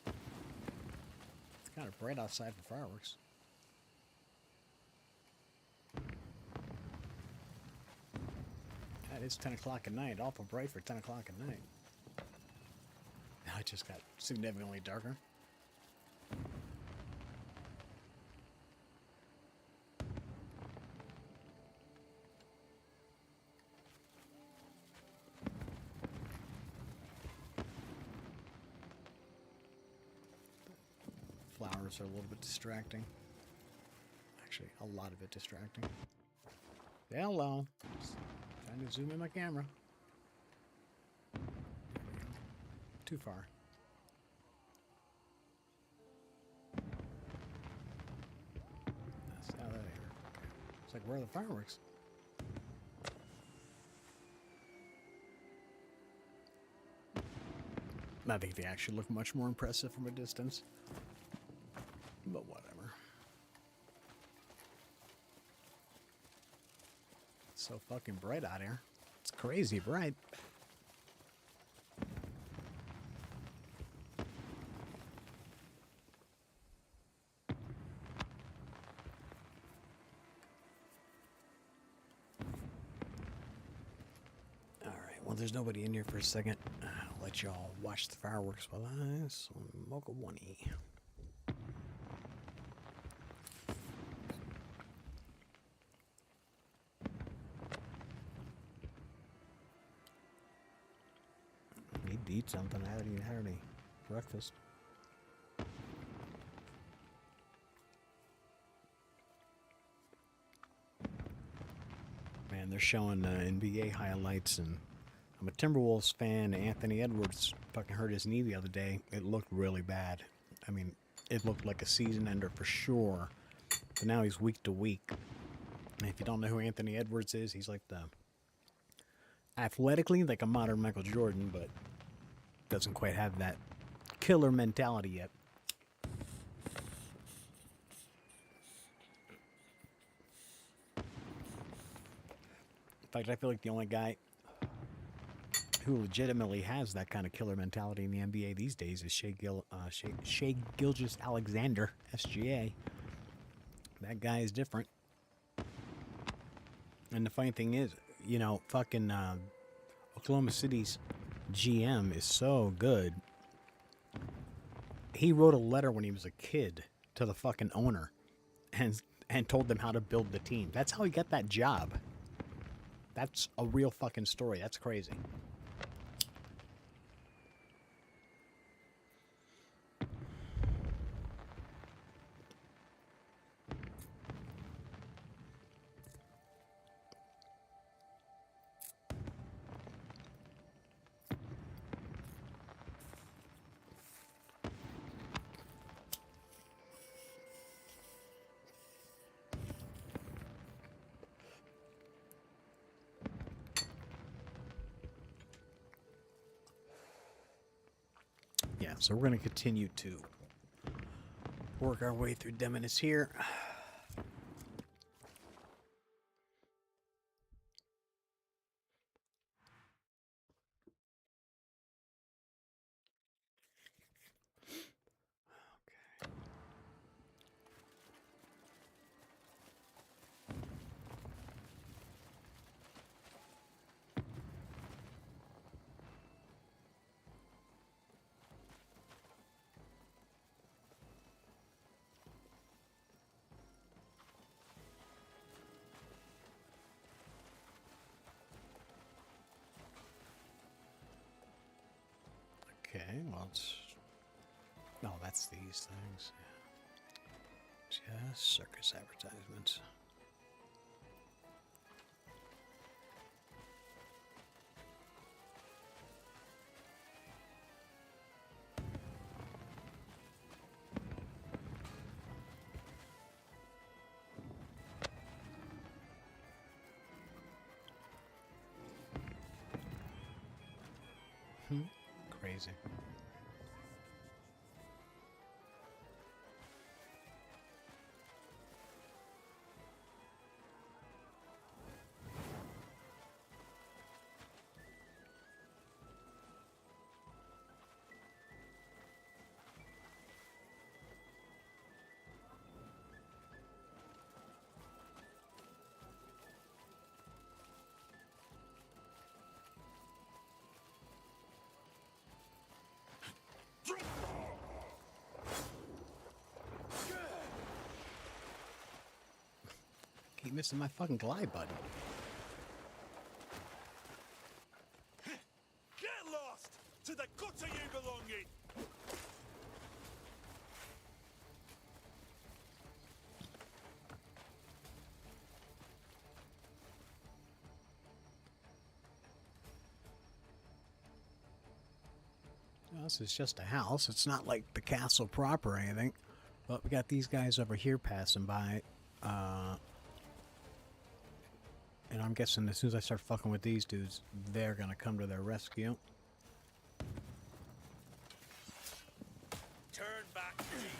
It's kind of bright outside for fireworks. It's 10 o'clock at night. Awful bright for 10 o'clock at night. Now it just got significantly darker. Flowers are a little bit distracting. Actually, a lot of it distracting. Hello. Trying to zoom in my camera. Too far. That's out of there. Okay. It's like, where are the fireworks? I think they actually look much more impressive from a distance. But whatever. It's so fucking bright out here. It's crazy bright. Alright, well, there's nobody in here for a second. I'll let y'all watch the fireworks while I smoke a one-e. Need to eat something. I haven't even had any breakfast. Man, they're showing NBA highlights, and I'm a Timberwolves fan. Anthony Edwards fucking hurt his knee the other day. It looked really bad. I mean, it looked like a season ender for sure. But now he's week to week. And if you don't know who Anthony Edwards is, he's like the athletically like a modern Michael Jordan, but doesn't quite have that killer mentality yet. In fact, I feel like the only guy who legitimately has that kind of killer mentality in the NBA these days is Shai Gilgeous-Alexander, SGA. That guy is different. And the funny thing is, you know, fucking Oklahoma City's GM is so good. He wrote a letter when he was a kid to the fucking owner and told them how to build the team. That's how he got that job. That's a real fucking story. That's crazy. Yeah, so we're going to continue to work our way through Demonis here. Okay, well, it's... No, that's these things. Just circus advertisements. Crazy. keep missing my fucking glide button. Get lost to the gutter you belong in. Well, this is just a house. It's not like the castle proper or anything. But we got these guys over here passing by. And I'm guessing as soon as I start fucking with these dudes, they're gonna come to their rescue. Turn back, please.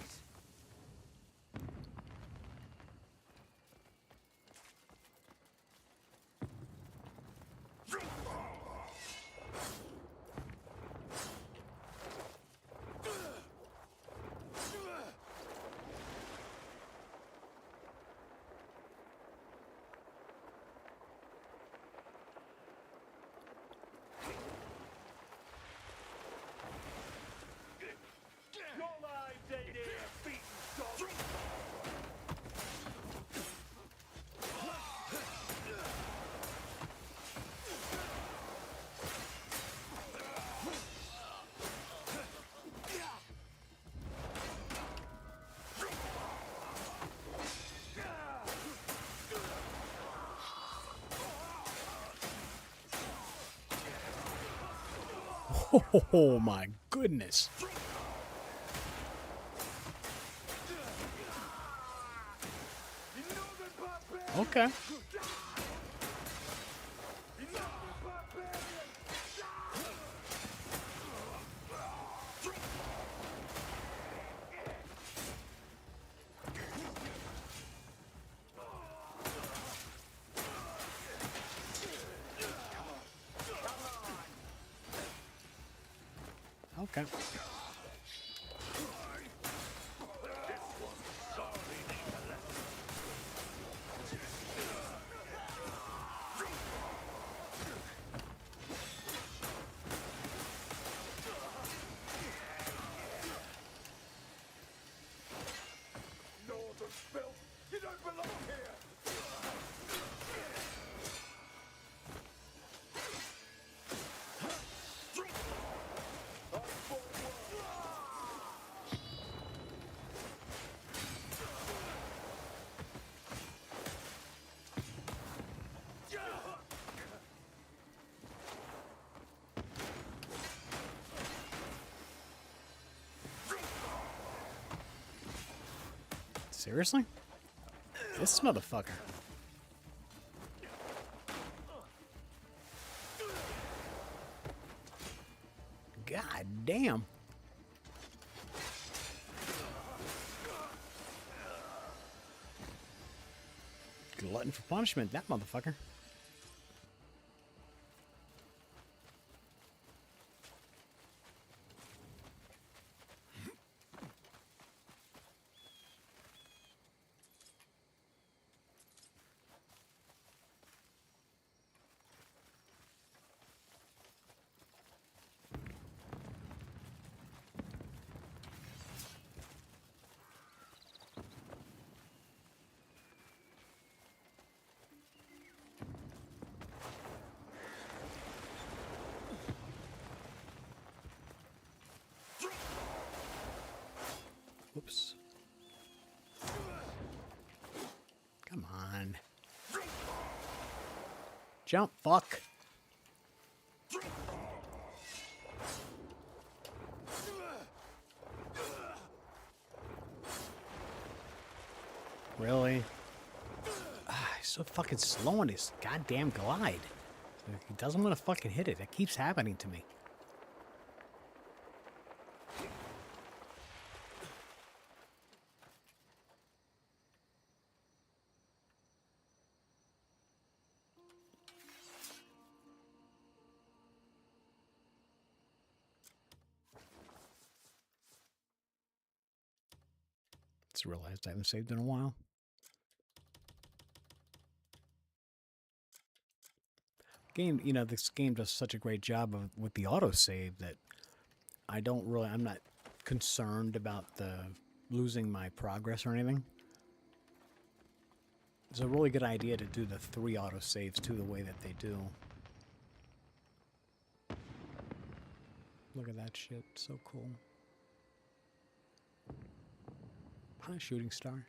Your lives ain't here, beaten dog. Oh my goodness. Okay. Okay. Northern filth, you don't belong here. Seriously? This motherfucker. God damn. Glutton for punishment, that motherfucker. Whoops. Come on. Jump, fuck. Really? He's so fucking slow on his goddamn glide. He doesn't want to fucking hit it. It keeps happening to me. Just realized I haven't saved in a while. Game, you know, this game does such a great job with the autosave that I'm not concerned about losing my progress or anything. It's a really good idea to do the 3 autosaves too, the way that they do. Look at that shit. So cool. Hi, Shooting Star.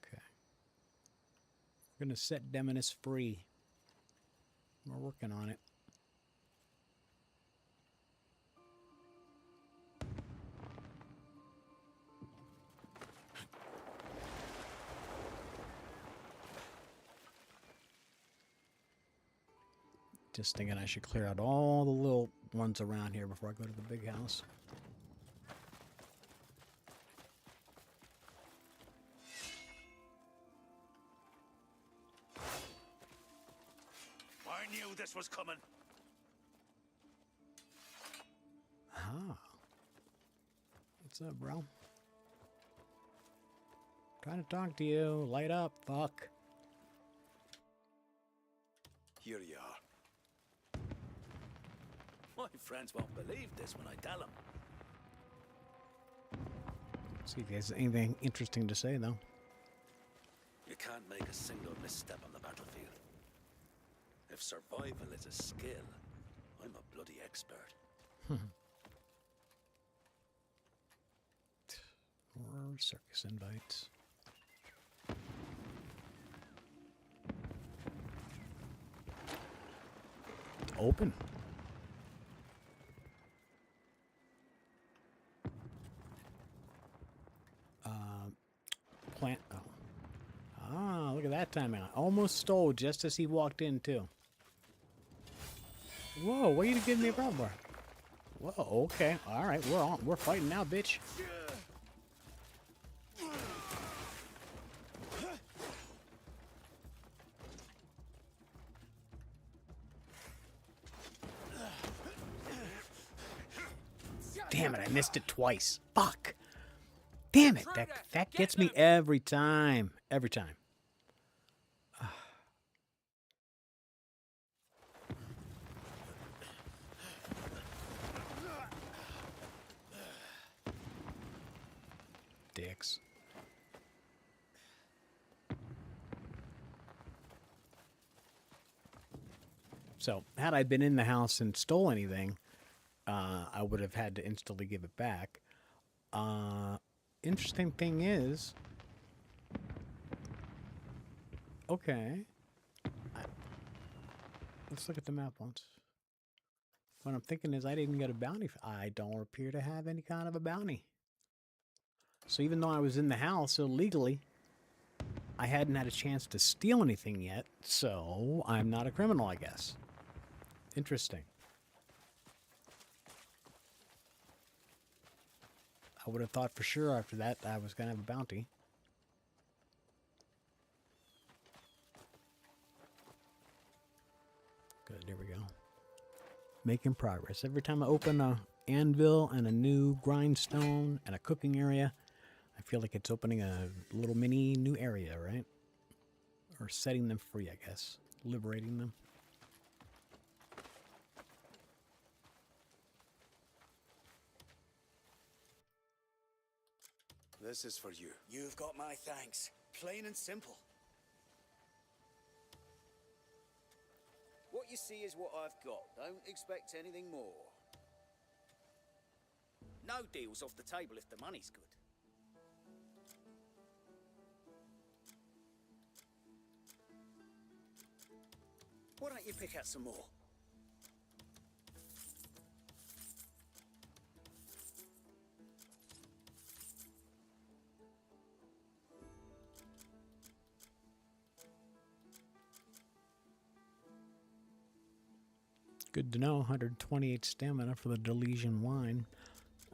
Okay. We're going to set Demonis free. We're working on it. Just thinking I should clear out all the little ones around here before I go to the big house. I knew this was coming. Ah. What's up, bro? Trying to talk to you. Light up, fuck. Here you are. My friends won't believe this when I tell them. See if there's anything interesting to say, though. You can't make a single misstep on the battlefield. If survival is a skill, I'm a bloody expert. Or circus invites. Open. Plant. Oh. Ah, look at that timing. I almost stole just as he walked in, too. Whoa, what are you giving me a problem for? Whoa, okay. All right, we're on. We're fighting now, bitch. Damn it, I missed it twice. Fuck. Damn it, that gets me every time. Every time. Dicks. So, had I been in the house and stole anything, I would have had to instantly give it back. Interesting thing is, okay, let's look at the map once. What I'm thinking is I didn't get a bounty. I don't appear to have any kind of a bounty. So even though I was in the house illegally, I hadn't had a chance to steal anything yet, so I'm not a criminal, I guess. Interesting. I would have thought for sure after that I was going to have a bounty. Good, there we go. Making progress. Every time I open a anvil and a new grindstone and a cooking area, I feel like it's opening a little mini new area, right? Or setting them free, I guess. Liberating them. This is for you. You've got my thanks. Plain and simple. What you see is what I've got. Don't expect anything more. No deal's off the table if the money's good. Why don't you pick out some more? Good to know. 128 stamina for the Delesian wine.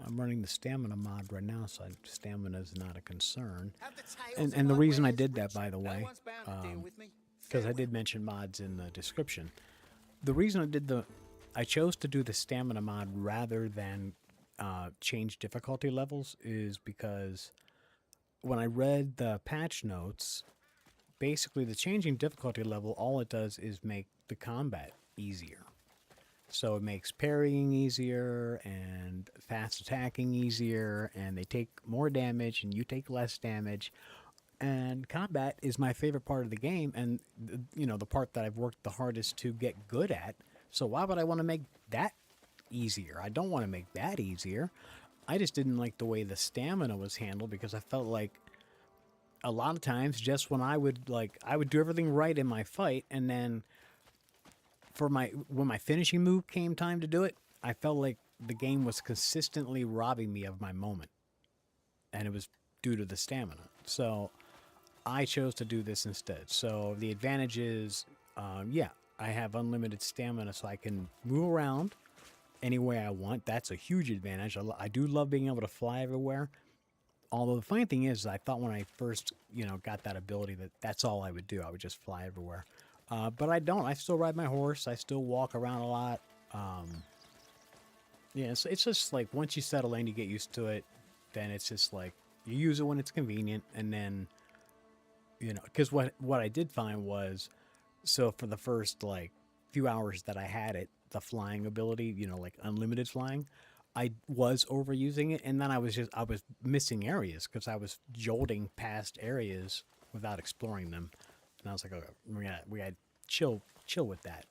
I'm running the stamina mod right now, so stamina is not a concern. And the reason I did that, by the way, because I did mention mods in the description. The reason I chose to do the stamina mod rather than change difficulty levels is because when I read the patch notes, basically the changing difficulty level, all it does is make the combat easier. So it makes parrying easier and fast attacking easier, and they take more damage and you take less damage. And combat is my favorite part of the game, and you know, the part that I've worked the hardest to get good at. So why would I want to make that easier? I don't want to make that easier. I just didn't like the way the stamina was handled, because I felt like a lot of times, just when I would do everything right in my fight, and then when my finishing move came time to do it, I felt like the game was consistently robbing me of my moment, and it was due to the stamina. So I chose to do this instead. So the advantage is, yeah, I have unlimited stamina, so I can move around any way I want. That's a huge advantage. I do love being able to fly everywhere. Although the funny thing is, I thought when I first, got that ability that that's all I would do. I would just fly everywhere. But I don't. I still ride my horse. I still walk around a lot. Yeah, it's just like once you settle in, you get used to it. Then it's just like you use it when it's convenient, and then, because what I did find was, so for the first like few hours that I had it, the flying ability, like unlimited flying, I was overusing it, and then I was missing areas because I was jolting past areas without exploring them, and I was like, okay, we got chill with that.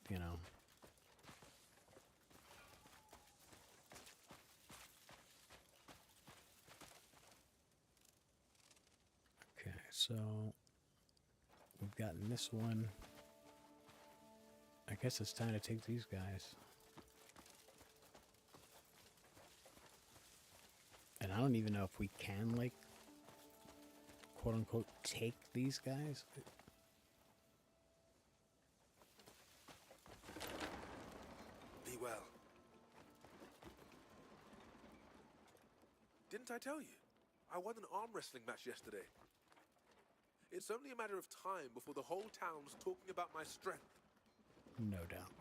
Okay, so we've gotten this one. I guess it's time to take these guys. And I don't even know if we can, like, quote unquote, take these guys. Be well. Didn't I tell you? I won an arm wrestling match yesterday. It's only a matter of time before the whole town's talking about my strength. No doubt.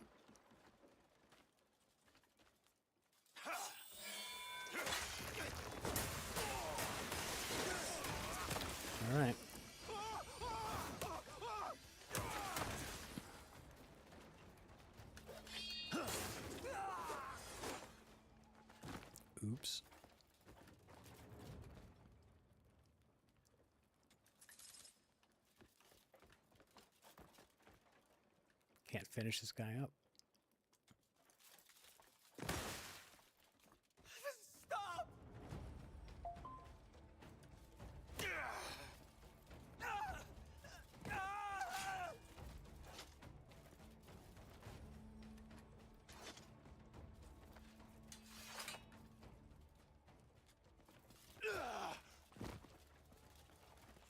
All right. Oops. Can't finish this guy up. Stop!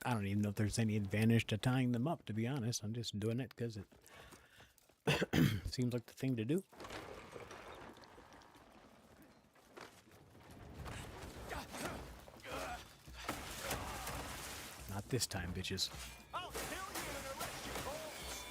I don't even know if there's any advantage to tying them up, to be honest. I'm just doing it because it seems like the thing to do. Not this time, bitches. I'll kill you and arrest your corpse.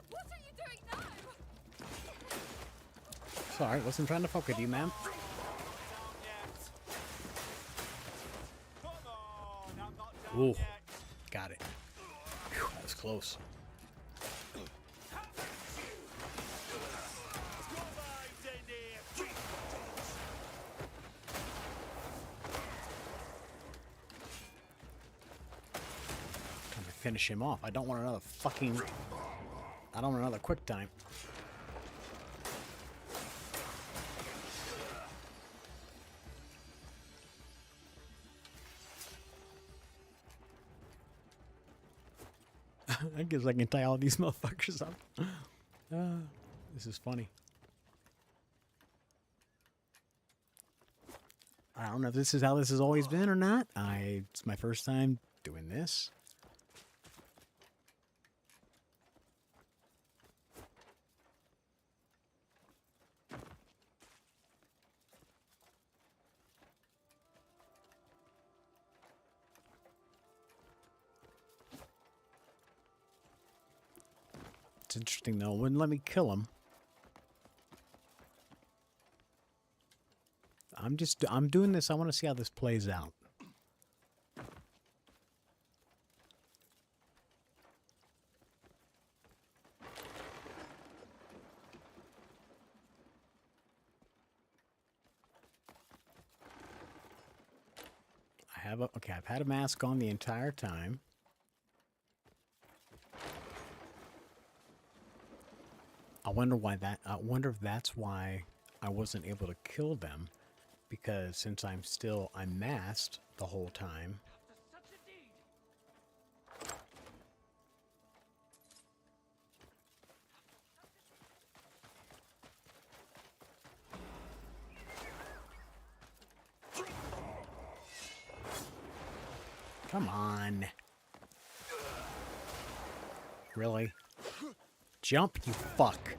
What are you doing now? Sorry, wasn't trying to fuck with you, ma'am. Ooh, got it. Whew, that was close. Trying to finish him off. I don't want another fucking... I don't want another quick time. I guess I can tie all these motherfuckers up. This is funny. I don't know if this is how this has always been or not. It's my first time doing this. It's interesting though, it wouldn't let me kill him. I'm doing this. I want to see how this plays out. Okay, I've had a mask on the entire time. I wonder if that's why I wasn't able to kill them, because since I'm masked the whole time. Come on. Really? Jump, you fuck.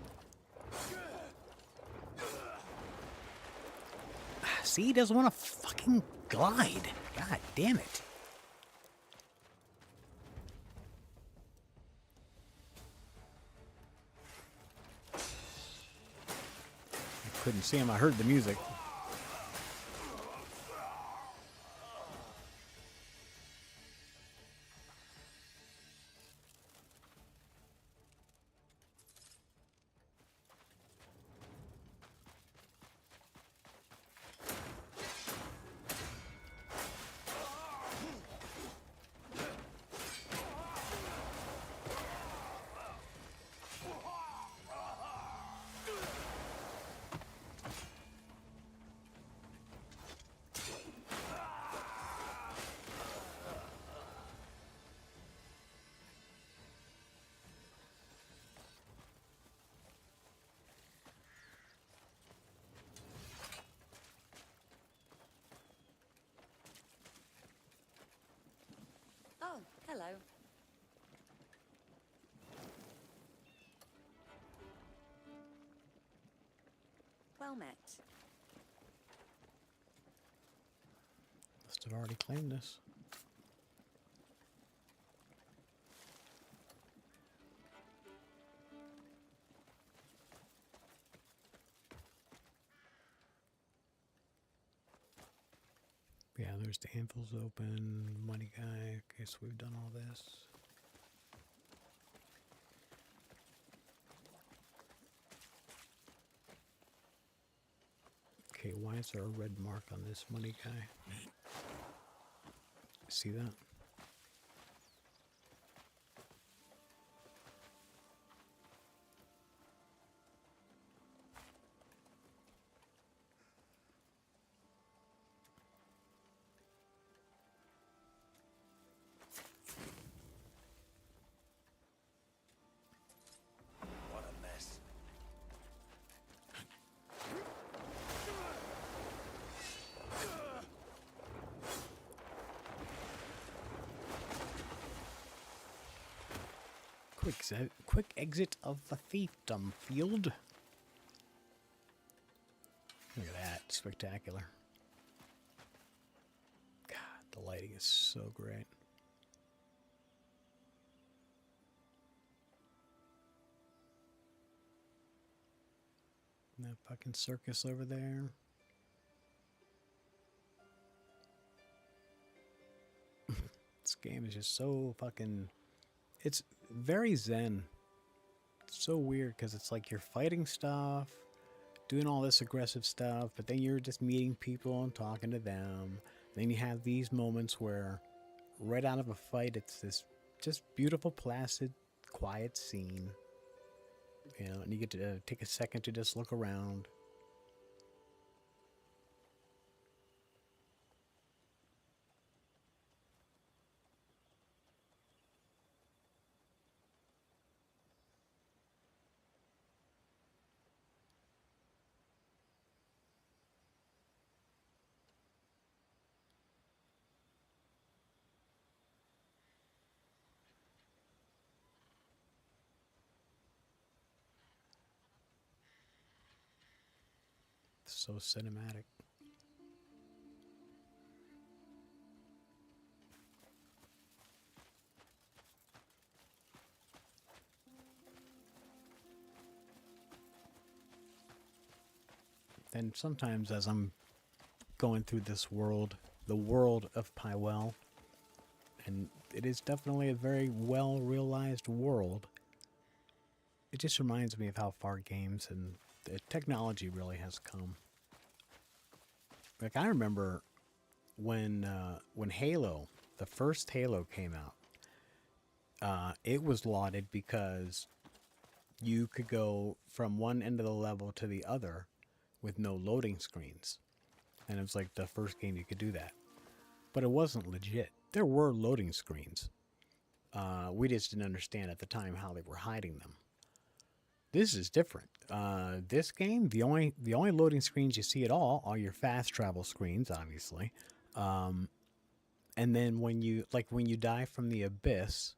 See, he doesn't want to fucking glide. God damn it. I couldn't see him. I heard the music. Oh, hello. Well met. Must have already claimed this. Yeah, there's the anvil's open, money guy. Okay, so we've done all this. Okay, why is there a red mark on this money guy? See that? What a mess. Quick exit of the fiefdom field. Look at that, spectacular. God, the lighting is so great. And that fucking circus over there. This game is just so fucking... It's very zen. It's so weird because it's like you're fighting stuff, doing all this aggressive stuff, but then you're just meeting people and talking to them. Then you have these moments where right out of a fight, it's this just beautiful, placid, quiet scene. You know, and you get to take a second to just look around. So cinematic. Then sometimes as I'm going through this world, the world of Pywell, and it is definitely a very well realized world. It just reminds me of how far games and the technology really has come. Like, I remember when Halo, the first Halo came out, it was lauded because you could go from one end of the level to the other with no loading screens. And it was like the first game you could do that. But it wasn't legit. There were loading screens. We just didn't understand at the time how they were hiding them. This is different. This game, the only loading screens you see at all are your fast travel screens, obviously. And then when you die from the abyss,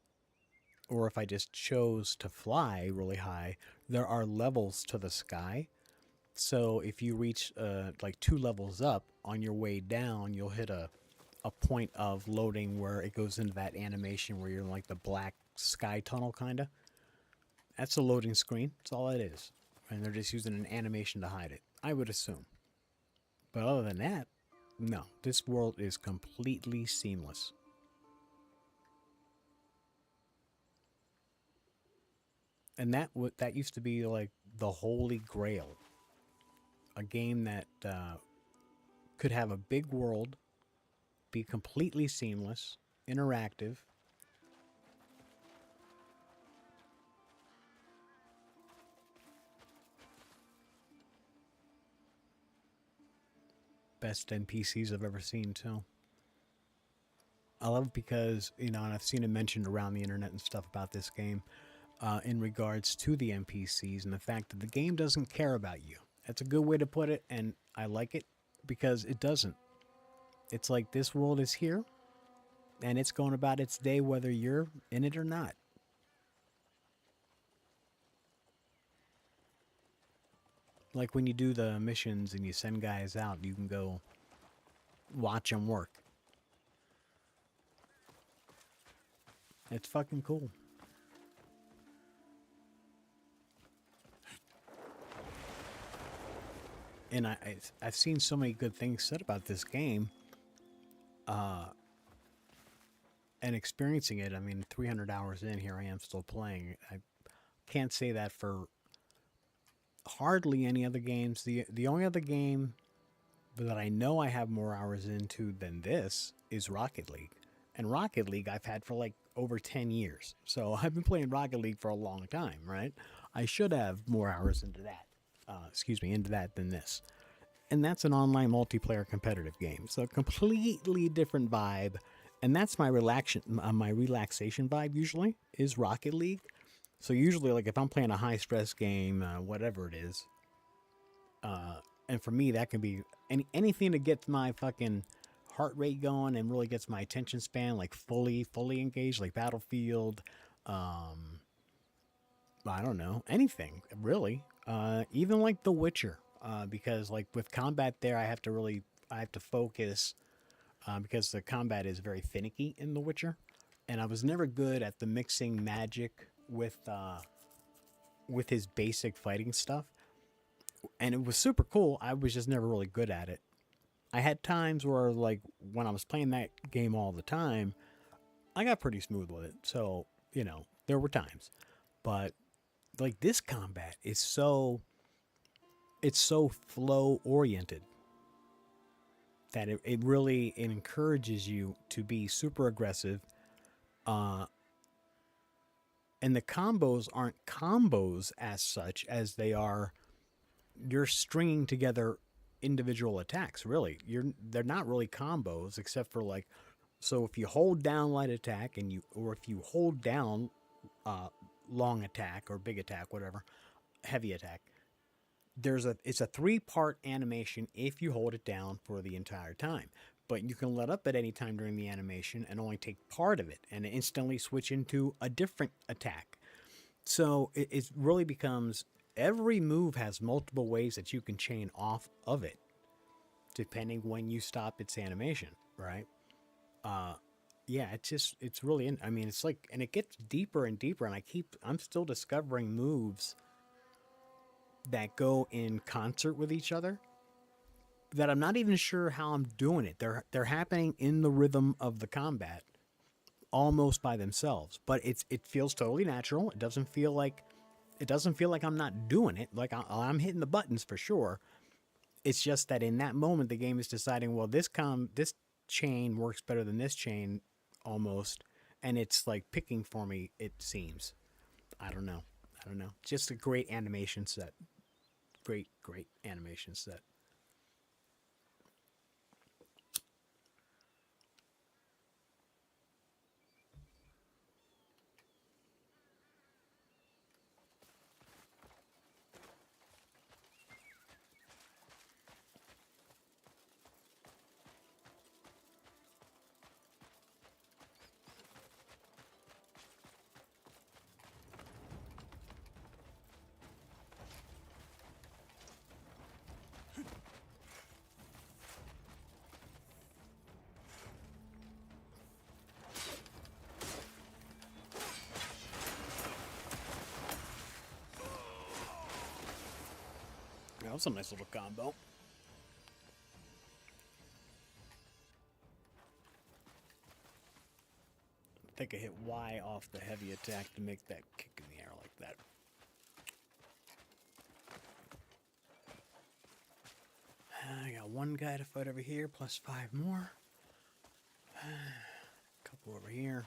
or if I just chose to fly really high, there are levels to the sky. So if you reach like 2 levels up, on your way down, you'll hit a point of loading where it goes into that animation where you're in like the black sky tunnel kind of. That's a loading screen. That's all it is. And they're just using an animation to hide it, I would assume. But other than that, no. This world is completely seamless. And that used to be like the holy grail. A game that could have a big world, be completely seamless, interactive. Best NPCs I've ever seen, too. I love it because, you know, and I've seen it mentioned around the internet and stuff about this game in regards to the NPCs and the fact that the game doesn't care about you. That's a good way to put it, and I like it because it doesn't. It's like this world is here, and it's going about its day whether you're in it or not. Like when you do the missions and you send guys out, you can go watch them work. It's fucking cool. And I've seen so many good things said about this game. And experiencing it, I mean, 300 hours in, here I am still playing. I can't say that for hardly any other games. The only other game that I know I have more hours into than this is Rocket League. And Rocket League I've had for like over 10 years. So I've been playing Rocket League for a long time, right? I should have more hours into that. Into that than this. And that's an online multiplayer competitive game. So completely different vibe. And that's my relaxation vibe usually, is Rocket League. So usually, like, if I'm playing a high-stress game, whatever it is, and for me, that can be anything to get my fucking heart rate going and really gets my attention span, like, fully engaged, like Battlefield, I don't know, anything, really. Even, like, The Witcher, because, like, with combat there, I have to focus, because the combat is very finicky in The Witcher, and I was never good at the mixing magic with his basic fighting stuff, and it was super cool. I was just never really good at it. I had times where, like, when I was playing that game all the time, I got pretty smooth with it. So, you know, there were times, but like this combat is it's so flow oriented that it really encourages you to be super aggressive. And the combos aren't combos as such as they are, you're stringing together individual attacks, really. They're not really combos except for, like, so if you hold down light attack or if you hold down long attack or big attack, whatever, heavy attack, it's a 3-part animation if you hold it down for the entire time. But you can let up at any time during the animation and only take part of it and instantly switch into a different attack. So it really becomes, every move has multiple ways that you can chain off of it, depending when you stop its animation, right? Yeah, it's really, I mean, it's like, and it gets deeper and deeper, and I'm still discovering moves that go in concert with each other. that I'm not even sure how I'm doing it. They're happening in the rhythm of the combat, almost by themselves. But it feels totally natural. It doesn't feel like I'm not doing it. Like I'm hitting the buttons for sure. It's just that in that moment the game is deciding, well, this chain works better than this chain almost, and it's like picking for me, it seems. I don't know. Just a great animation set. Great animation set. That was a nice little combo. I think I hit Y off the heavy attack to make that kick in the air like that. I got one guy to fight over here, plus 5 more. A couple over here.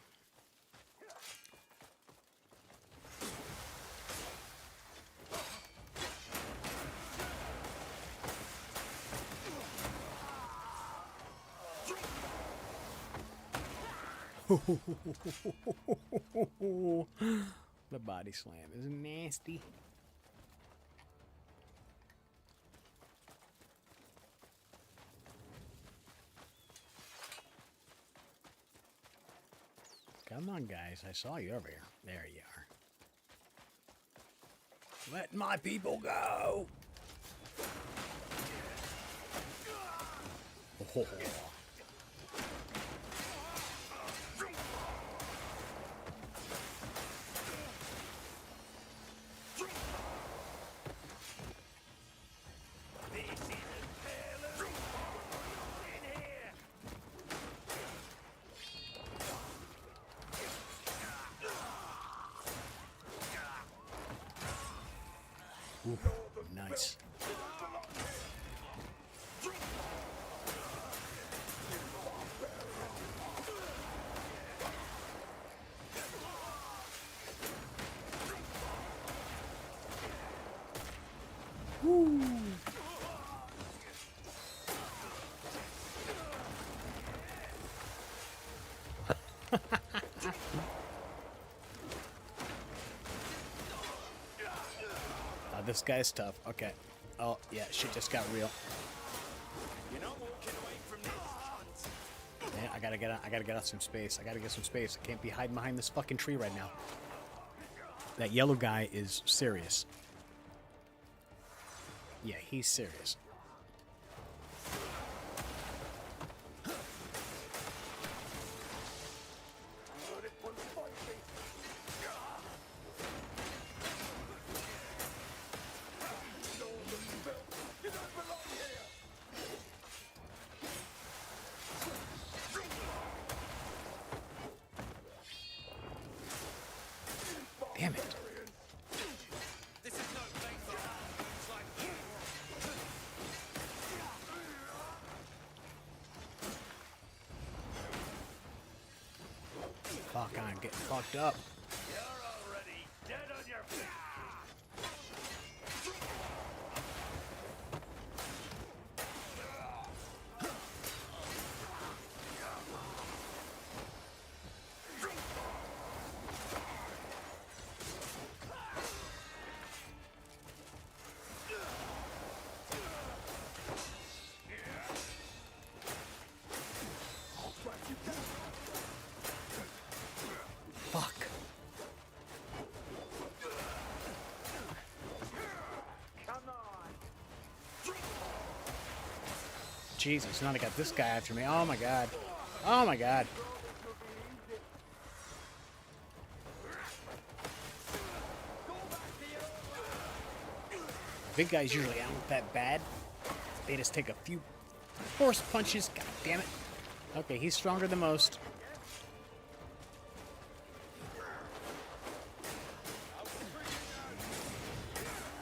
The body slam is nasty. Come on, guys. I saw you over here. There you are. Let my people go. Oh. Ooh, nice. Woo. This guy's tough. Okay. Oh, yeah, shit just got real. You're not walking away from this. Yeah, I gotta get out some space. I gotta get some space. I can't be hiding behind this fucking tree right now. That yellow guy is serious. Yeah, he's serious. Damn it. This is no place for it's like Fuck, I'm getting fucked up. you're already dead on your feet. Fuck. Jesus, now I got this guy after me. Oh my god. Oh my god. Big guys usually aren't that bad. They just take a few Force punches. God damn it. Okay, he's stronger than most.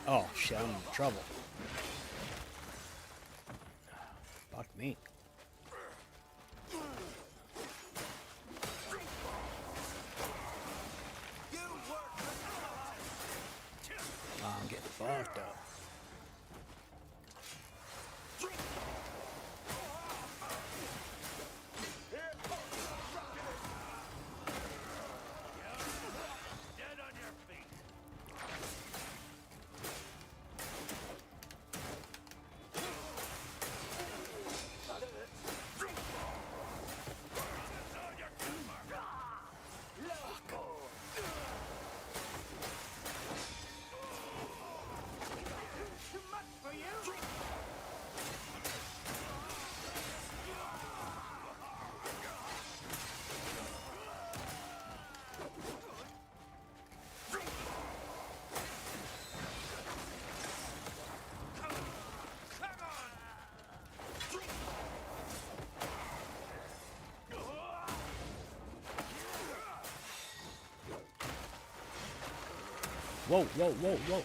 Oh shit, I'm in trouble. Fuck me. Oh, I'm getting fucked up. Whoa, whoa, whoa, whoa.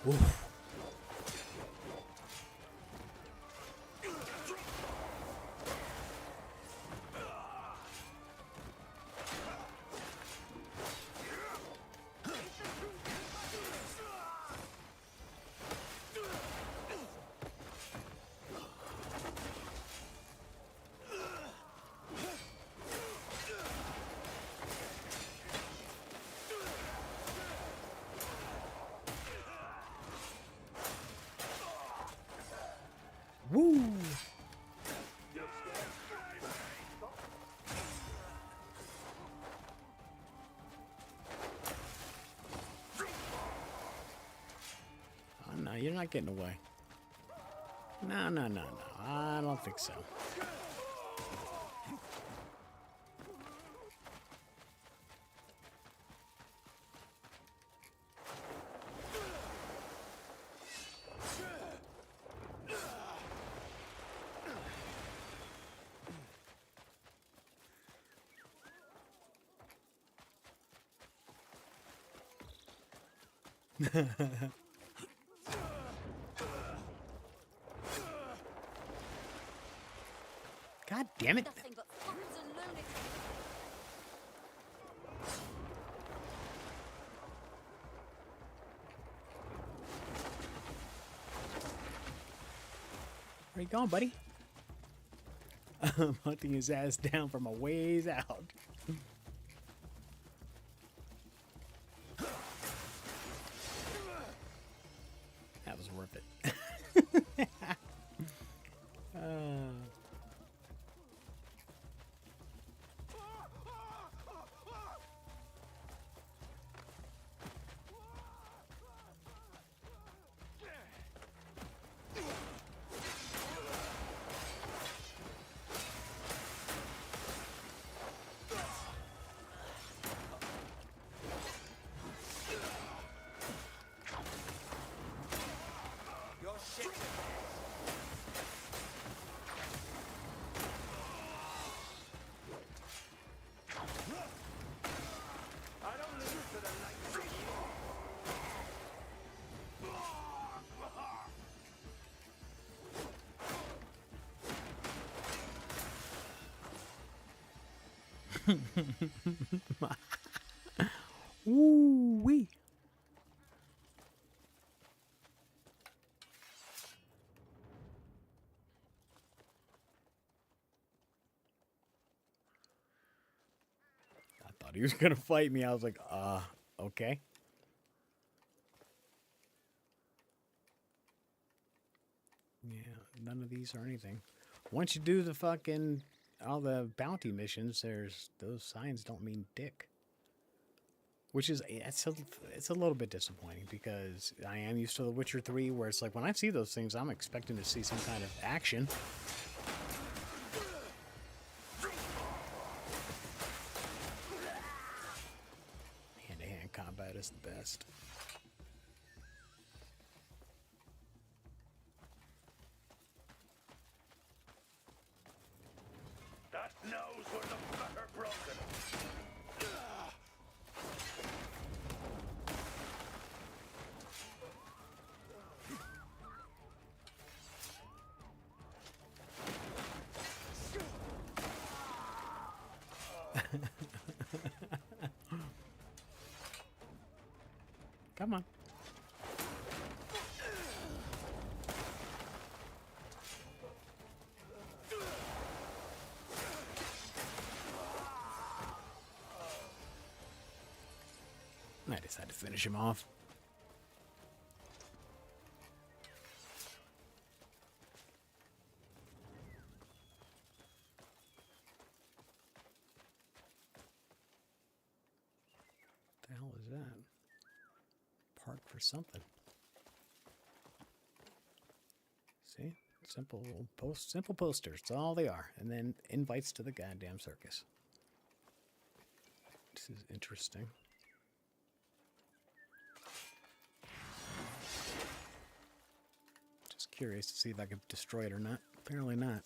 Oof. Woo! Oh, no, you're not getting away. No, no, no, no. I don't think so. God damn it. Nothing but fools and lunatics. Where you going, buddy? I'm hunting his ass down from a ways out. That was worth it. Your shit. I don't lose to the likes of you. Woo-wee. I thought he was gonna fight me. I was like, okay. Yeah, none of these are anything. Once you do the fucking all the bounty missions, there's those signs don't mean dick. which is it's a little bit disappointing because I am used to The Witcher 3, where it's like when I see those things, I'm expecting to see some kind of action. Hand-to-hand combat is the best. That nose was a better broken. Come on. I decided to finish him off. What the hell is that? Part for something. See? Simple posters. That's all they are. And then invites to the goddamn circus. This is interesting. Just curious to see if I can destroy it or not. Apparently not.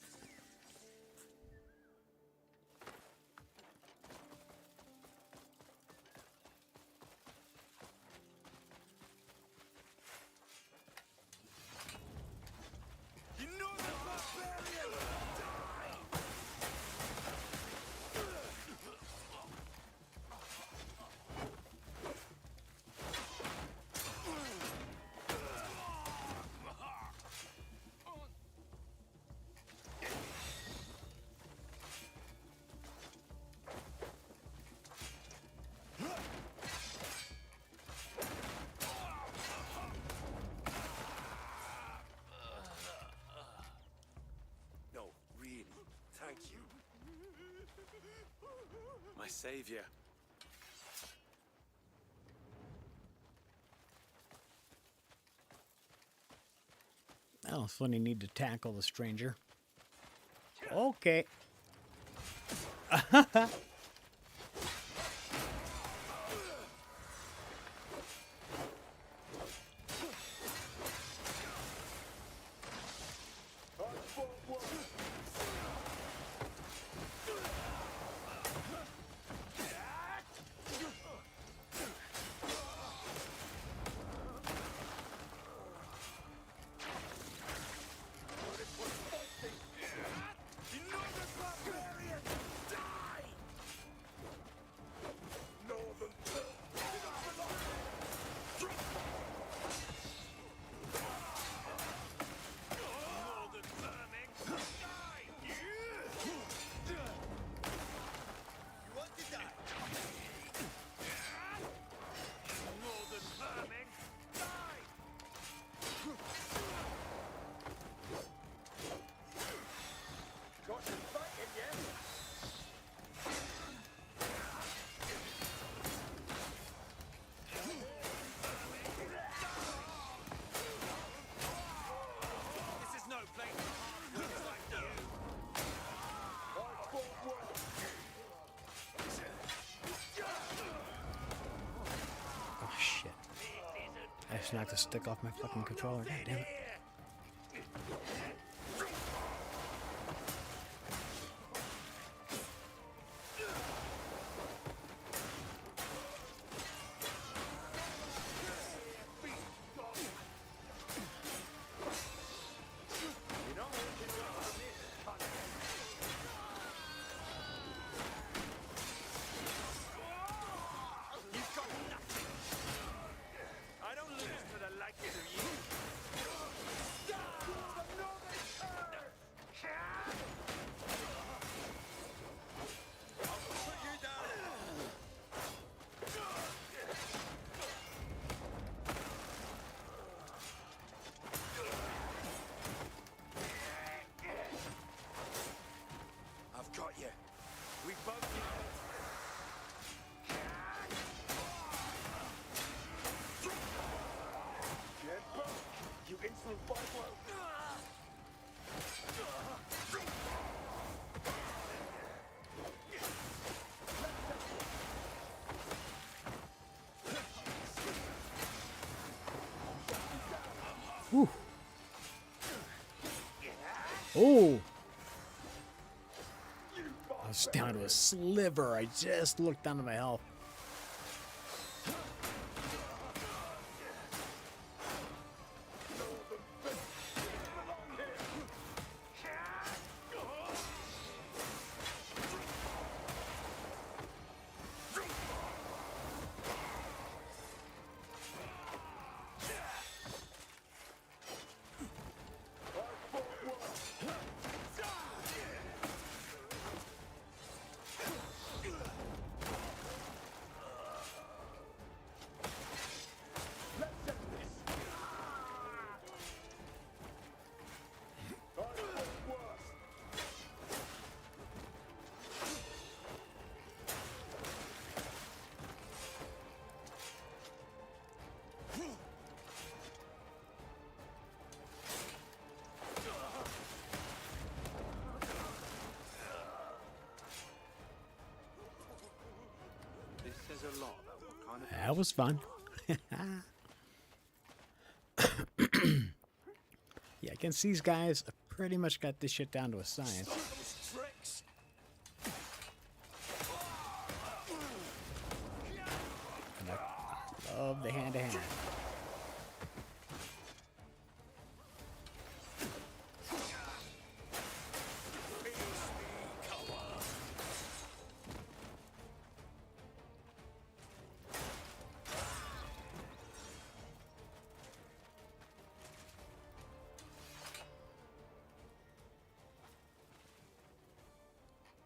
Thank you. My savior. Oh, it's funny, need to tackle the stranger. Okay. I just knocked the stick off my fucking controller. God damn it. Whew. Oh! I was down to a sliver. I just looked down to my health. This says a lot about what kind of That was fun. Yeah, against these guys, I pretty much got this shit down to a science. And I love the hand-to-hand.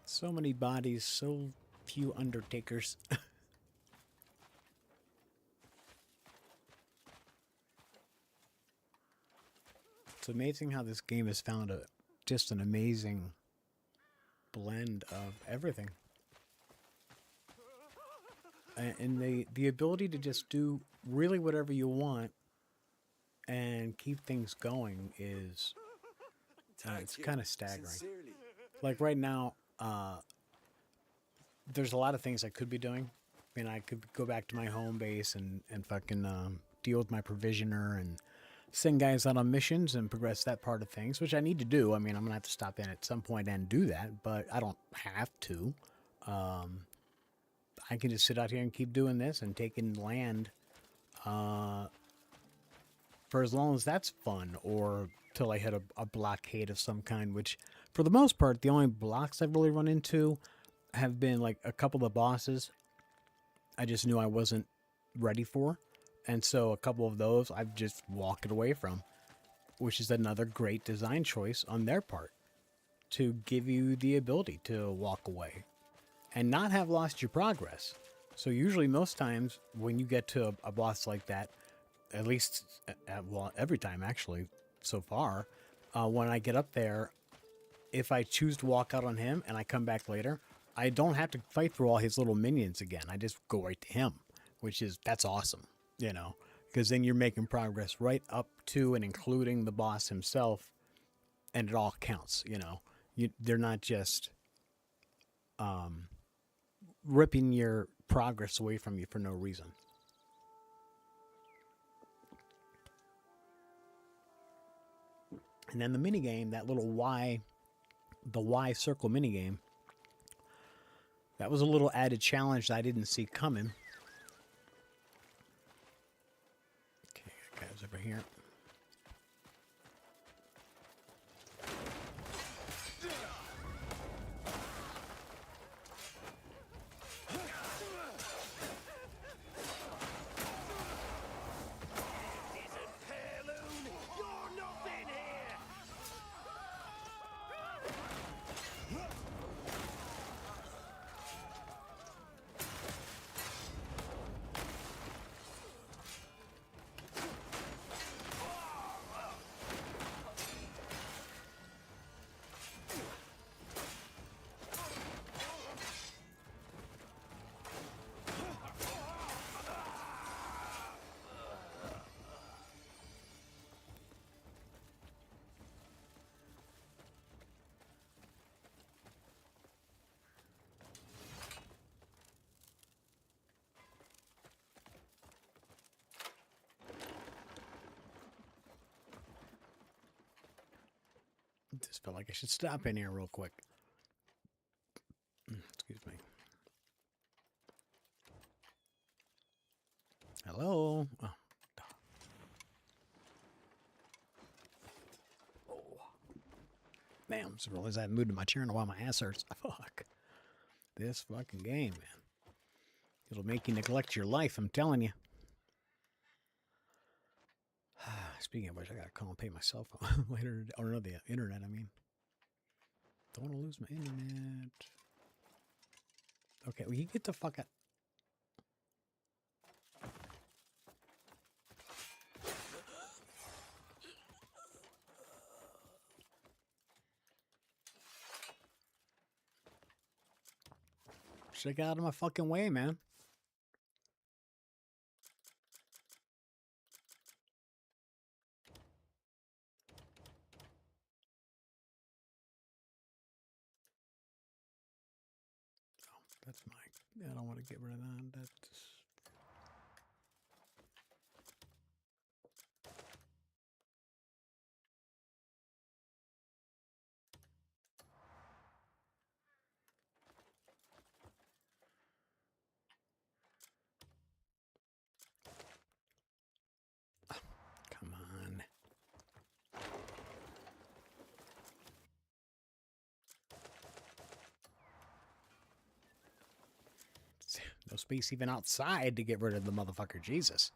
So many bodies, so few undertakers. It's amazing how this game has found just an amazing blend of everything. And the ability to just do really whatever you want and keep things going is it's kind of staggering. Sincerely. Like right now, there's a lot of things I could be doing. I mean, I could go back to my home base and fucking deal with my provisioner and send guys out on missions and progress that part of things, which I need to do. I mean, I'm going to have to stop in at some point and do that, but I don't have to. I can just sit out here and keep doing this and taking land for as long as that's fun, or till I hit a blockade of some kind, which for the most part, the only blocks I've really run into have been like a couple of bosses I just knew I wasn't ready for. And so a couple of those I've just walked away from, which is another great design choice on their part to give you the ability to walk away and not have lost your progress. So usually most times when you get to a boss like that, at least, well, every time actually so far, when I get up there, if I choose to walk out on him and I come back later, I don't have to fight through all his little minions again. I just go right to him, that's awesome, you know, because then you're making progress right up to and including the boss himself, and it all counts, you know. They're not just ripping your progress away from you for no reason. And then the minigame, that little the Y circle minigame, that was a little added challenge that I didn't see coming. Okay, guys over here. Just felt like I should stop in here real quick. Excuse me. Hello? Oh. Damn, just realized I haven't moved in my chair in a while. My ass hurts. Fuck. This fucking game, man. It'll make you neglect your life, I'm telling you. Speaking of which, I gotta call and pay my cell phone later. Or no, the internet, I mean. Don't want to lose my internet. Okay, well, you get the fuck out. Should get out of my fucking way, man. Oh, that's my. I don't want to get rid of that. That's. Come on. No space even outside to get rid of the motherfucker. Jesus.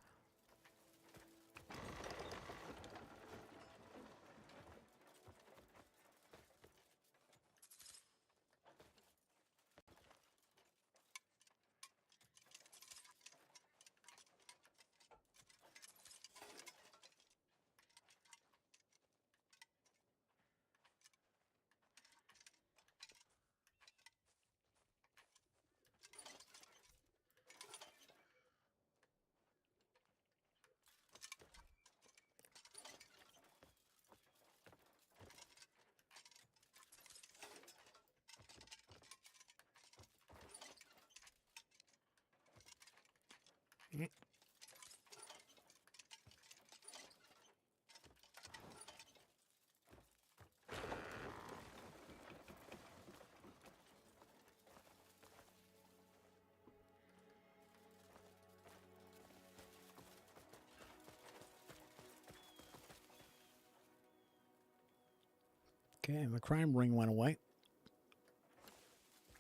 Okay, the crime ring went away.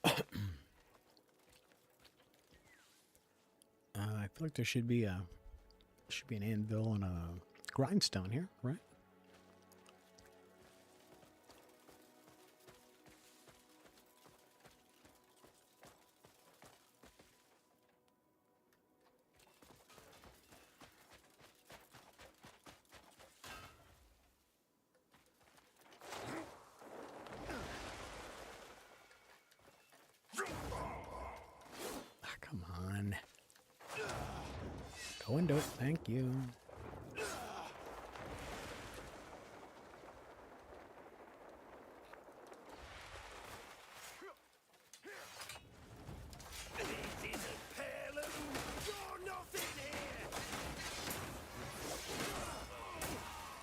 I feel like there should be an anvil and a grindstone here, right? Come on. Go into it. Thank you.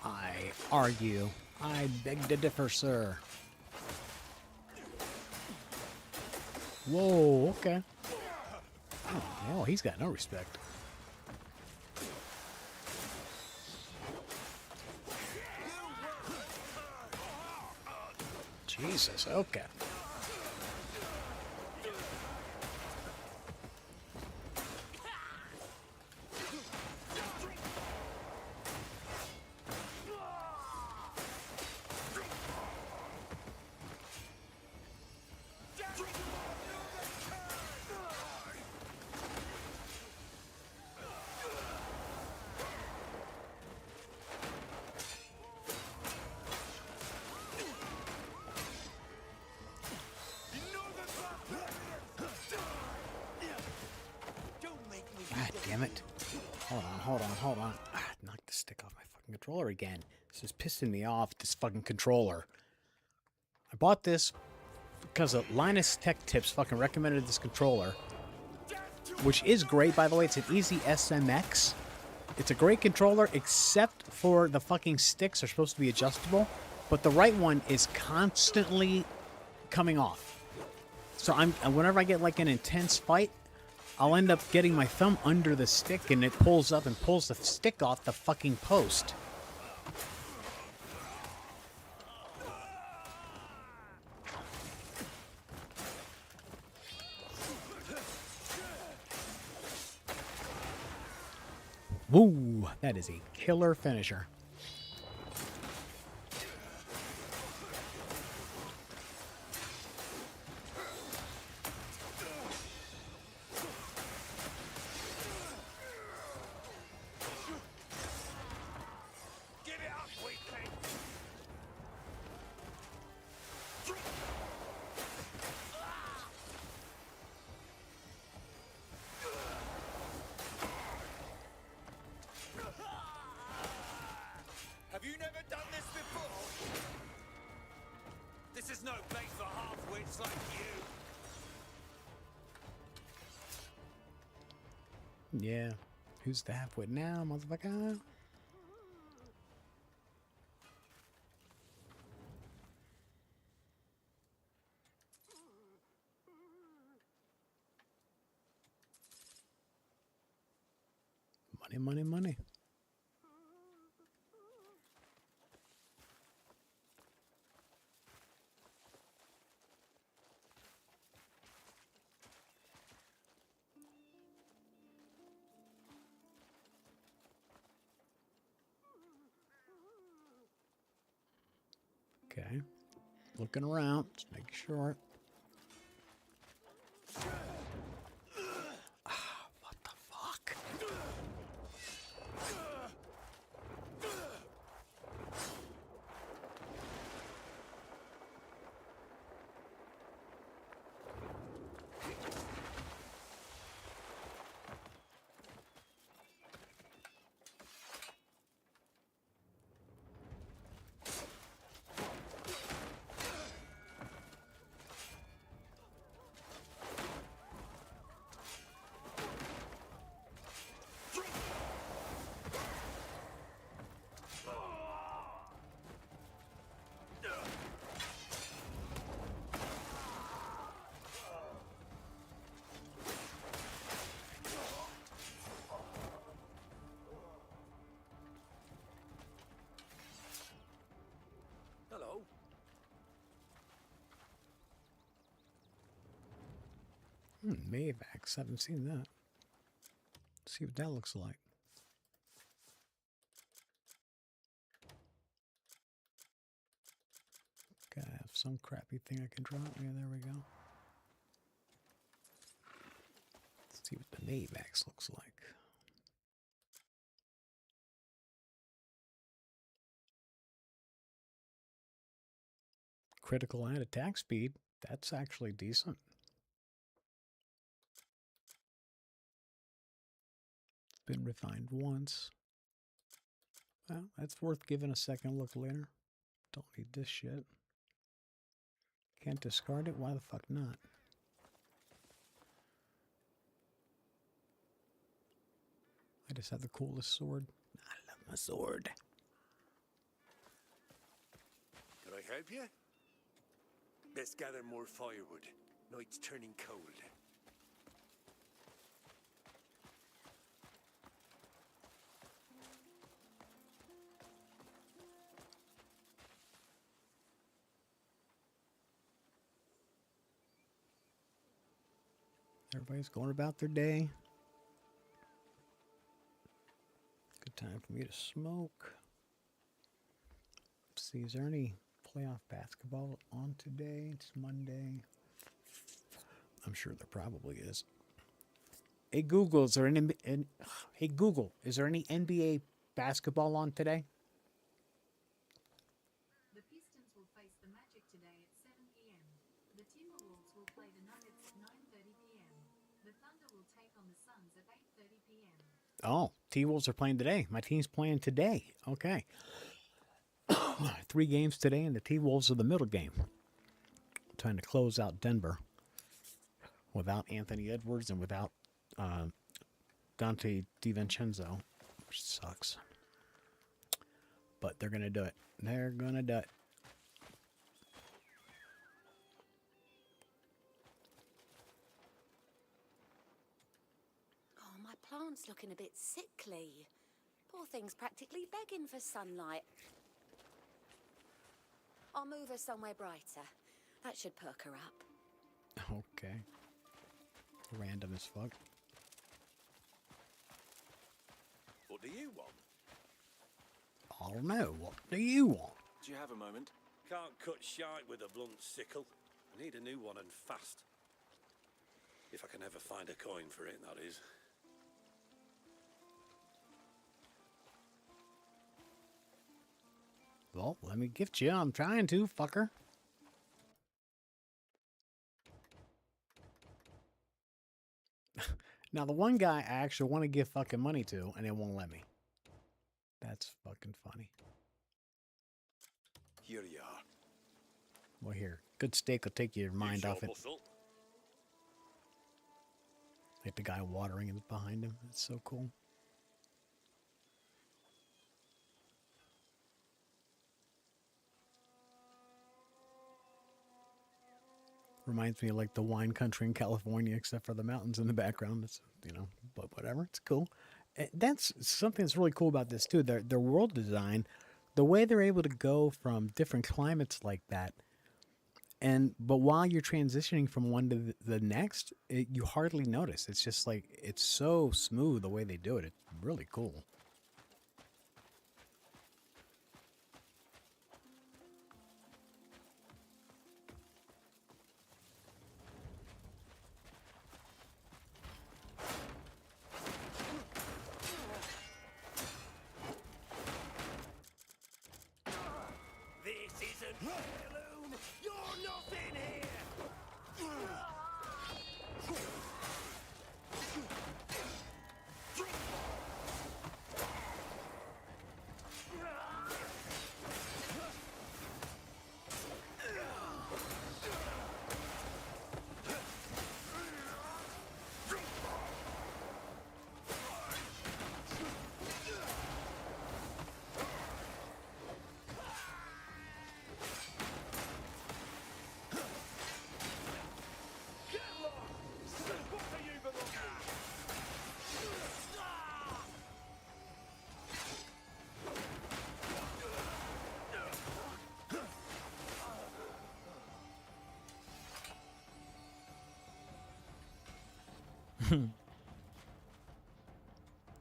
I argue. I beg to differ, sir. Whoa, okay. Oh, he's got no respect. Jesus, okay. Damn it. Hold on. Knocked the stick off my fucking controller again. This is pissing me off, this fucking controller. I bought this because of Linus Tech Tips fucking recommended this controller. Which is great, by the way. It's an easy SMX. It's a great controller, except for the fucking sticks are supposed to be adjustable. but the right one is constantly coming off. So whenever I get like an intense fight, I'll end up getting my thumb under the stick and it pulls up and pulls the stick off the fucking post. Woo! That is a killer finisher. Give it up, weakling! Have you never done this before? This is no place for half-wits like you. Yeah. Who's the halfwit now, motherfucker? Money, money, money. Okay. Looking around, just making sure. What the fuck? Hello. Mavax. Haven't seen that. Let's see what that looks like. Gotta have some crappy thing I can drop. Yeah, there we go. Let's see what the Mavax looks like. Critical and attack speed. That's actually decent. It's been refined once. Well, that's worth giving a second look later. Don't need this shit. Can't discard it? Why the fuck not? I just have the coolest sword. I love my sword. Can I help you? Let's gather more firewood. Night's turning cold. Everybody's going about their day. Good time for me to smoke. Let's see, is there any playoff basketball on today? It's Monday. I'm sure there probably is. Hey Google, is there hey Google, is there any NBA basketball on today? The Pistons will face the Magic today at 7 p.m. The Timberwolves will play the Nuggets at 9:30 p.m. The Thunder will take on the Suns at 8:30 p.m. Oh, T-Wolves are playing today. My team's playing today. Okay. 3 games today, and the T-Wolves are the middle game. Trying to close out Denver without Anthony Edwards and without Dante DiVincenzo, which sucks. But they're going to do it. They're going to do it. plant's looking a bit sickly. Poor thing's practically begging for sunlight. I'll move her somewhere brighter. That should perk her up. Okay. Random as fuck. What do you want? I don't know. What do you want? Do you have a moment? Can't cut shite with a blunt sickle. I need a new one and fast. If I can ever find a coin for it, that is. Well, let me gift you. I'm trying to, fucker. Now, the one guy I actually want to give fucking money to, and it won't let me. That's fucking funny. Here you are. Well, here. Good steak will take your mind off it. Like the guy watering is behind him. It's so cool. Reminds me of like the wine country in California, except for the mountains in the background. It's, you know, but whatever. It's cool. That's something that's really cool about this too. Their world design, the way they're able to go from different climates like that, but while you're transitioning from one to the next, you hardly notice. It's just like it's so smooth the way they do it. It's really cool. This isn't heirloom! You're nothing here!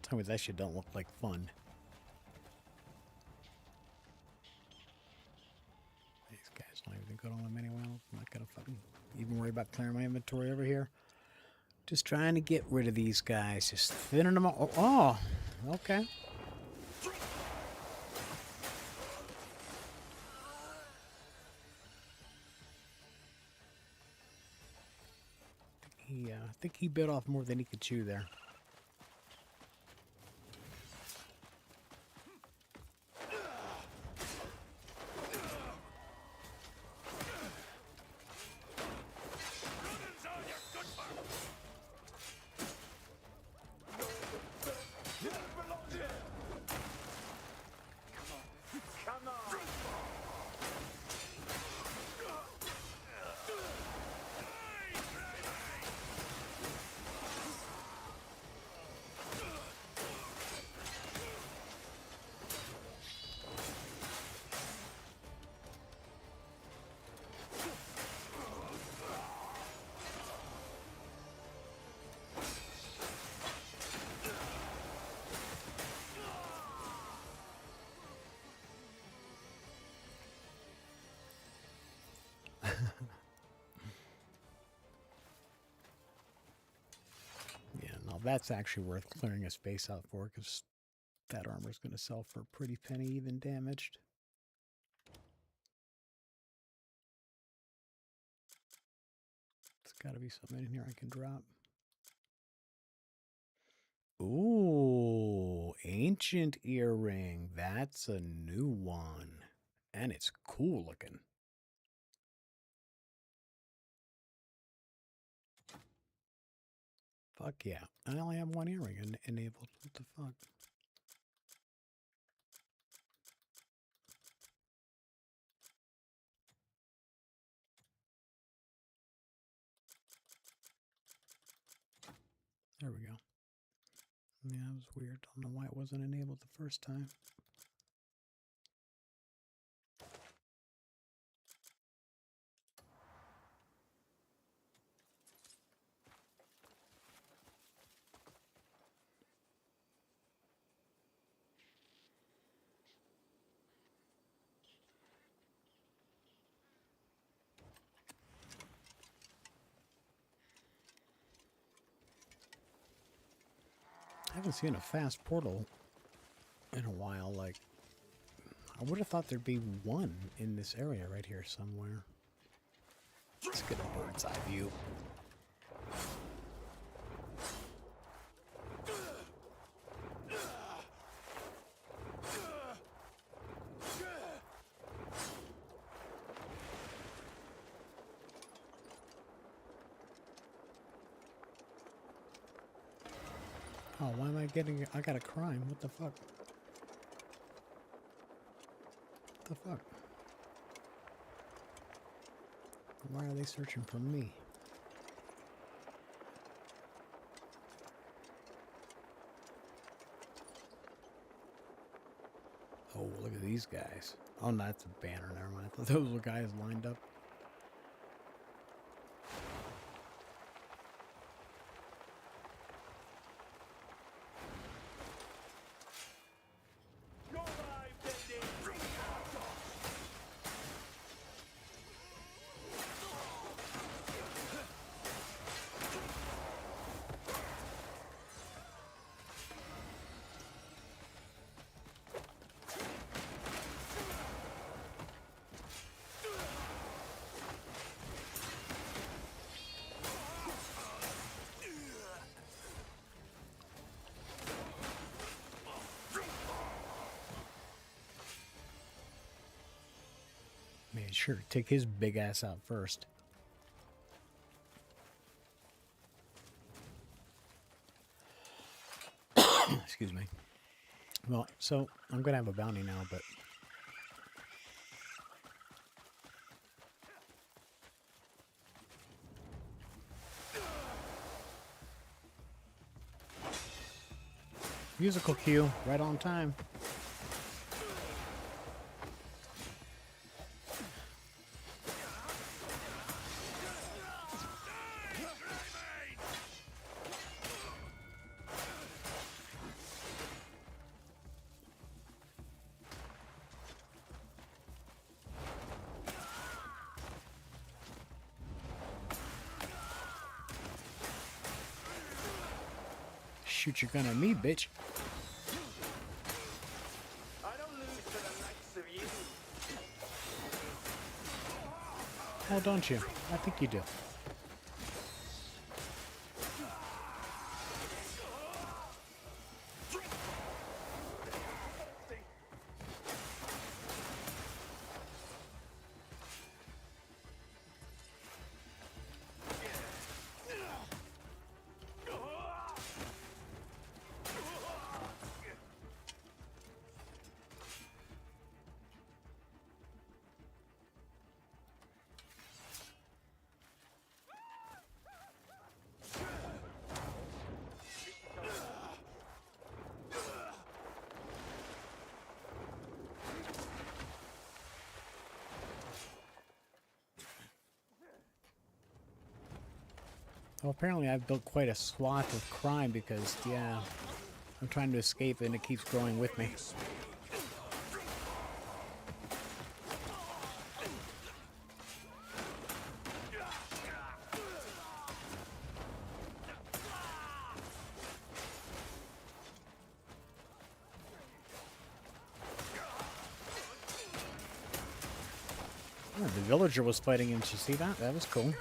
Tell me that shit don't look like fun. These guys don't even go on them anyway. I'm not gonna fucking even worry about clearing my inventory over here. Just trying to get rid of these guys. Just thinning them out. Oh, okay. I think he bit off more than he could chew there. Yeah, no, that's actually worth clearing a space out for, because that armor's going to sell for a pretty penny, even damaged. There's got to be something in here I can drop. Ooh, ancient earring. That's a new one. And it's cool looking. Fuck yeah. I only have one earring enabled. What the fuck? There we go. Yeah, that was weird. Don't know why it wasn't enabled the first time. I haven't seen a fast portal in a while. Like, I would have thought there'd be one in this area right here somewhere. Let's get a bird's eye view. Oh, why am I getting... I got a crime. What the fuck? What the fuck? Why are they searching for me? Oh, look at these guys. Oh, no, that's a banner. Never mind. I thought those were guys lined up. Made sure to take his big ass out first. Excuse me. Well, so I'm gonna have a bounty now, but musical cue right on time. Shoot your gun at me, bitch. I don't lose to the likes of you. Oh, don't you? I think you do. Well, apparently I've built quite a swath of crime because, yeah, I'm trying to escape and it keeps growing with me. Oh, the villager was fighting him. Did you see that? That was cool.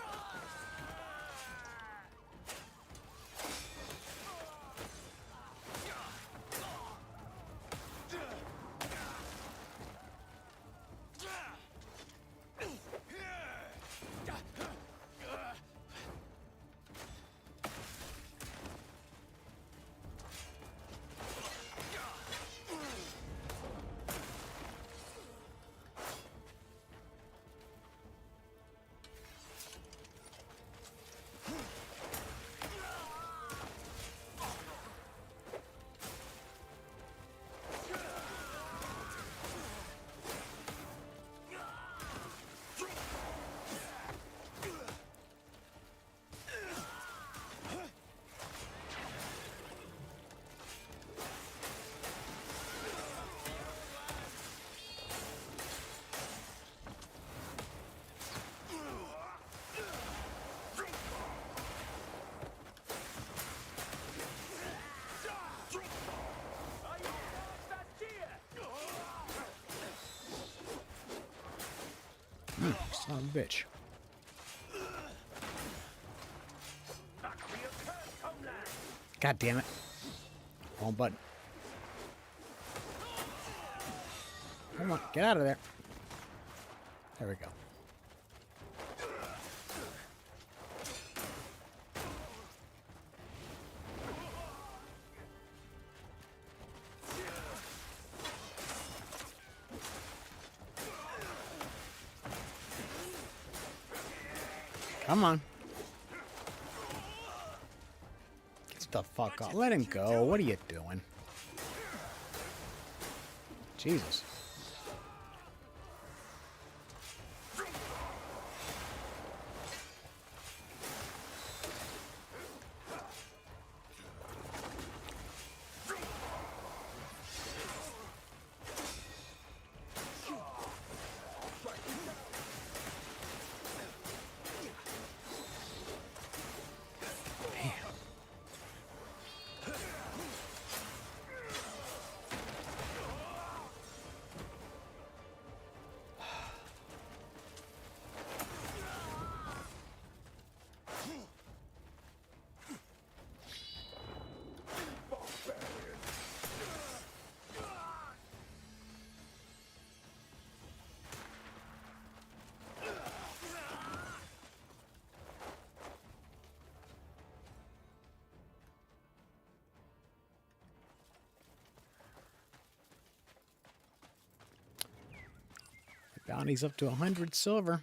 Son of a bitch. God damn it. Wrong button. Come on, get out of there. There we go. Come on. Get the fuck off. Let him go. What are you doing? Jesus. Bounty's up to 100 silver.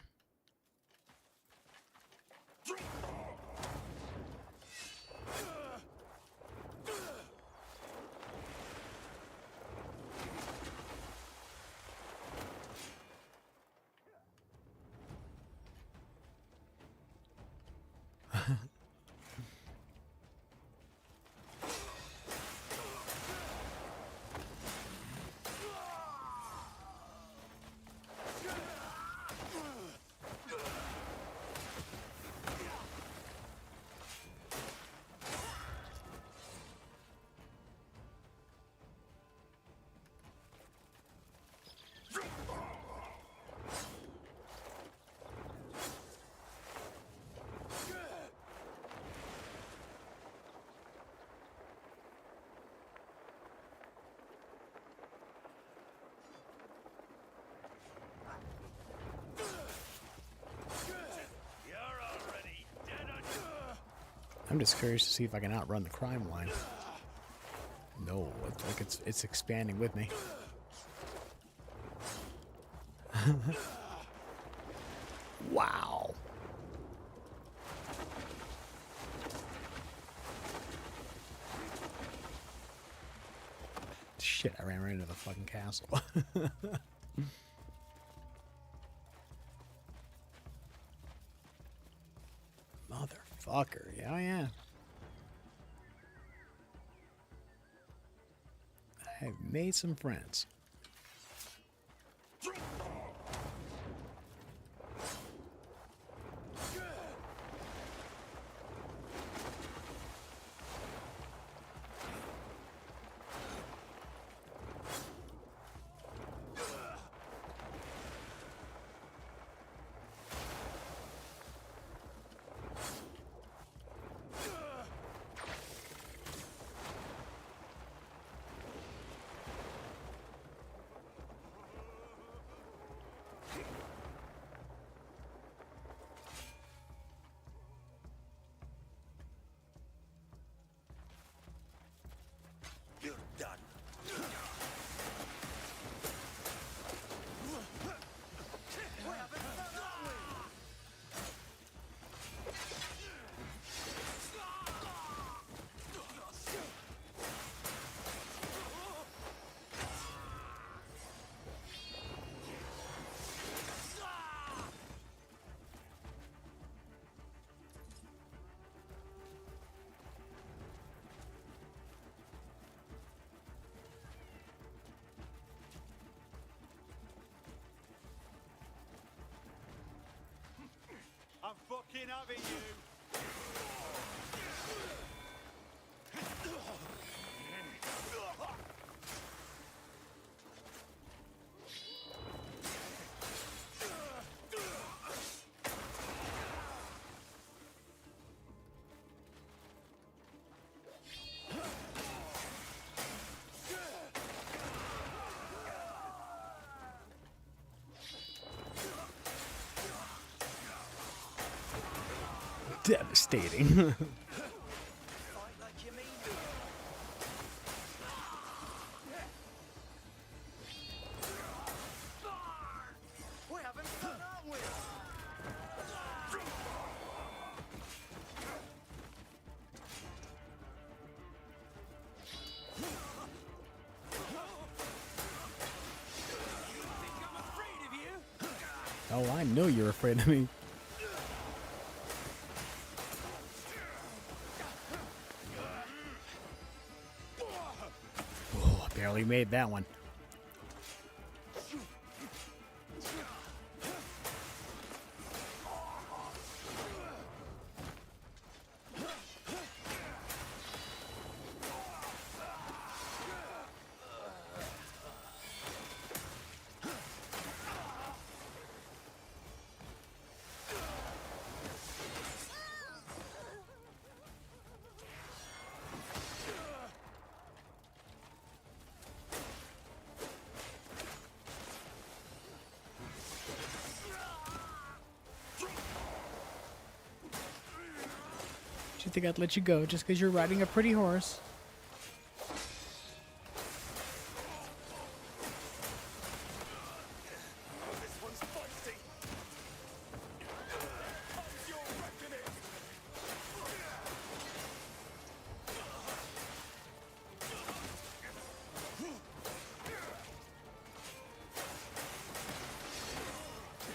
I'm just curious to see if I can outrun the crime line. No, it's like it's expanding with me. Wow. Shit, I ran right into the fucking castle. Motherfucker. Yeah, yeah. I've made some friends. You're done. I'm fucking having you. Devastating. We're having fun, aren't we? Oh, I know you're afraid of me. Oh, I barely made that one. Do you think I'd let you go just because you're riding a pretty horse? This one's feisty. How's your reckoning?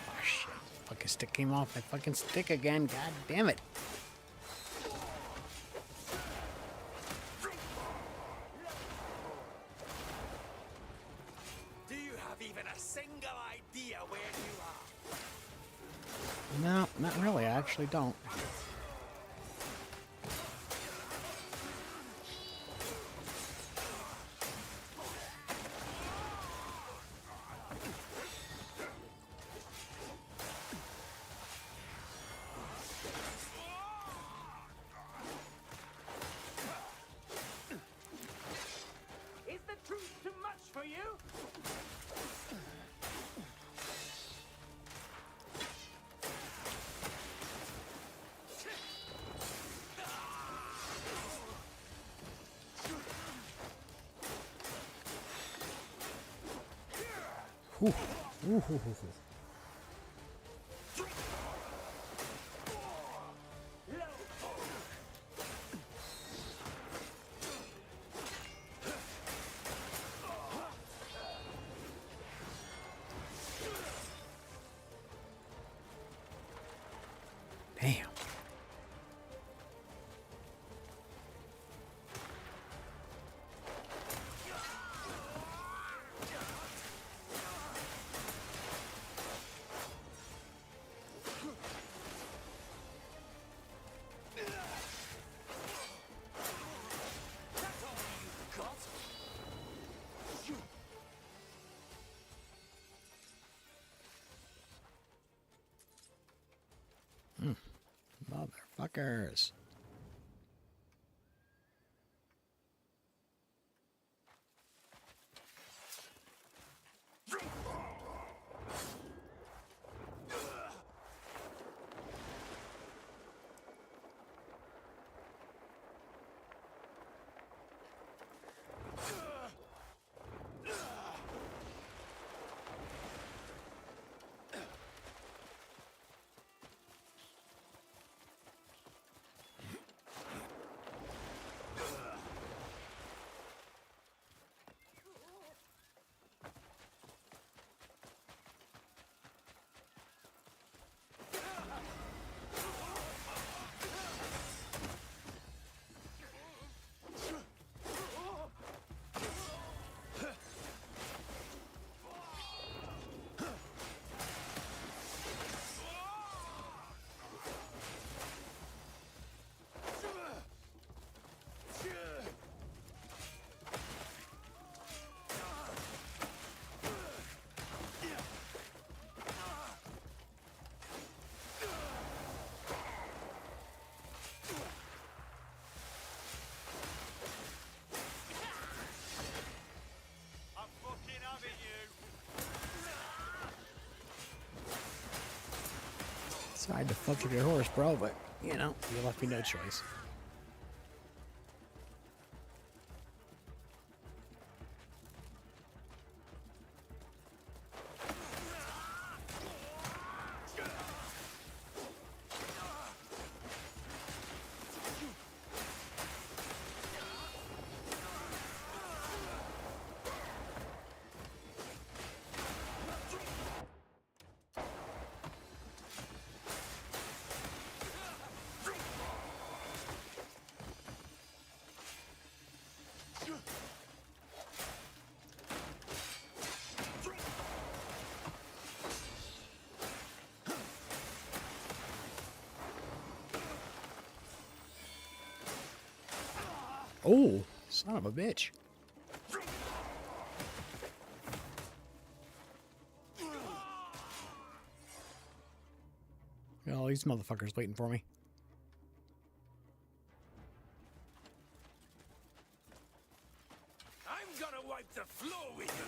Oh shit. Fucking stick came off my fucking stick again. God damn it. Do you have even a single idea where you are? No, not really. I actually don't. Is the truth too much for you? Ooh. Ooh, ooh, ooh, ooh. Damn. Motherfuckers. Sorry to fuck with your horse, bro, but you know, you left me no choice. Oh, son of a bitch. Got all these motherfuckers waiting for me. I'm gonna wipe the floor with you.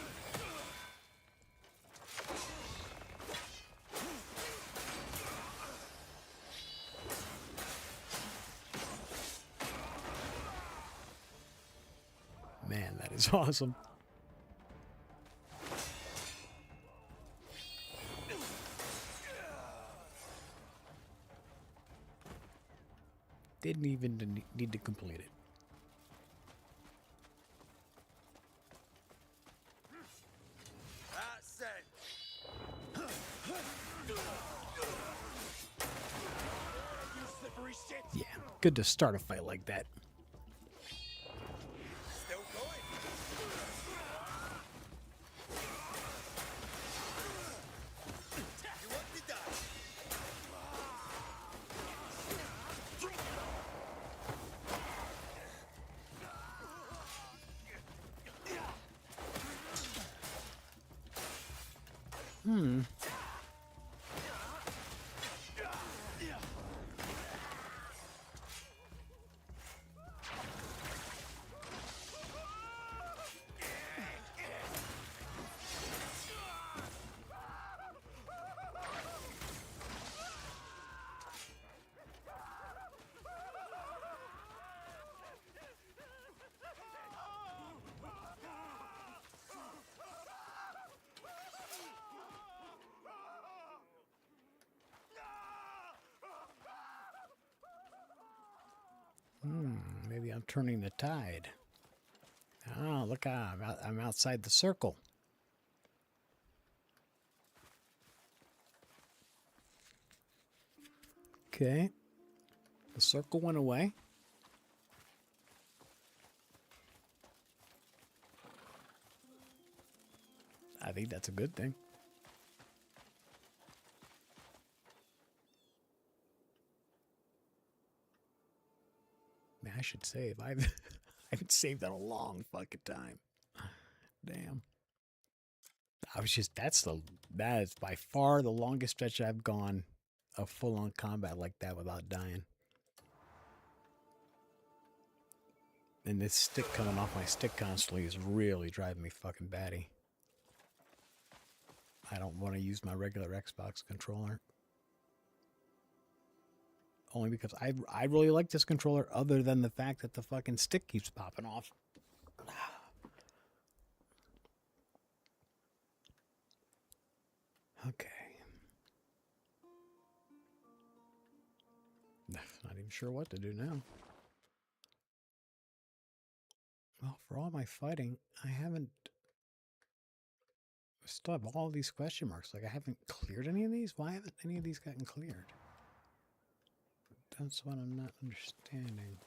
Man, that is awesome. Didn't even need to complete it. That's it. You slippery shit. Yeah, good to start a fight like that. Still going. You want me done? Hmm. Maybe I'm turning the tide. Oh, look, I'm outside the circle. Okay. The circle went away. I think that's a good thing. Man, I should save. I haven't saved in a long fucking time. Damn. That is by far the longest stretch I've gone of full-on combat like that without dying. And this stick coming off my stick constantly is really driving me fucking batty. I don't want to use my regular Xbox controller. Only because I really like this controller other than the fact that the fucking stick keeps popping off. Okay. Not even sure what to do now. Well, for all my fighting, I still have all these question marks. Like, I haven't cleared any of these? Why haven't any of these gotten cleared? That's what I'm not understanding.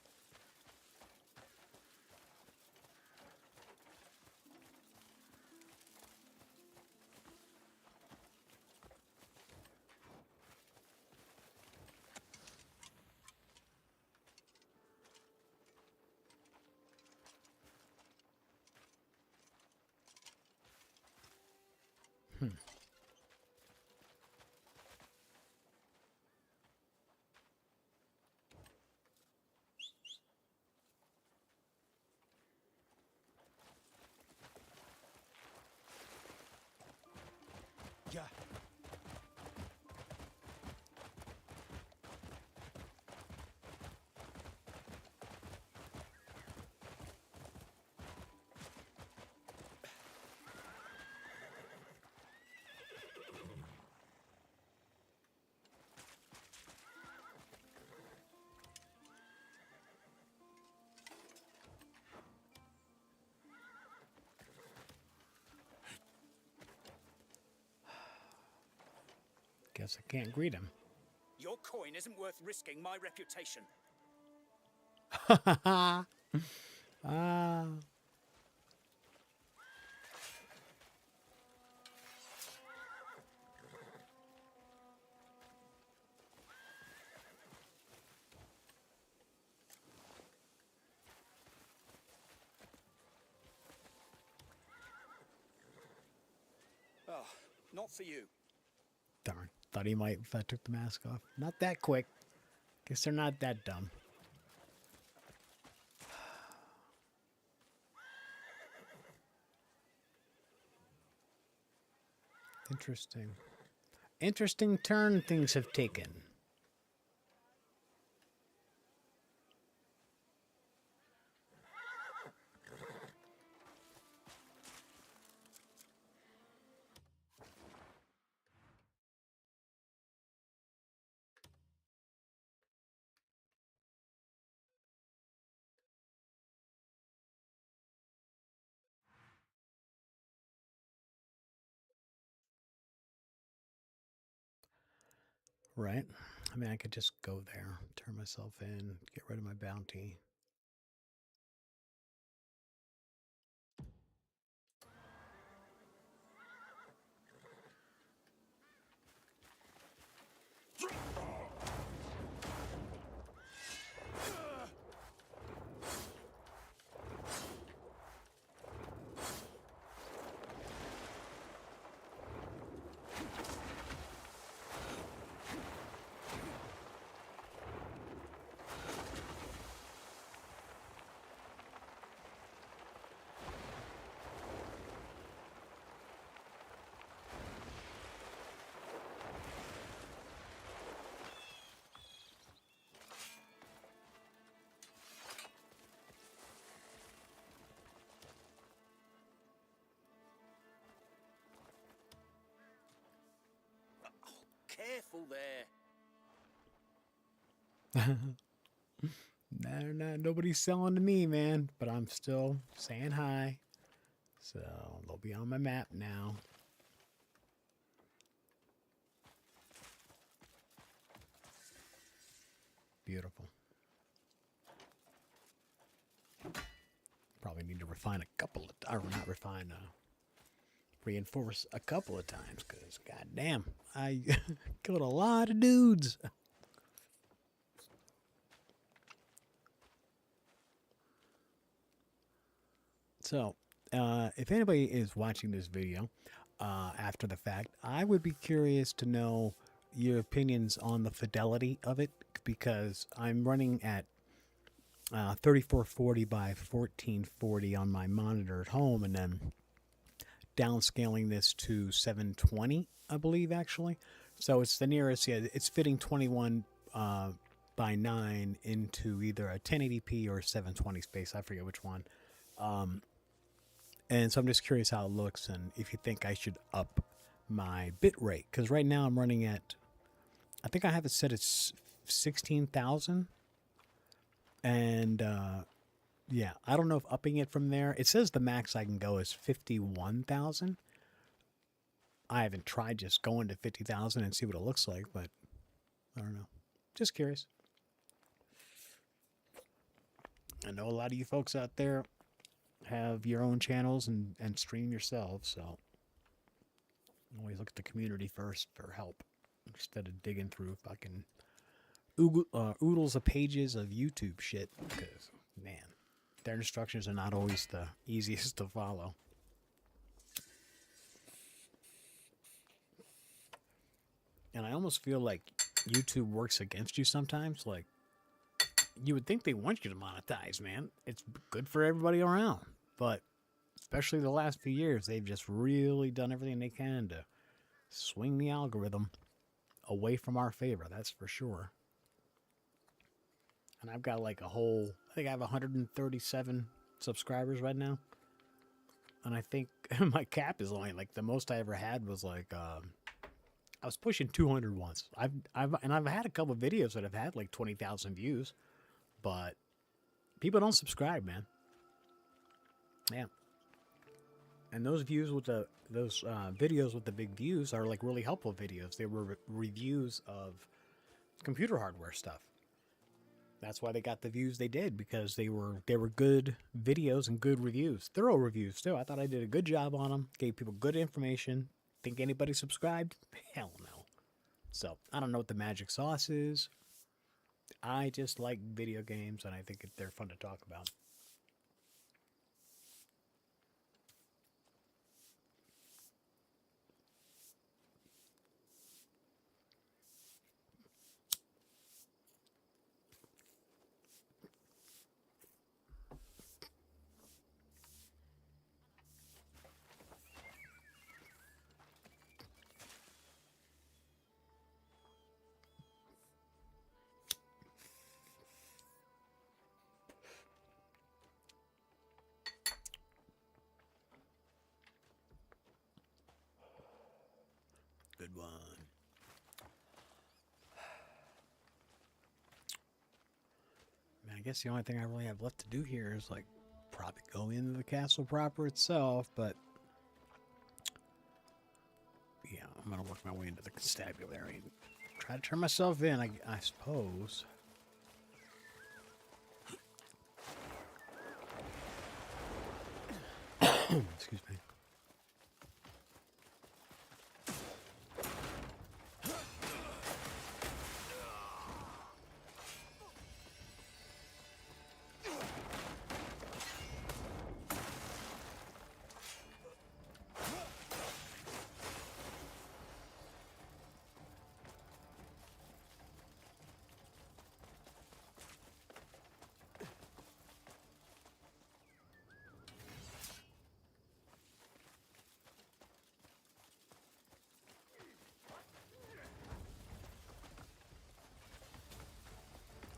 Yeah. Guess I can't greet him. Your coin isn't worth risking my reputation. Ah. Oh, not for you. Darn. Thought he might if I took the mask off. Not that quick. Guess they're not that dumb. Interesting. Interesting turn things have taken. Right? I mean, I could just go there, turn myself in, get rid of my bounty. Careful there. Nobody's selling to me, man. But I'm still saying hi. So they'll be on my map now. Beautiful. Probably need to refine a couple of, or not refine, reinforce a couple of times, because goddamn, I killed a lot of dudes. So, if anybody is watching this video after the fact, I would be curious to know your opinions on the fidelity of it, because I'm running at 3440 by 1440 on my monitor at home, and then downscaling this to 720, I believe, actually. So it's the nearest, yeah, it's fitting 21 by 9 into either a 1080p or 720 space. I forget which one. And so I'm just curious how it looks and if you think I should up my bit rate. Because right now I'm running at, I think I have it set at 16,000. And yeah, I don't know if upping it from there. It says the max I can go is 51,000. I haven't tried just going to 50,000 and see what it looks like, but I don't know. Just curious. I know a lot of you folks out there have your own channels and stream yourselves, so always look at the community first for help instead of digging through fucking oodles of pages of YouTube shit, because, man, their instructions are not always the easiest to follow. And I almost feel like YouTube works against you sometimes. Like, you would think they want you to monetize, man. It's good for everybody around. But especially the last few years, they've just really done everything they can to swing the algorithm away from our favor. That's for sure. And I've got like a whole, I think I have 137 subscribers right now. And I think my cap is only like, the most I ever had was like, I was pushing 200 once. I've had a couple of videos that have had like 20,000 views, but people don't subscribe, man. Yeah. And those views with those videos with the big views are like really helpful videos. They were reviews of computer hardware stuff. That's why they got the views they did, because they were good videos and good reviews, thorough reviews too. I thought I did a good job on them. Gave people good information. Think anybody subscribed? Hell no. So I don't know what the magic sauce is. I just like video games, and I think they're fun to talk about. Good one. Man, I guess the only thing I really have left to do here is like probably go into the castle proper itself, but yeah, I'm gonna work my way into the constabulary and try to turn myself in, I suppose. Excuse me.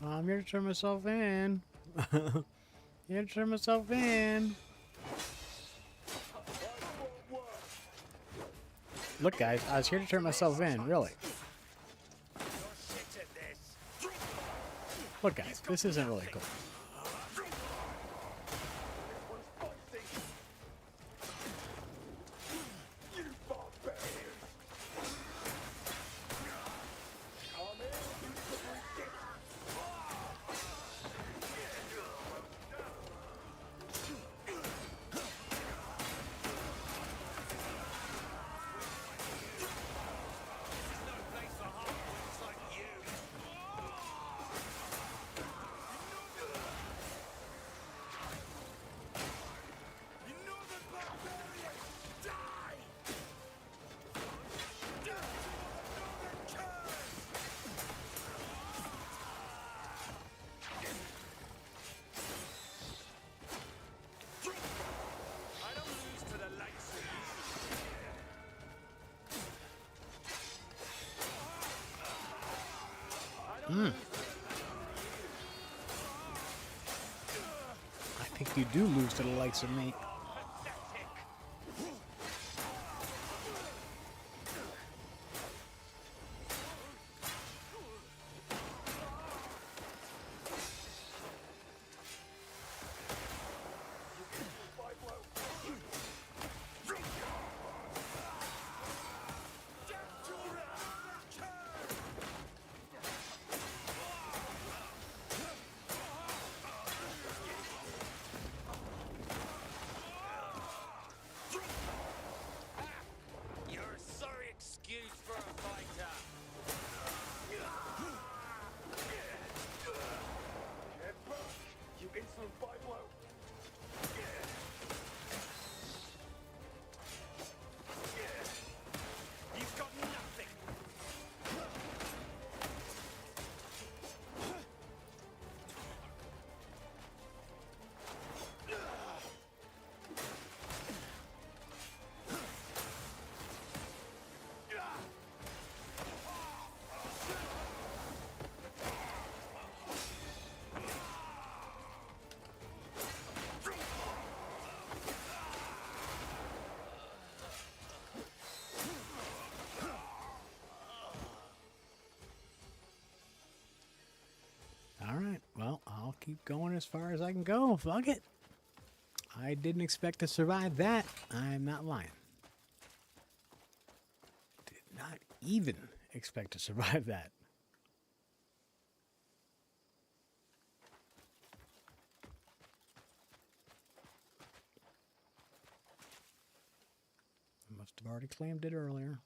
I'm here to turn myself in. Here to turn myself in. Look, guys, I was here to turn myself in, really. Look, guys, this isn't really cool. I think you do lose to the likes of me. Alright, well, I'll keep going as far as I can go. Fuck it. I didn't expect to survive that. I'm not lying. Did not even expect to survive that. Must have already claimed it earlier.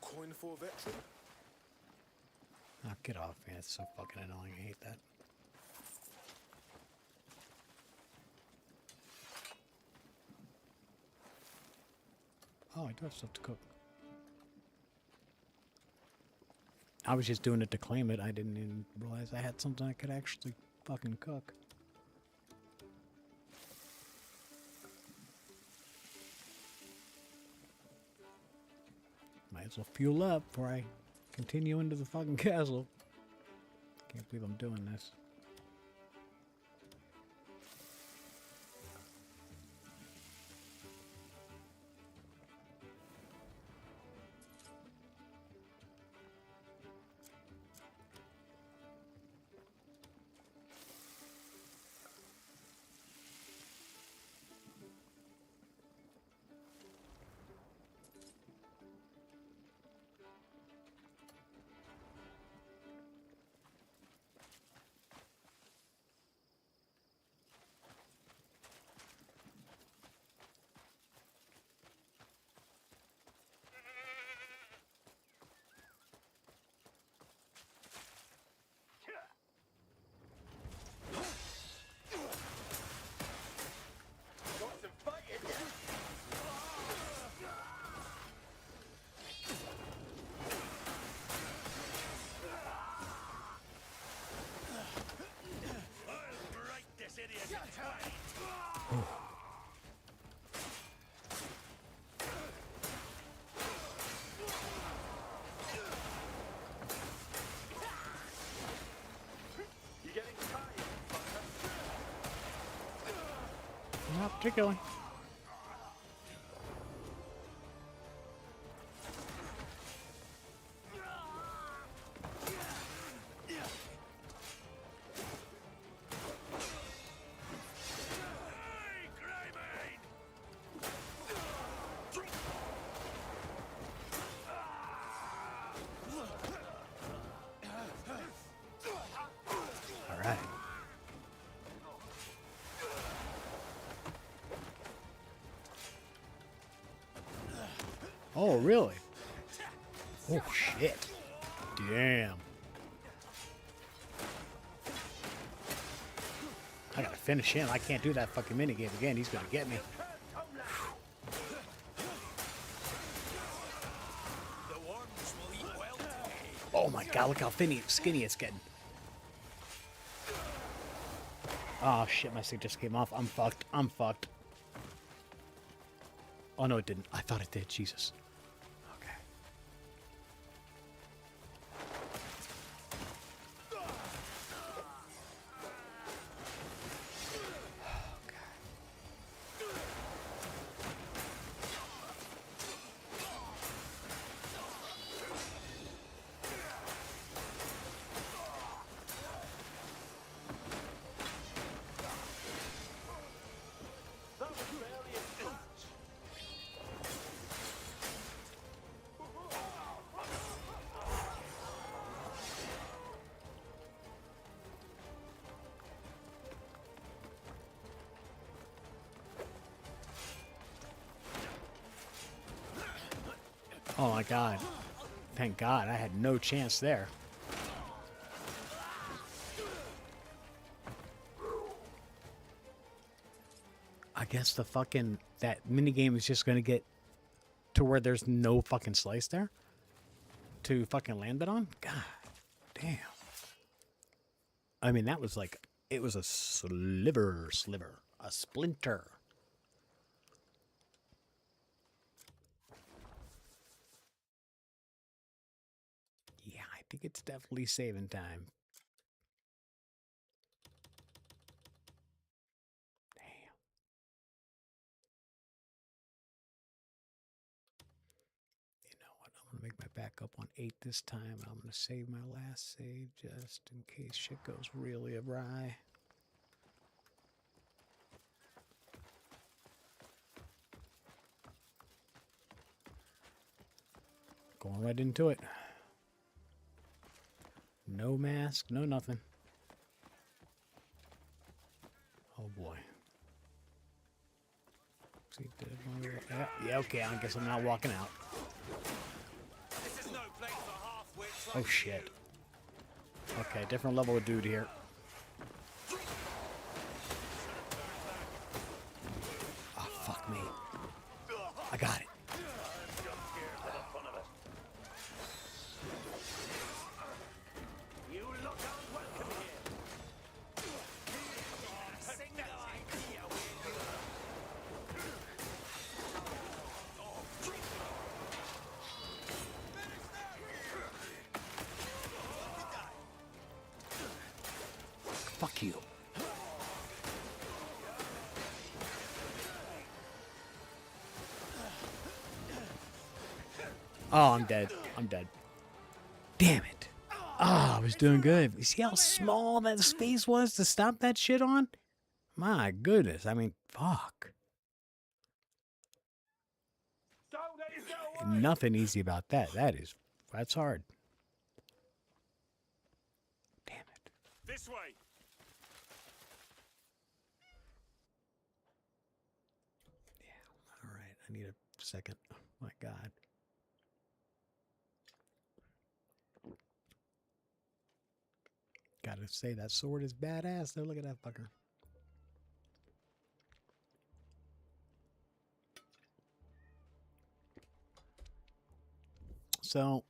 Coin for veteran? Oh, get off, man. It's so fucking annoying. I hate that. Oh, I do have stuff to cook. I was just doing it to claim it. I didn't even realize I had something I could actually fucking cook. Might as well fuel up before I continue into the fucking castle. Can't believe I'm doing this. Not particularly. All right. Oh, really? Oh, shit. Damn. I gotta finish him. I can't do that fucking minigame again. He's gonna get me. Oh my god, look how skinny it's getting. Oh shit, my stick just came off. I'm fucked. I'm fucked. Oh no, it didn't. I thought it did. Jesus. Okay. Oh my god. Thank God, I had no chance there. I guess the fucking, that minigame is just gonna get to where there's no fucking slice there to fucking land it on? God damn. I mean, that was like, it was a sliver, a splinter. Yeah, I think it's definitely saving time. I'm gonna make my backup on 8 this time. I'm gonna save my last save just in case shit goes really awry. Going right into it. No mask, no nothing. Oh boy. See, yeah, okay, I guess I'm not walking out. Oh shit. Okay, different level of dude here. Oh, fuck me. I got it. Fuck you. Oh, I'm dead. I'm dead. Damn it. Ah, I was doing good. You see how small that space was to stop that shit on? My goodness. I mean, fuck. Nothing easy about that. That's hard. Damn it. This way. All right, I need a second. Oh, my God. Gotta say, that sword is badass, though. Look at that fucker. So,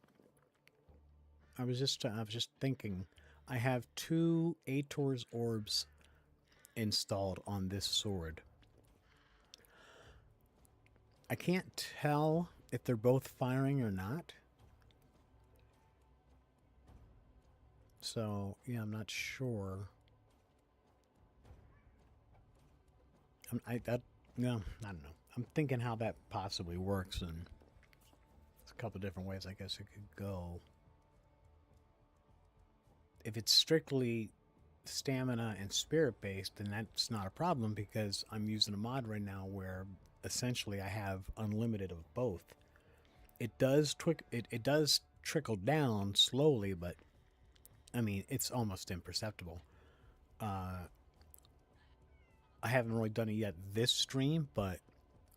I was just thinking, I have 2 Ator's orbs installed on this sword. I can't tell if they're both firing or not. So, yeah, I'm not sure. I don't know. I'm thinking how that possibly works, and there's a couple different ways I guess it could go. If it's strictly stamina and spirit based, then that's not a problem because I'm using a mod right now where essentially I have unlimited of both. It does trickle down slowly, but I mean it's almost imperceptible. I haven't really done it yet this stream, but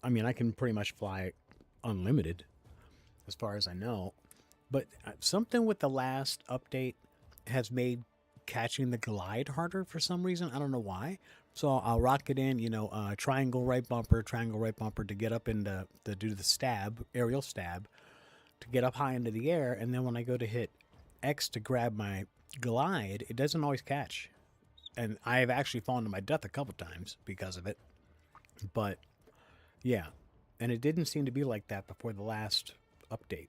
I mean I can pretty much fly unlimited as far as I know. But something with the last update has made catching the glide harder for some reason. I don't know why. So I'll rock it in, triangle right bumper to get up into do the stab, aerial stab, to get up high into the air, and then when I go to hit X to grab my glide, it doesn't always catch. And I have actually fallen to my death a couple times because of it. But yeah, and it didn't seem to be like that before the last update.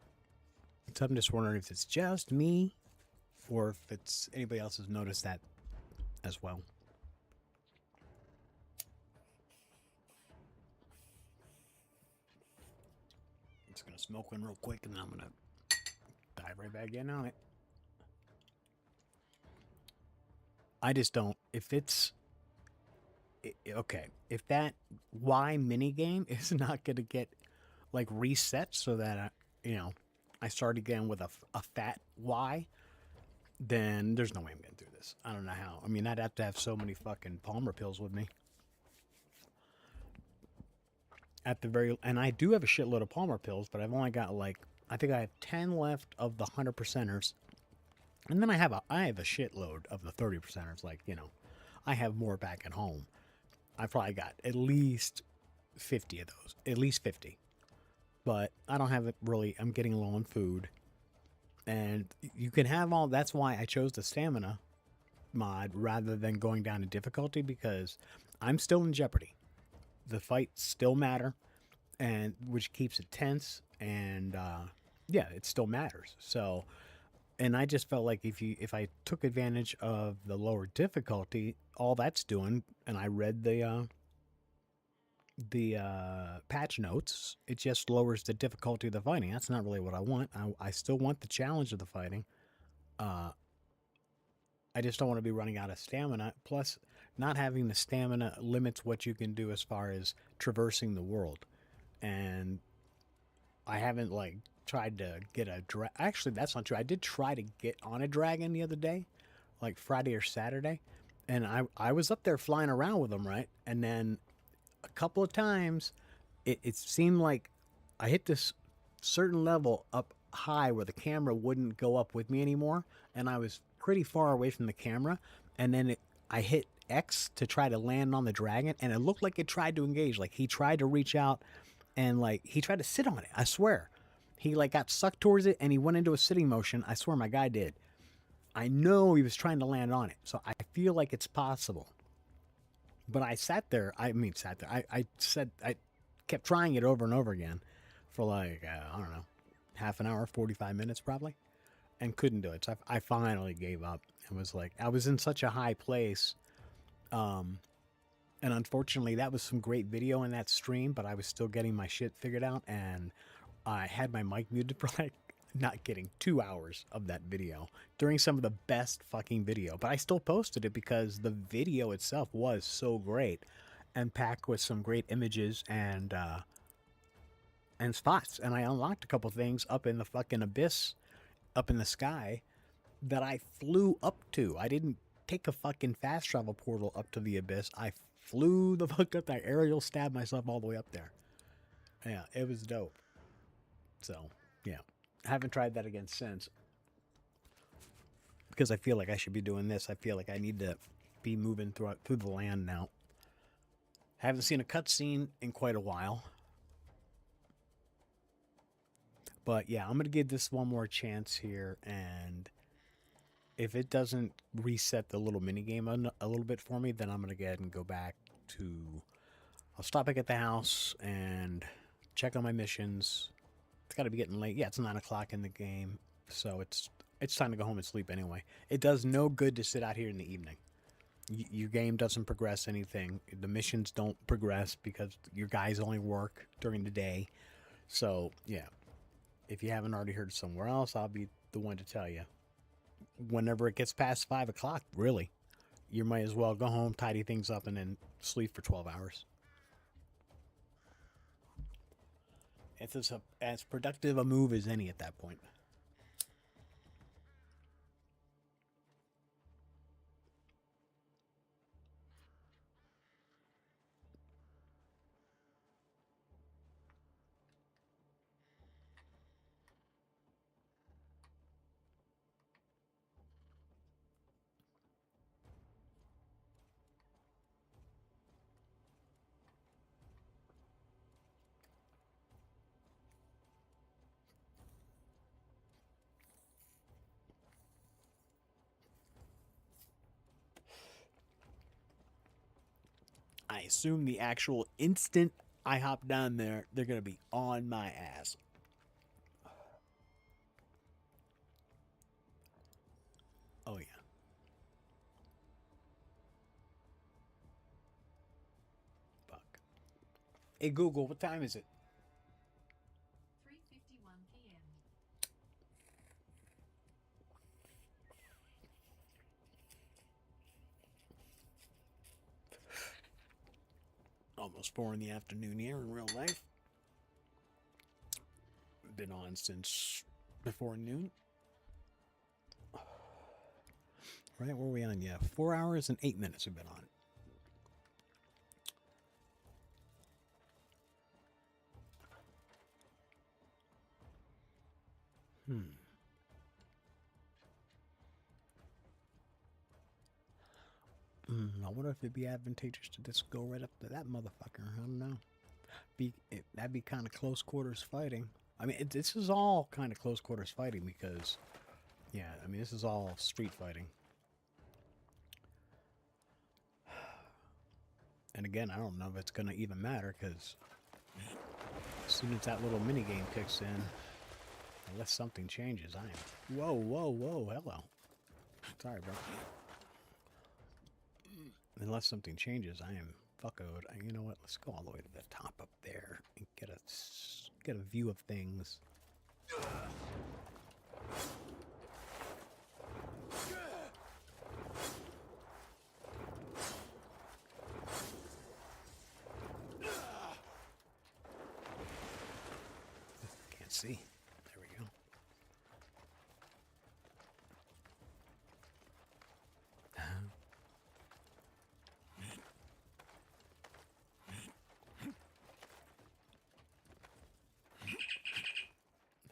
So I'm just wondering if it's just me or if it's anybody else has noticed that as well. I'm just going to smoke one real quick and then I'm going to dive right back in on it. I just don't, if it's, okay, if that Y minigame is not going to get like reset so that, I start again with a fat Y, then there's no way I'm getting through this. I don't know how. I mean, I'd have to have so many fucking Palmer pills with me. And I do have a shitload of Palmer pills, but I've only got like I think I have 10 left of the 100 percenters. And then I have a shitload of the 30 percenters. Like, you know, I have more back at home. I probably got at least 50 of those. At least 50. But I don't have it really. I'm getting low on food. And you can have all. That's why I chose the stamina mod rather than going down to difficulty, because I'm still in jeopardy. The fights still matter, and which keeps it tense. And yeah, it still matters. So, and I just felt like if I took advantage of the lower difficulty, all that's doing, and I read the patch notes, it just lowers the difficulty of the fighting. That's not really what I want. I still want the challenge of the fighting. I just don't want to be running out of stamina. Plus, not having the stamina limits what you can do as far as traversing the world. And I haven't like tried to get a actually, that's not true. I did try to get on a dragon the other day, like Friday or Saturday, and I was up there flying around with them, right? And then a couple of times it seemed like I hit this certain level up high where the camera wouldn't go up with me anymore, and I was pretty far away from the camera, and then I hit X to try to land on the dragon, and it looked like it tried to engage. Like he tried to reach out, and like he tried to sit on it. I swear, he like got sucked towards it, and he went into a sitting motion. I swear, my guy did. I know he was trying to land on it, so I feel like it's possible. But I sat there. I kept trying it over and over again for like I don't know, half an hour, 45 minutes probably, and couldn't do it. So I finally gave up. It was like I was in such a high place, and unfortunately that was some great video in that stream, but I was still getting my shit figured out, and I had my mic muted for like not getting 2 hours of that video during some of the best fucking video. But I still posted it because the video itself was so great and packed with some great images and spots. And I unlocked a couple things up in the fucking abyss, up in the sky, that I flew up to. I didn't take a fucking fast travel portal up to the abyss. I flew the fuck up there. Aerial stabbed myself all the way up there. Yeah, it was dope. So, yeah. I haven't tried that again since, because I feel like I should be doing this. I feel like I need to be moving through the land now. I haven't seen a cutscene in quite a while. But yeah, I'm going to give this one more chance here, and if it doesn't reset the little minigame a little bit for me, then I'm going to go ahead and go back to... I'll stop back at the house and check on my missions. It's got to be getting late. Yeah, it's 9 o'clock in the game, so it's time to go home and sleep anyway. It does no good to sit out here in the evening. Your game doesn't progress anything. The missions don't progress because your guys only work during the day. So, yeah. If you haven't already heard somewhere else, I'll be the one to tell you. Whenever it gets past 5 o'clock, really, you might as well go home, tidy things up, and then sleep for 12 hours. It's as productive a move as any at that point. I assume the actual instant I hop down there, they're going to be on my ass. Oh, yeah. Fuck. Hey, Google, what time is it? 3:51 p.m. Almost 4 in the afternoon here in real life. Been on since before noon. Right, where are we on? Yeah, 4 hours and 8 minutes we've been on. I wonder if it'd be advantageous to just go right up to that motherfucker. I don't know. That'd be kind of close quarters fighting. I mean, this is all kind of close quarters fighting because, yeah, I mean, this is all street fighting. And again, I don't know if it's going to even matter because as soon as that little mini game kicks in, unless something changes, I am. Whoa, whoa, whoa, hello. Sorry, bro. Unless something changes, I am fuckoed. You know what? Let's go all the way to the top up there and get a view of things. Can't see. There we go.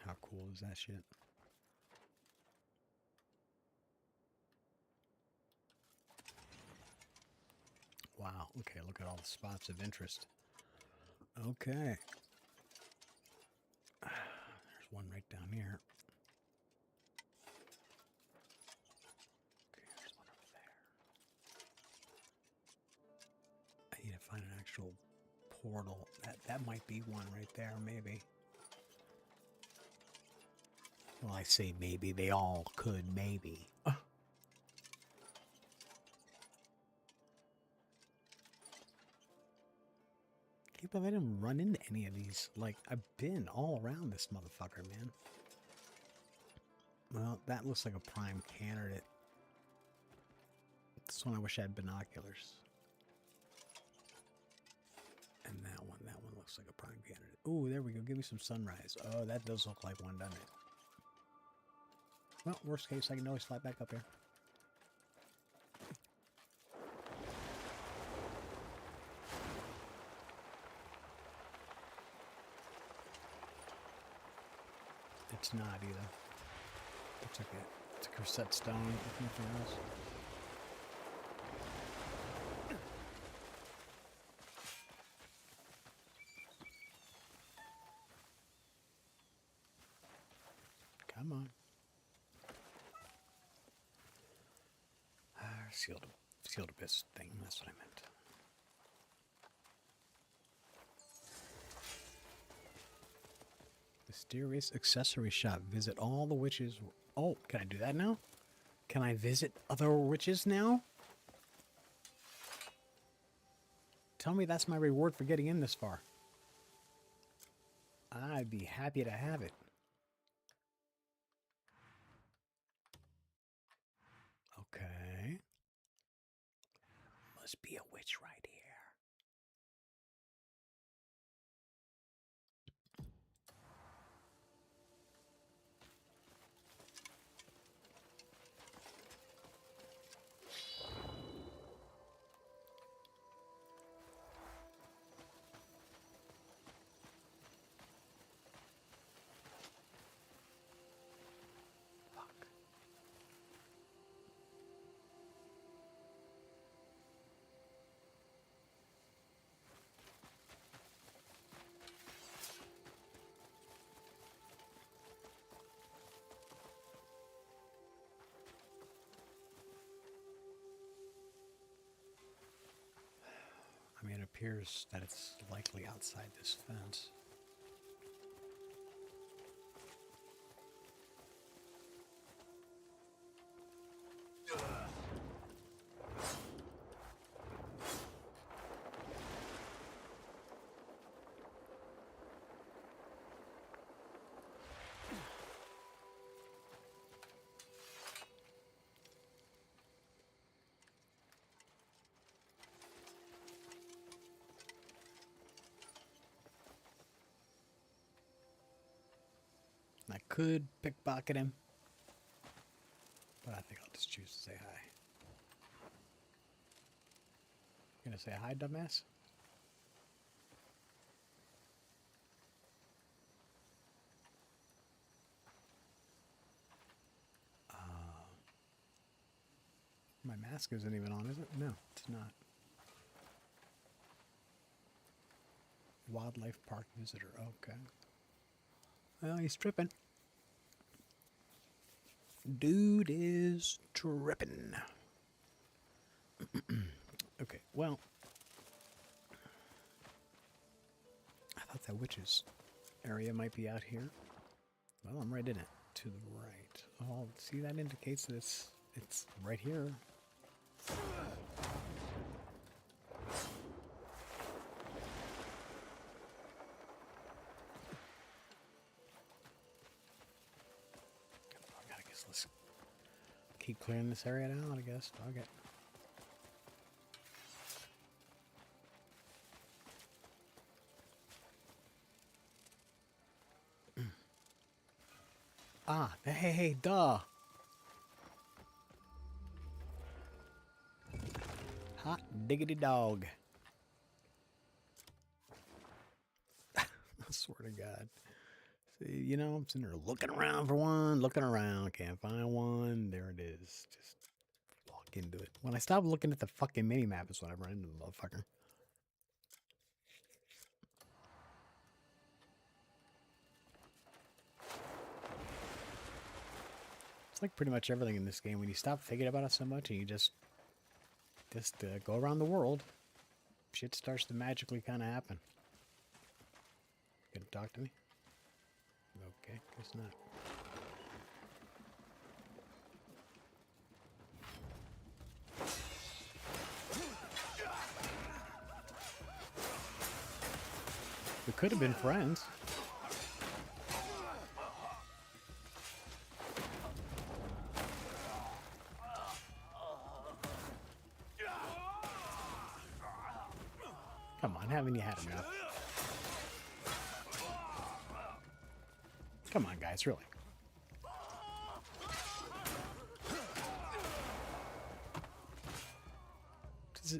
How cool is that shit? Wow. Okay, look at all the spots of interest. Okay. There's one right down here. Okay, there's one over there. I need to find an actual portal. That might be one right there, maybe. Well, I say maybe. They all could, maybe. Can't believe I didn't run into any of these. Like, I've been all around this motherfucker, man. Well, that looks like a prime candidate. This one I wish I had binoculars. And that one looks like a prime candidate. Ooh, there we go. Give me some sunrise. Oh, that does look like one, doesn't it? Well, worst case, I can always fly back up here. It's not either. It's a cassette stone, if nothing else. Come on. Sealed abyss thing, that's what I meant. Mysterious accessory shop. Visit all the witches. Oh, can I do that now? Can I visit other witches now? Tell me that's my reward for getting in this far. I'd be happy to have it. Okay. Must be a witch right here. I mean, it appears that it's likely outside this fence. I could pickpocket him, but I think I'll just choose to say hi. You gonna say hi, dumbass? mask isn't even on, is it? No, it's not. Wildlife park visitor. Okay. Well, he's tripping. Dude is tripping. Okay, well, I thought that witch's area might be out here. Well, I'm right in it. To the right. Oh, see, that indicates that it's right here. I guess let's keep clearing this area out, I guess. Okay. Ah, hey, duh. Hot diggity dog. I swear to God. See, you know, I'm sitting there looking around for one, looking around, can't find one. There it is. Just walk into it. When I stop looking at the fucking mini map is when I run into the motherfucker. It's like pretty much everything in this game. When you stop thinking about it so much and you just go around the world, shit starts to magically kind of happen. Gonna talk to me? Okay, guess not. We could have been friends. Come on, haven't you had enough? Come on, guys, really.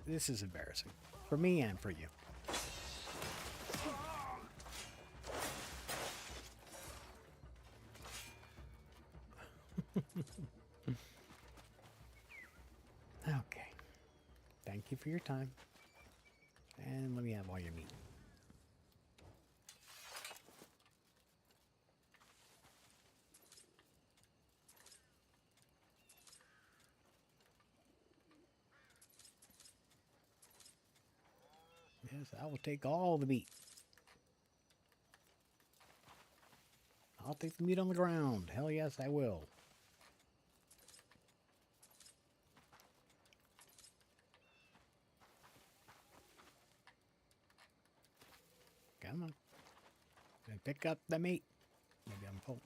This is embarrassing. For me and for you. Okay. Thank you for your time. And let me have all your meat. Yes, I will take all the meat. I'll take the meat on the ground. Hell yes, I will. Come on. And pick up the meat. Maybe I'm full.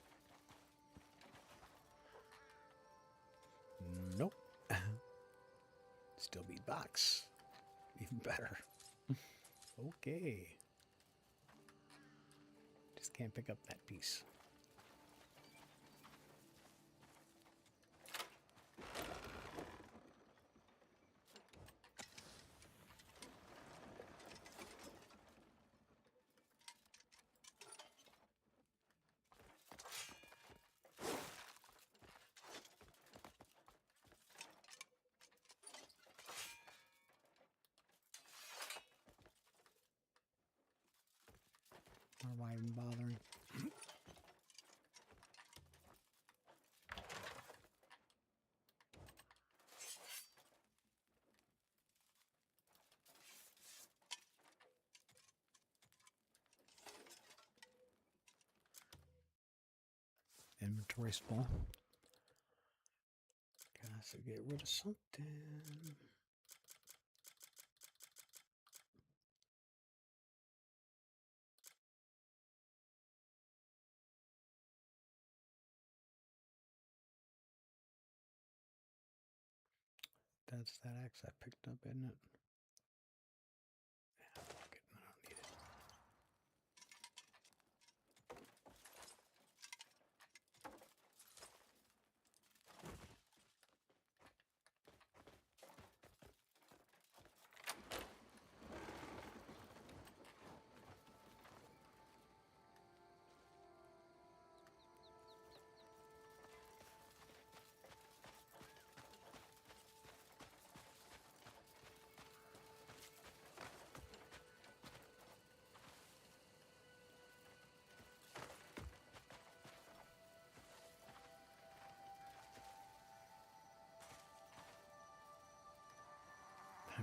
Nope. Still beat box. Even better. Okay. Just can't pick up that piece. Or why even bothering? Inventory's full. Got to get rid of something. That's that axe I picked up, isn't it? Yeah, fuck it. I don't need it.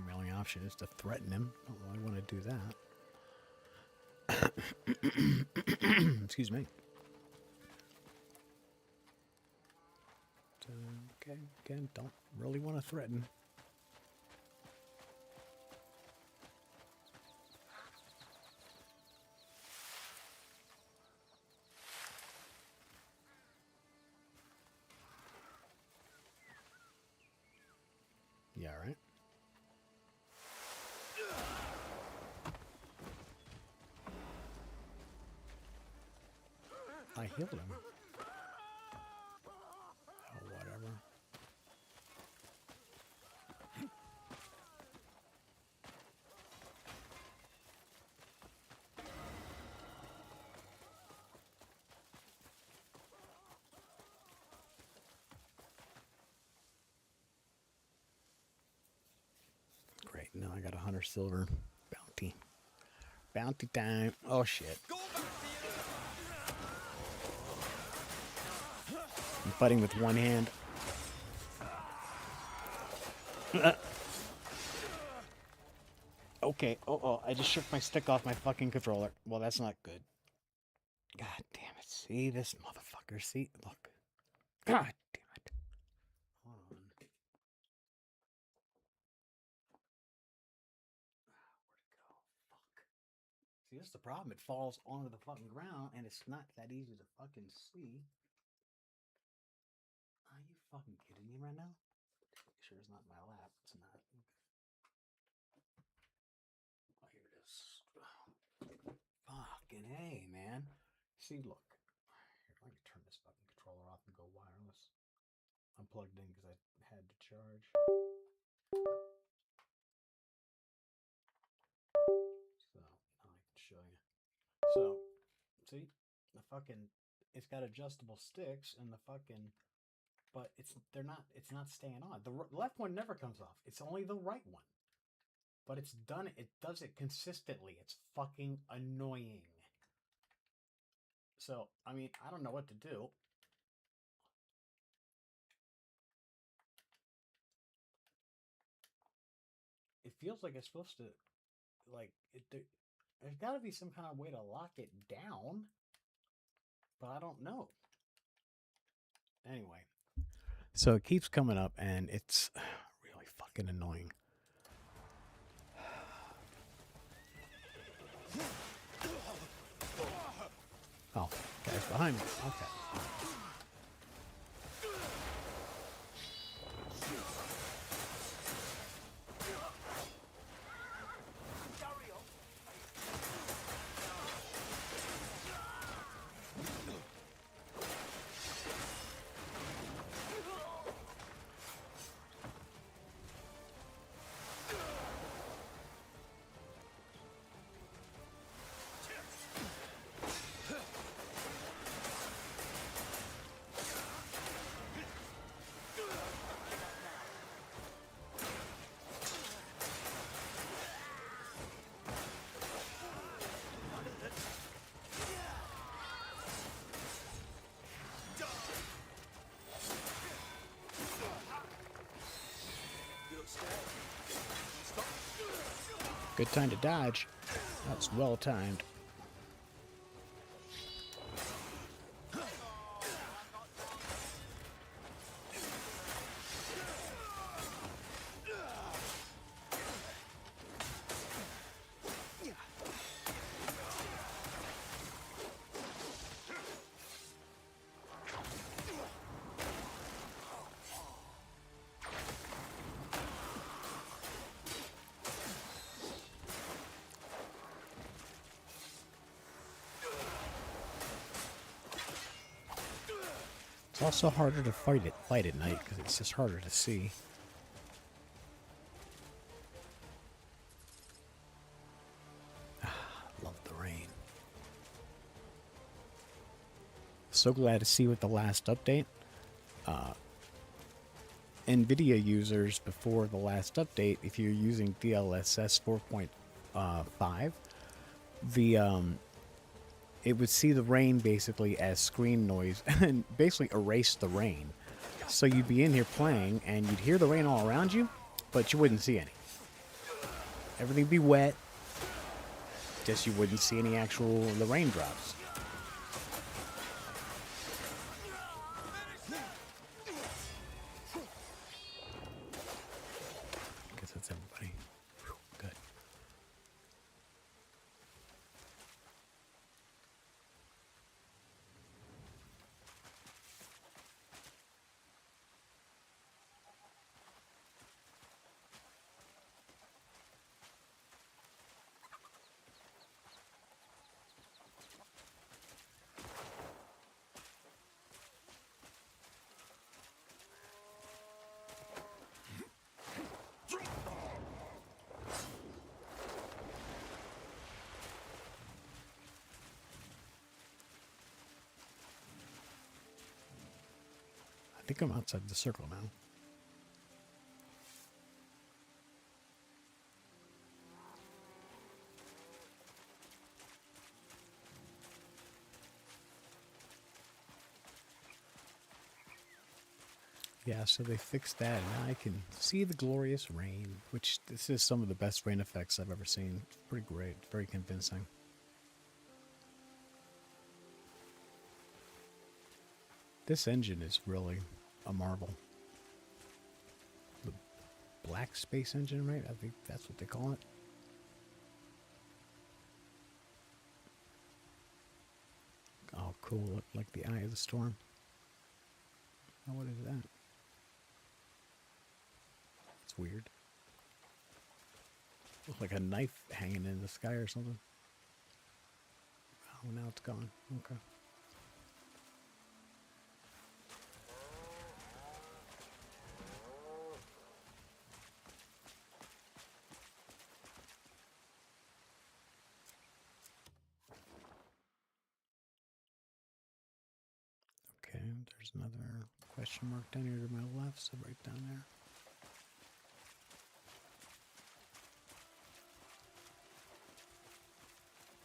My only option is to threaten him. I don't really want to do that. Excuse me. Okay, again, don't really want to threaten. Yeah, all right. I healed him. Oh, whatever. Great, now I got 100 silver. Bounty. Bounty time. Oh, shit. I'm fighting with one hand. Okay. Oh, I just shook my stick off my fucking controller. Well, that's not good. God damn it. See this motherfucker. See? Look. God damn it. Hold on. Where'd it go? Fuck. See, that's the problem. It falls onto the fucking ground, and it's not that easy to fucking see. Are you fucking kidding me right now? Make sure it's not in my lap. It's not. Okay. Oh, here it is. Fucking hey, man. See, look. Here, let me turn this fucking controller off and go wireless. I'm plugged in because I had to charge. So, now I can show you. So, see? The fucking... It's got adjustable sticks and the fucking... But it's not staying on. The left one never comes off. It's only the right one. But it's done. It does it consistently. It's fucking annoying. So, I mean, I don't know what to do. It feels like it's supposed to, like, there's got to be some kind of way to lock it down. But I don't know. Anyway. So it keeps coming up, and it's really fucking annoying. Oh, guy's behind me. Okay. Good time to dodge. That's well timed. It's also harder to fight at night because it's just harder to see. Love the rain. So glad to see with the last update. NVIDIA users before the last update, if you're using DLSS 4.5, it would see the rain basically as screen noise and basically erase the rain. So you'd be in here playing and you'd hear the rain all around you, but you wouldn't see any. everything be wet. Just you wouldn't see any actual the raindrops. Guess that's everybody. Whew, good. I think I'm outside the circle now. Yeah, so they fixed that, and now I can see the glorious rain, which this is some of the best rain effects I've ever seen. It's pretty great, very convincing. This engine is really a marvel. The Black Space Engine, right? I think that's what they call it. Oh, cool. Like the eye of the storm. Oh, what is that? It's weird. Looks like a knife hanging in the sky or something. Oh, now it's gone. Okay. Okay, there's another question mark down here to my left, so right down there.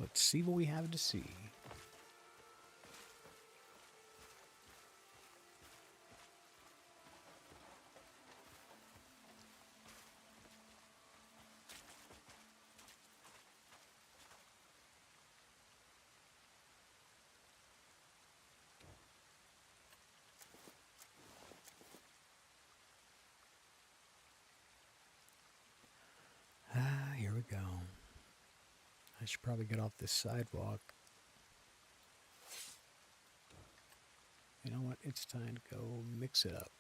Let's see what we have to see. Here we go. I should probably get off this sidewalk. You know what? It's time to go mix it up.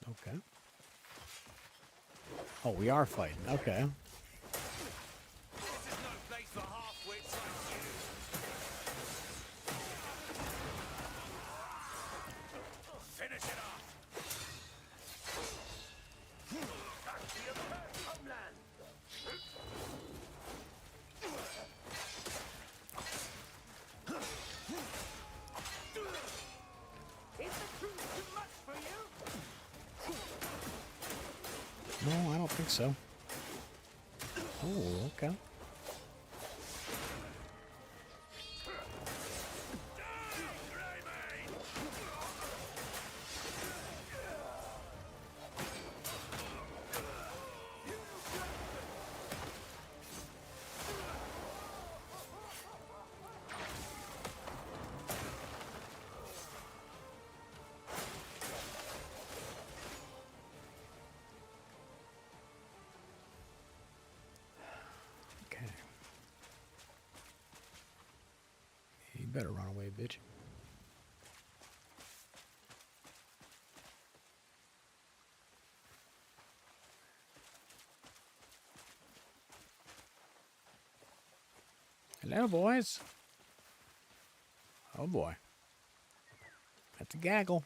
Okay. Oh, we are fighting. Okay. This is no place for half-wits like you. Finish it off. Back to your first homeland. Is the truth too much for you? No, I don't think so. Oh, okay. Okay. You better run away, bitch. Hello, boys. Oh, boy. That's a gaggle.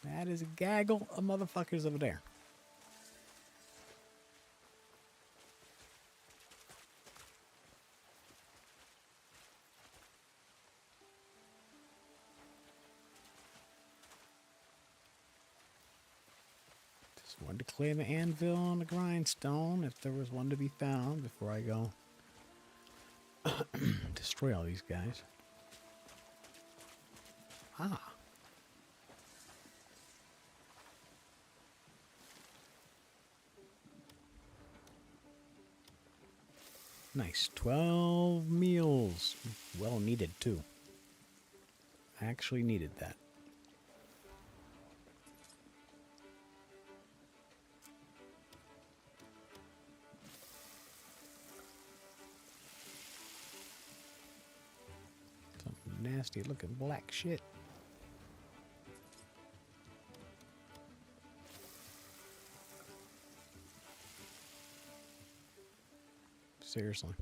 That is a gaggle of motherfuckers over there. Just wanted to clear the anvil and the grindstone if there was one to be found before I go destroy all these guys. Ah. Nice. 12 meals. Well needed, too. Actually needed that. Some nasty looking black shit. Seriously.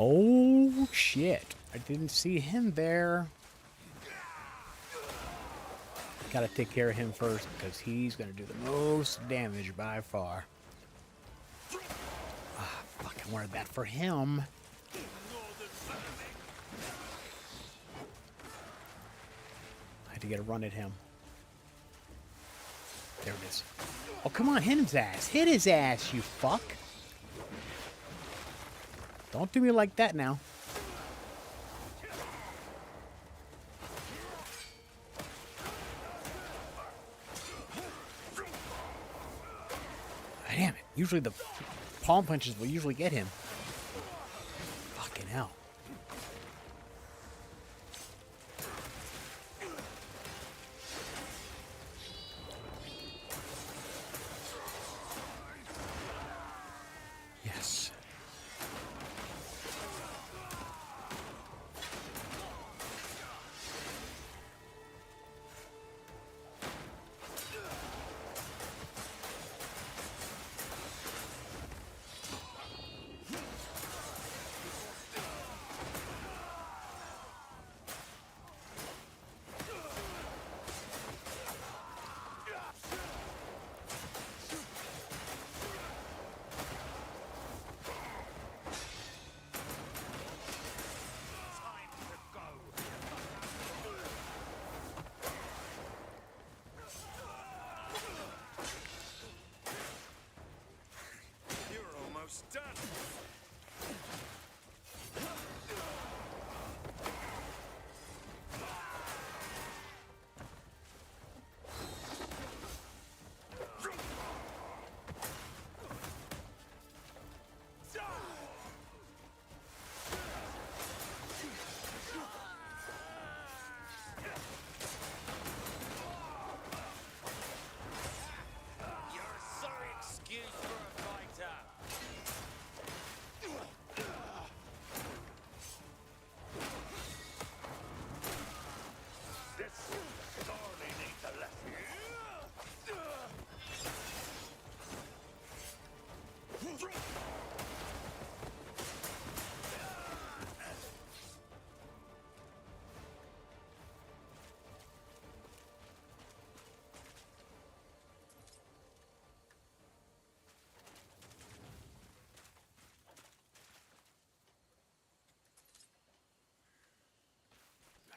Oh, shit. I didn't see him there. Gotta take care of him first because he's gonna do the most damage by far. Ah, fucking wanted that for him. I had to get a run at him. There it is. Oh, come on, hit his ass. Hit his ass, you fuck. Don't do me like that now. Damn it. Usually the palm punches will usually get him. Fucking hell. Yes.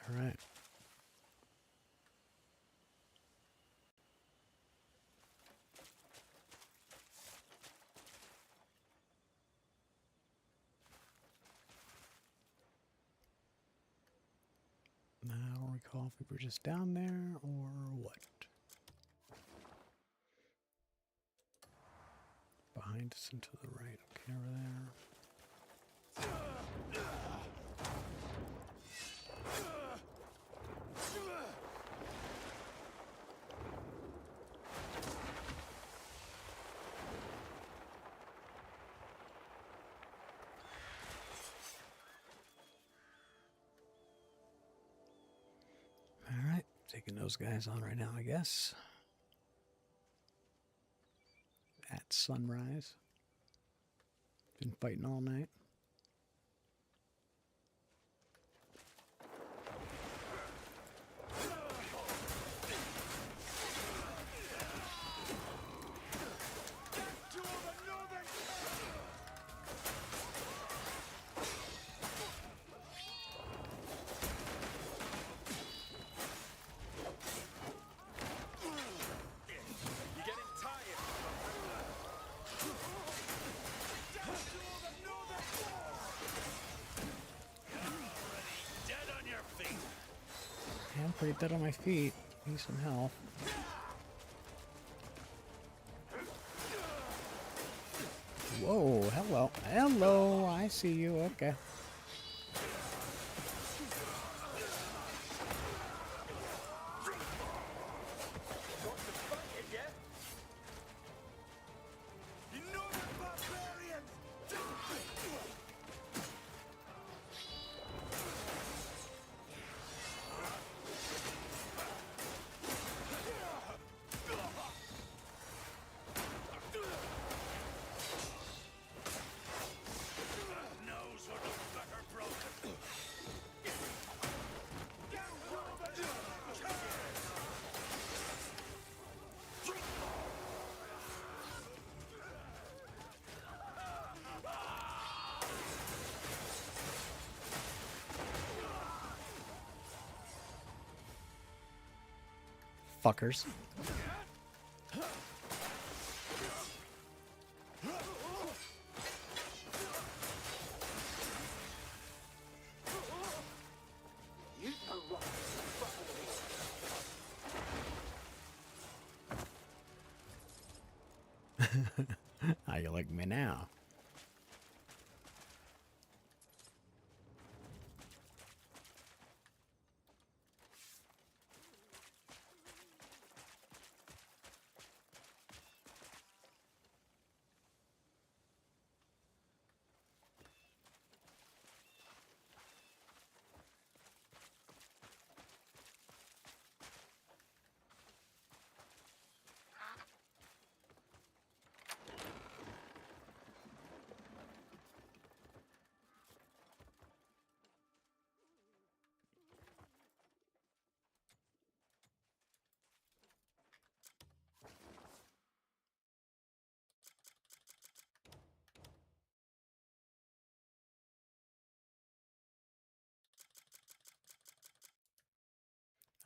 All right. Now, I don't recall if we were just down there or what. Behind us and to the right. Okay, over there. All right, taking those guys on right now, I guess. At sunrise. Been fighting all night. Yeah, I'm pretty dead on my feet. Need some health. Whoa, hello. Hello, I see you. Okay. Fuckers. How you like me now?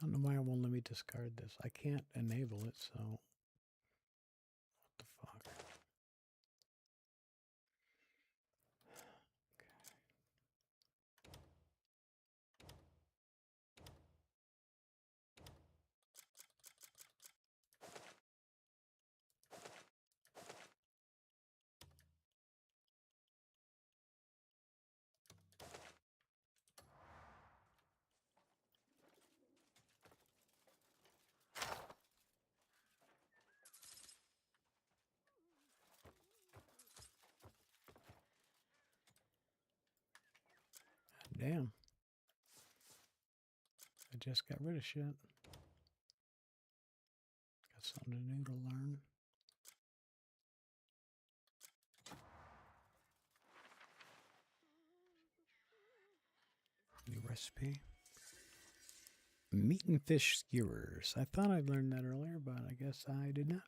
I don't know why it won't let me discard this. I can't enable it, so what the fuck? Damn. I just got rid of shit. Got something new to learn. New recipe. Meat and fish skewers. I thought I'd learned that earlier, but I guess I did not.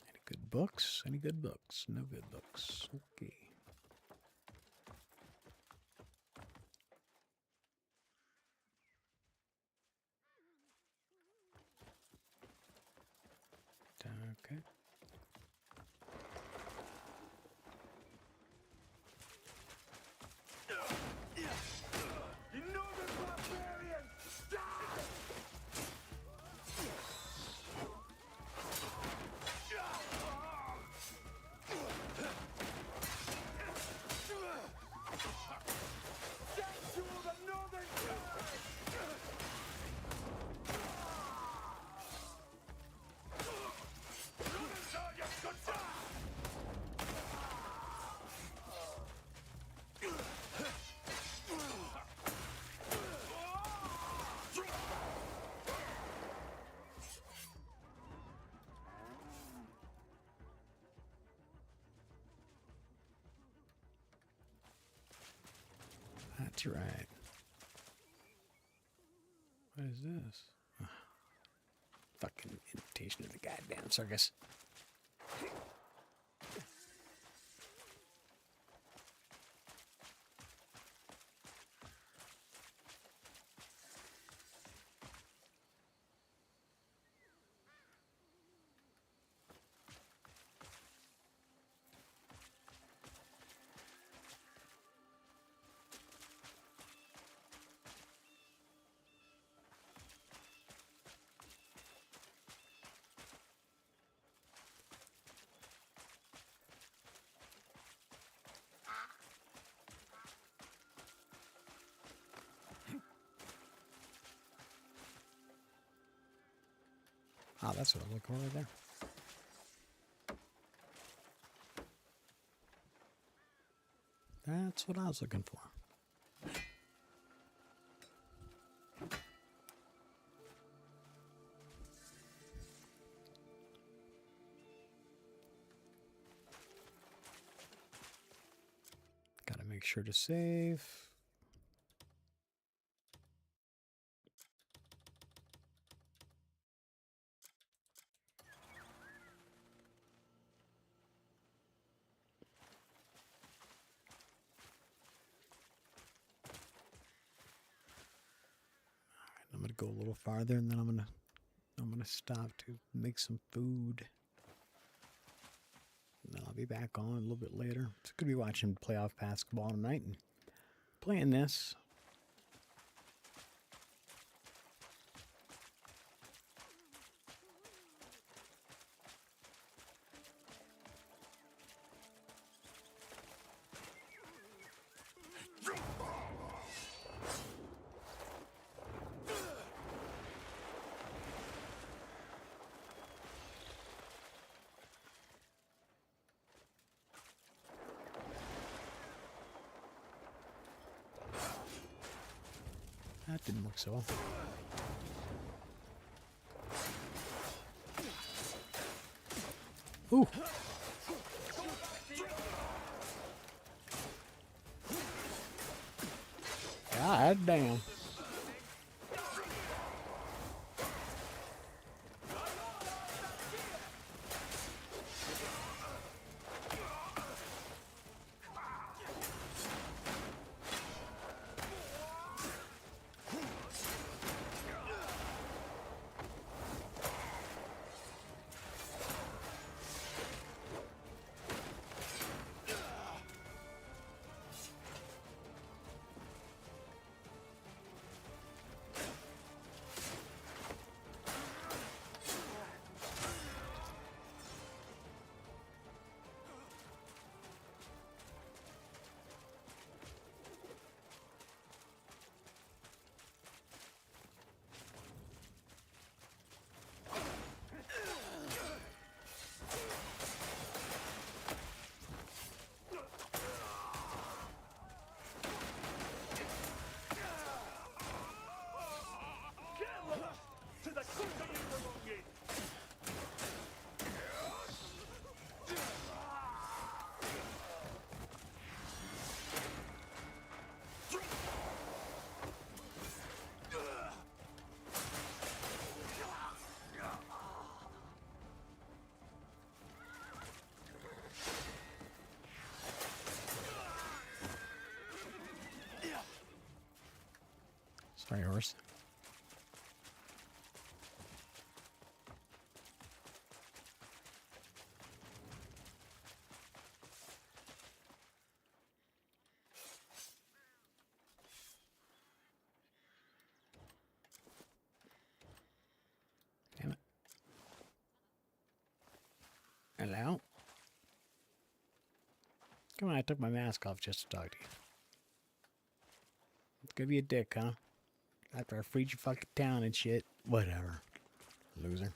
Any good books? Any good books? No good books. Okay. Okay. That's right. What is this? Ah, fucking imitation of the goddamn circus. Oh, that's what I'm looking for right there. That's what I was looking for. Gotta make sure to save. I'm gonna go a little farther, and then I'm gonna stop to make some food. And then I'll be back on a little bit later. So could be watching playoff basketball tonight and playing this. That didn't work so well. Ooh. God damn. Sorry, horse. Damn it. Hello? Come on, I took my mask off just to talk to you. It's gonna be a dick, huh? After I freed your fucking town and shit. Whatever. Loser.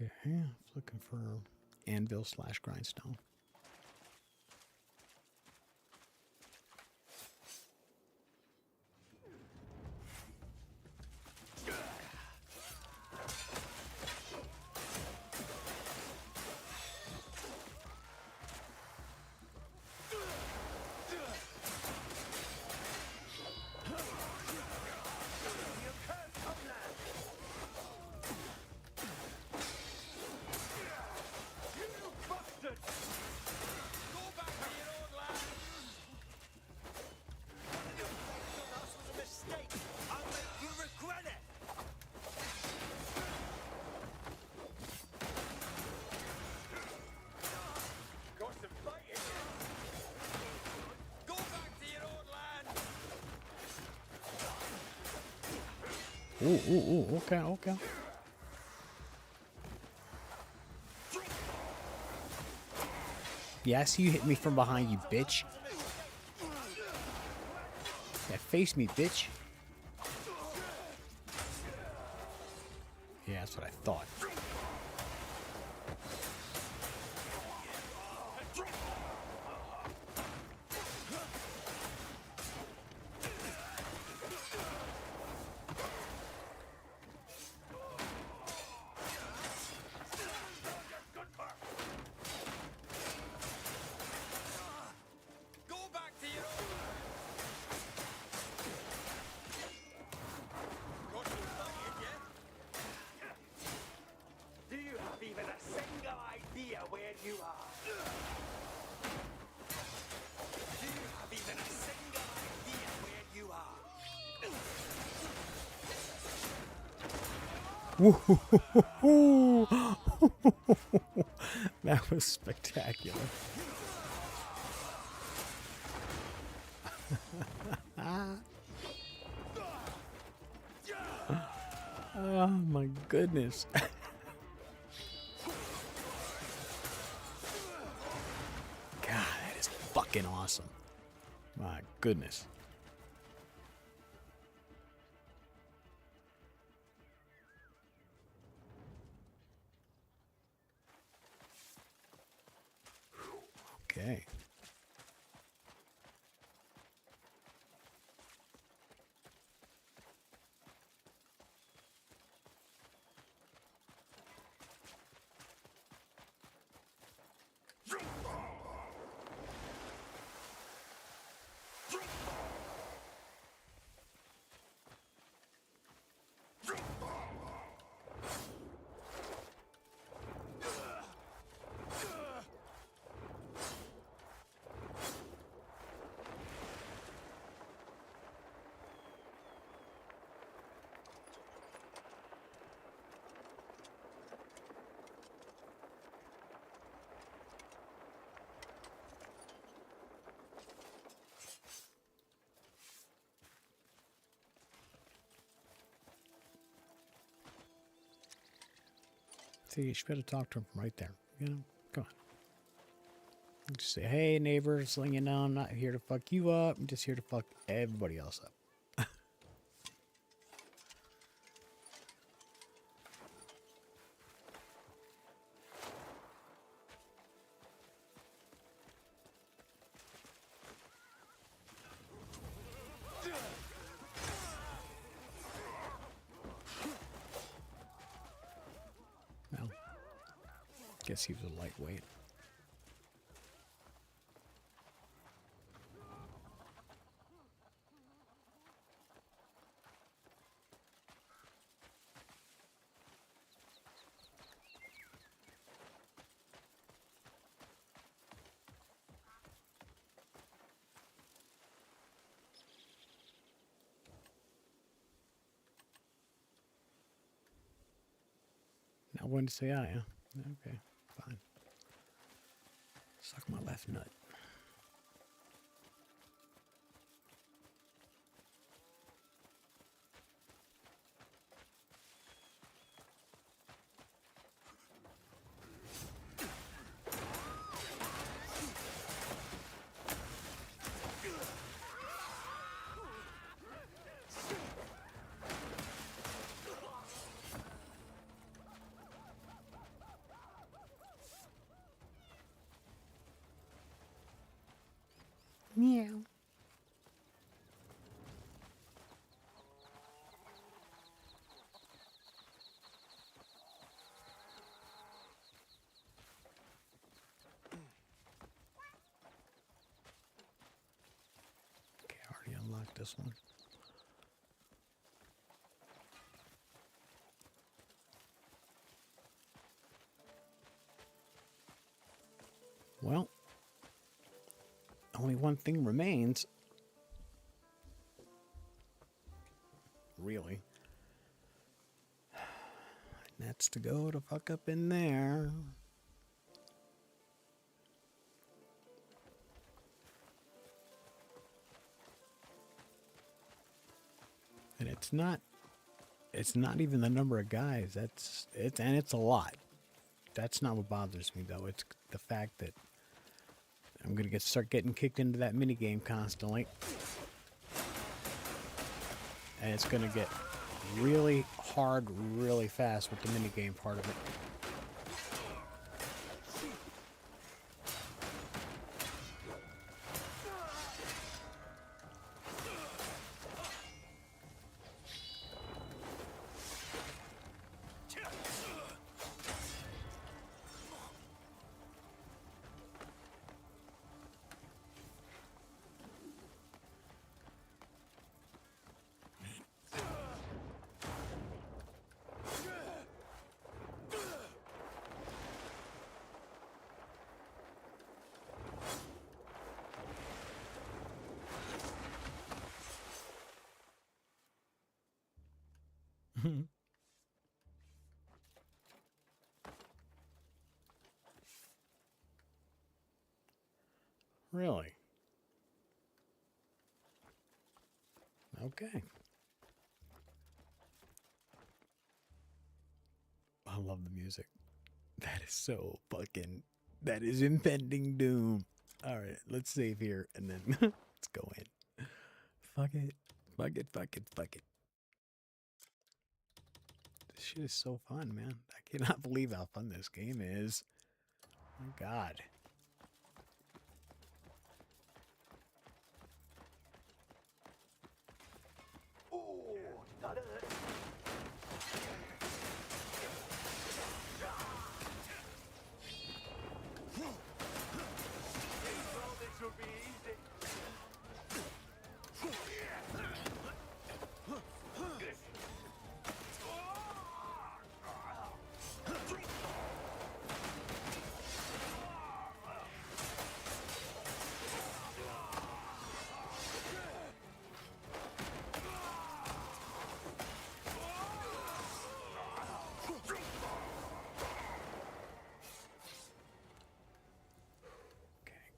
Okay, looking for anvil / grindstone. Ooh, okay. Yeah, I see you hit me from behind, you bitch. Yeah, face me, bitch. Yeah, that's what I thought. Woo! That was spectacular. Oh my goodness. God, that is fucking awesome. My goodness. Okay. See, you should be able to talk to him from right there. You know, come on. Just say, hey, neighbor, just letting you know I'm not here to fuck you up. I'm just here to fuck everybody else up. Well, guess he was a lightweight. Now when to say I, huh? Okay, fine. Suck my left nut. Meow. Okay, I already unlocked this one. Well, only one thing remains. Really. And that's to go to fuck up in there. And it's not even the number of guys. It's a lot. That's not what bothers me though. It's the fact that I'm gonna start getting kicked into that minigame constantly. And it's gonna get really hard really fast with the minigame part of it. Really? Okay. I love the music. That is so fucking... That is impending doom. Alright, let's save here and then let's go in. Fuck it. Fuck it, fuck it, fuck it. This shit is so fun, man. I cannot believe how fun this game is. Oh my god.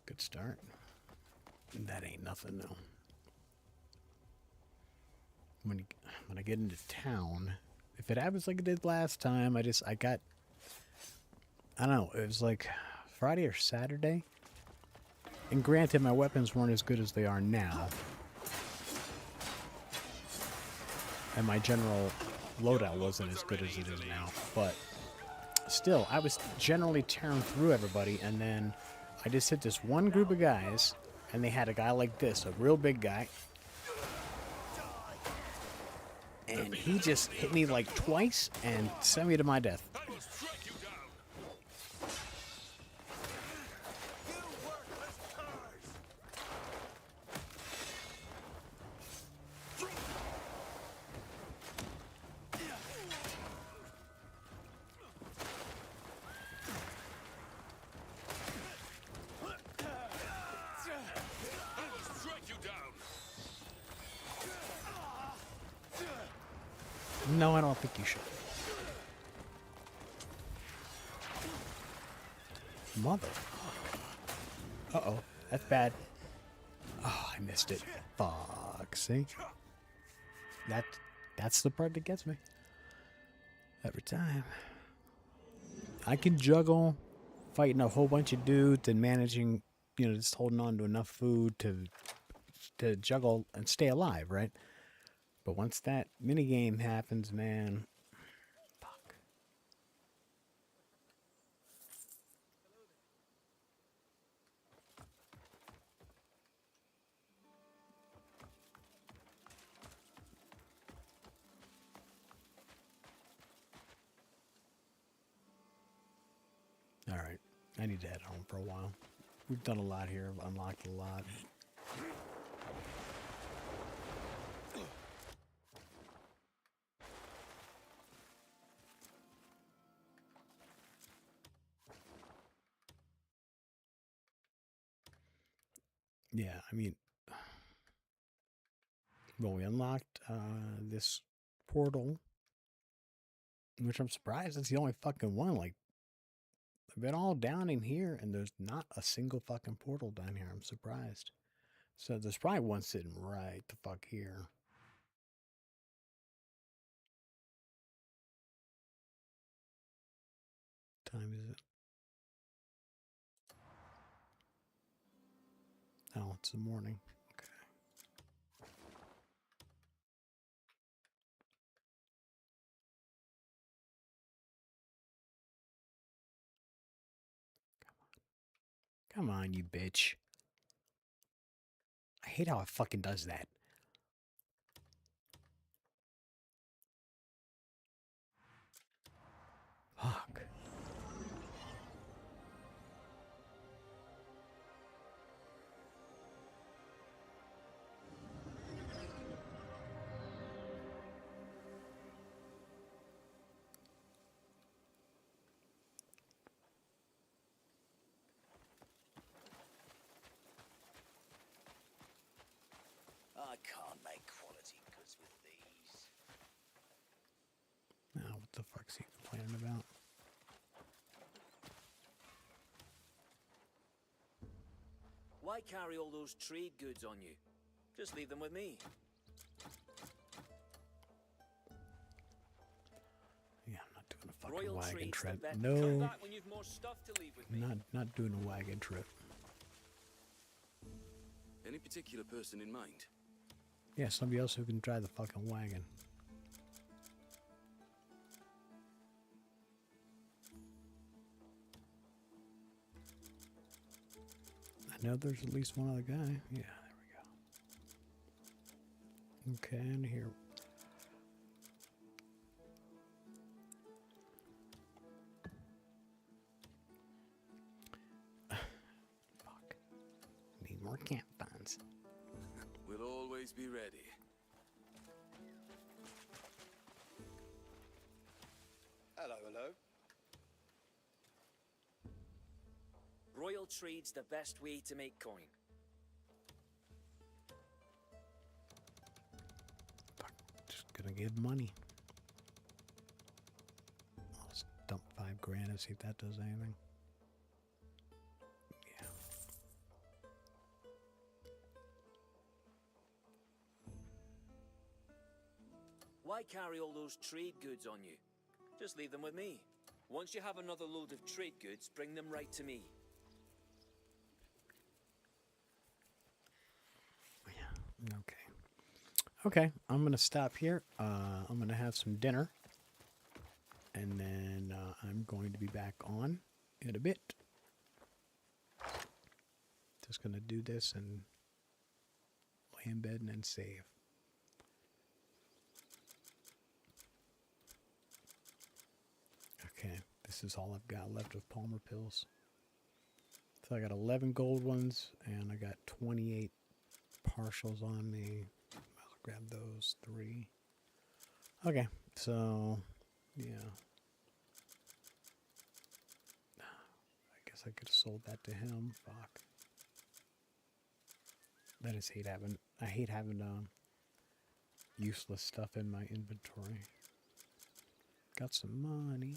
Good start. That ain't nothing though. When I get into town, if it happens like it did last time, I don't know, it was like Friday or Saturday. And granted, my weapons weren't as good as they are now. And my general loadout wasn't as good as it is now. But still, I was generally tearing through everybody, and then I just hit this one group of guys, and they had a guy like this, a real big guy. And he just hit me like twice and sent me to my death. No, I don't think you should. Motherfucker. Uh-oh. That's bad. Oh, I missed it. Fuck. See? That's the part that gets me. Every time. I can juggle fighting a whole bunch of dudes and managing, just holding on to enough food to juggle and stay alive, right? But once that minigame happens, man, fuck. Alright, I need to head home for a while. We've done a lot here, I've unlocked a lot. Yeah, I mean, well, we unlocked this portal, which I'm surprised it's the only fucking one. Like, I've been all down in here, and there's not a single fucking portal down here. I'm surprised. So there's probably one sitting right the fuck here. What time is it? Oh, it's the morning. Okay. Come on, you bitch. I hate how it fucking does that. Fuck. I can't make quality goods with these. Now, what the fuck's he complaining about? Why carry all those trade goods on you? Just leave them with me. Yeah, I'm not doing a fucking Royal wagon treats trip. that No. Come back when you've more stuff to leave with me. Not doing a wagon trip. Any particular person in mind? Yeah, somebody else who can drive the fucking wagon. I know there's at least one other guy. Yeah, there we go. Okay, and here. Fuck. Need more camp funds. We'll always be ready. Hello, hello. Royal trade's the best way to make coin. Just gonna give money. I'll just dump $5,000 and see if that does anything. Yeah. Why carry all those trade goods on you? Just leave them with me. Once you have another load of trade goods, bring them right to me. Okay. Okay, I'm gonna stop here. I'm gonna have some dinner, and then I'm going to be back on in a bit. Just gonna do this and lay in bed and then save. Okay, this is all I've got left of Palmer pills. So I got 11 gold ones, and I got 28 partials on me. I'll grab those 3. Okay, so yeah. I guess I could have sold that to him. Fuck. I just hate having. I hate having useless stuff in my inventory. Got some money.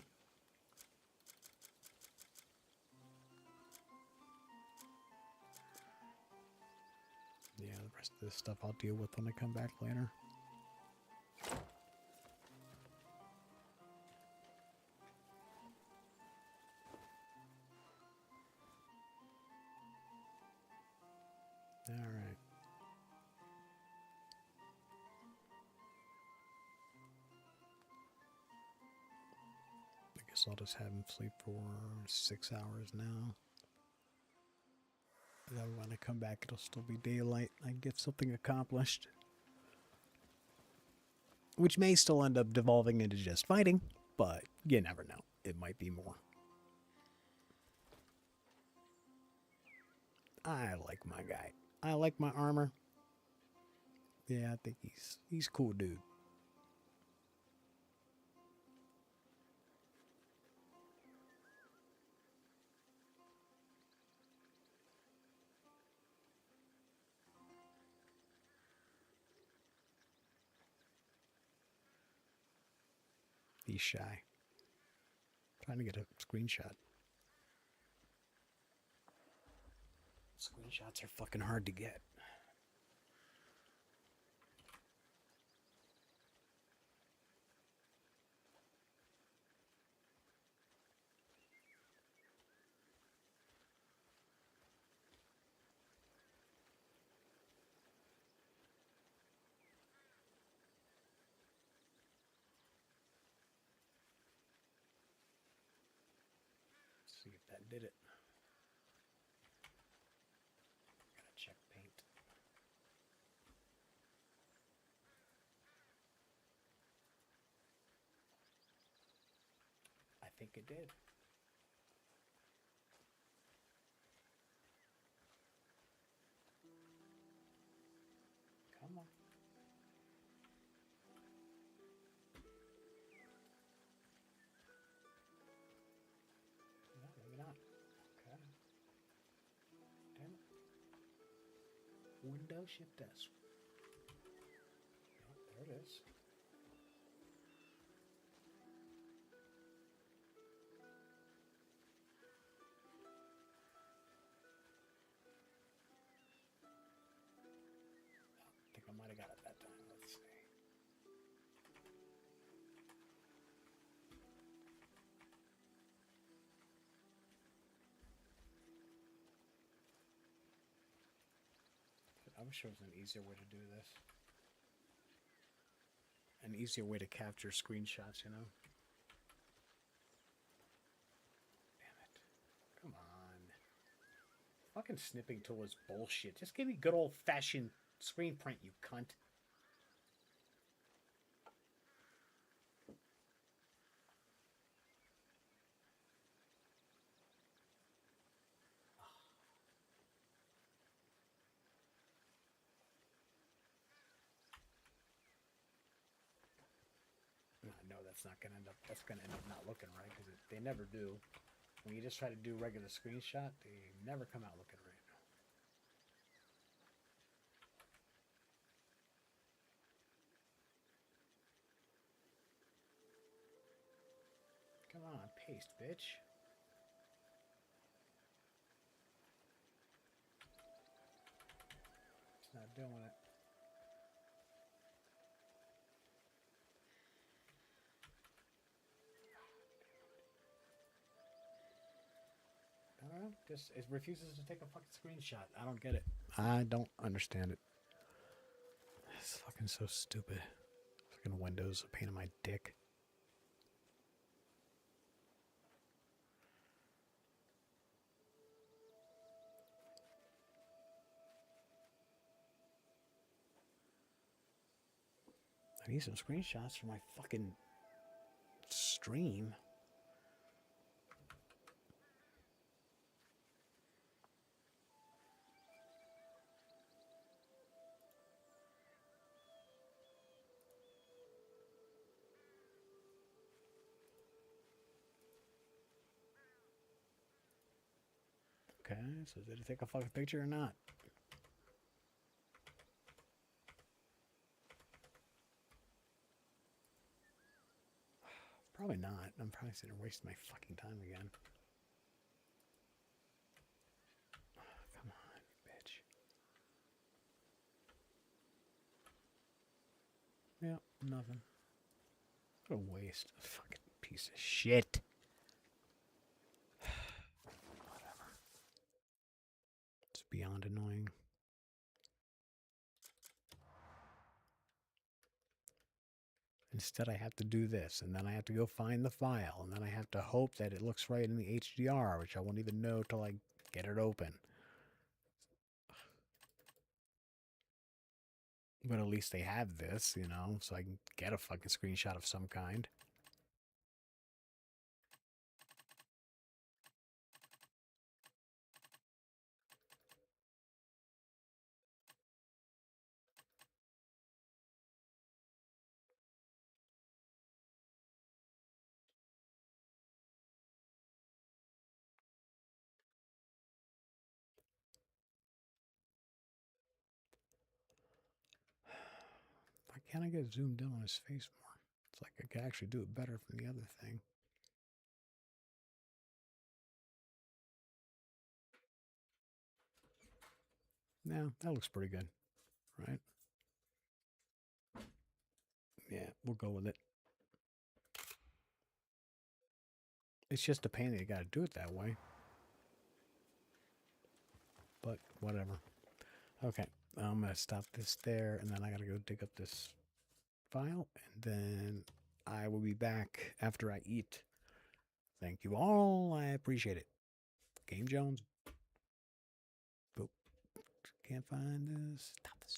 Yeah, the rest of this stuff I'll deal with when I come back later. All right. I guess I'll just have him sleep for 6 hours now. Then when I come back, it'll still be daylight. I can get something accomplished. Which may still end up devolving into just fighting, but you never know. It might be more. I like my guy. I like my armor. Yeah, I think he's cool, dude. He's shy. Trying to get a screenshot. Screenshots are fucking hard to get. See if that did it. Gotta check paint. I think it did. Come on. No, maybe not. Okay. Damn it. Window Shift S. Oh, there it is. I think I might have got it that time. Let's see. I wish there was an easier way to do this. An easier way to capture screenshots, you know? Damn it. Come on. Fucking snipping tool is bullshit. Just give me good old-fashioned screen print, you cunt. No, that's not gonna end up. That's gonna end up not looking right because they never do. When you just try to do regular screenshot, they never come out looking right. Come on, paste, bitch. It's not doing it. I don't know. Just it refuses to take a fucking screenshot. I don't get it. I don't understand it. It's fucking so stupid. Fucking Windows, a pain in my dick. I need some screenshots for my fucking stream. Okay, so did it take a fucking picture or not? Probably not. I'm probably sitting there wasting my fucking time again. Come on, bitch. Yeah, nothing. What a waste. A fucking piece of shit. Whatever. It's beyond annoying. Instead, I have to do this, and then I have to go find the file, and then I have to hope that it looks right in the HDR, which I won't even know till I get it open. But at least they have this, you know, so I can get a fucking screenshot of some kind. can't I get zoomed in on his face more? It's like I could actually do it better from the other thing. Yeah, that looks pretty good, right? Yeah, we'll go with it. It's just a pain that you got to do it that way. But whatever. Okay, I'm going to stop this there, and then I got to go dig up this file, and then I will be back after I eat. Thank you all. I appreciate it. GameJonez. Boop. Can't find this. Stop this.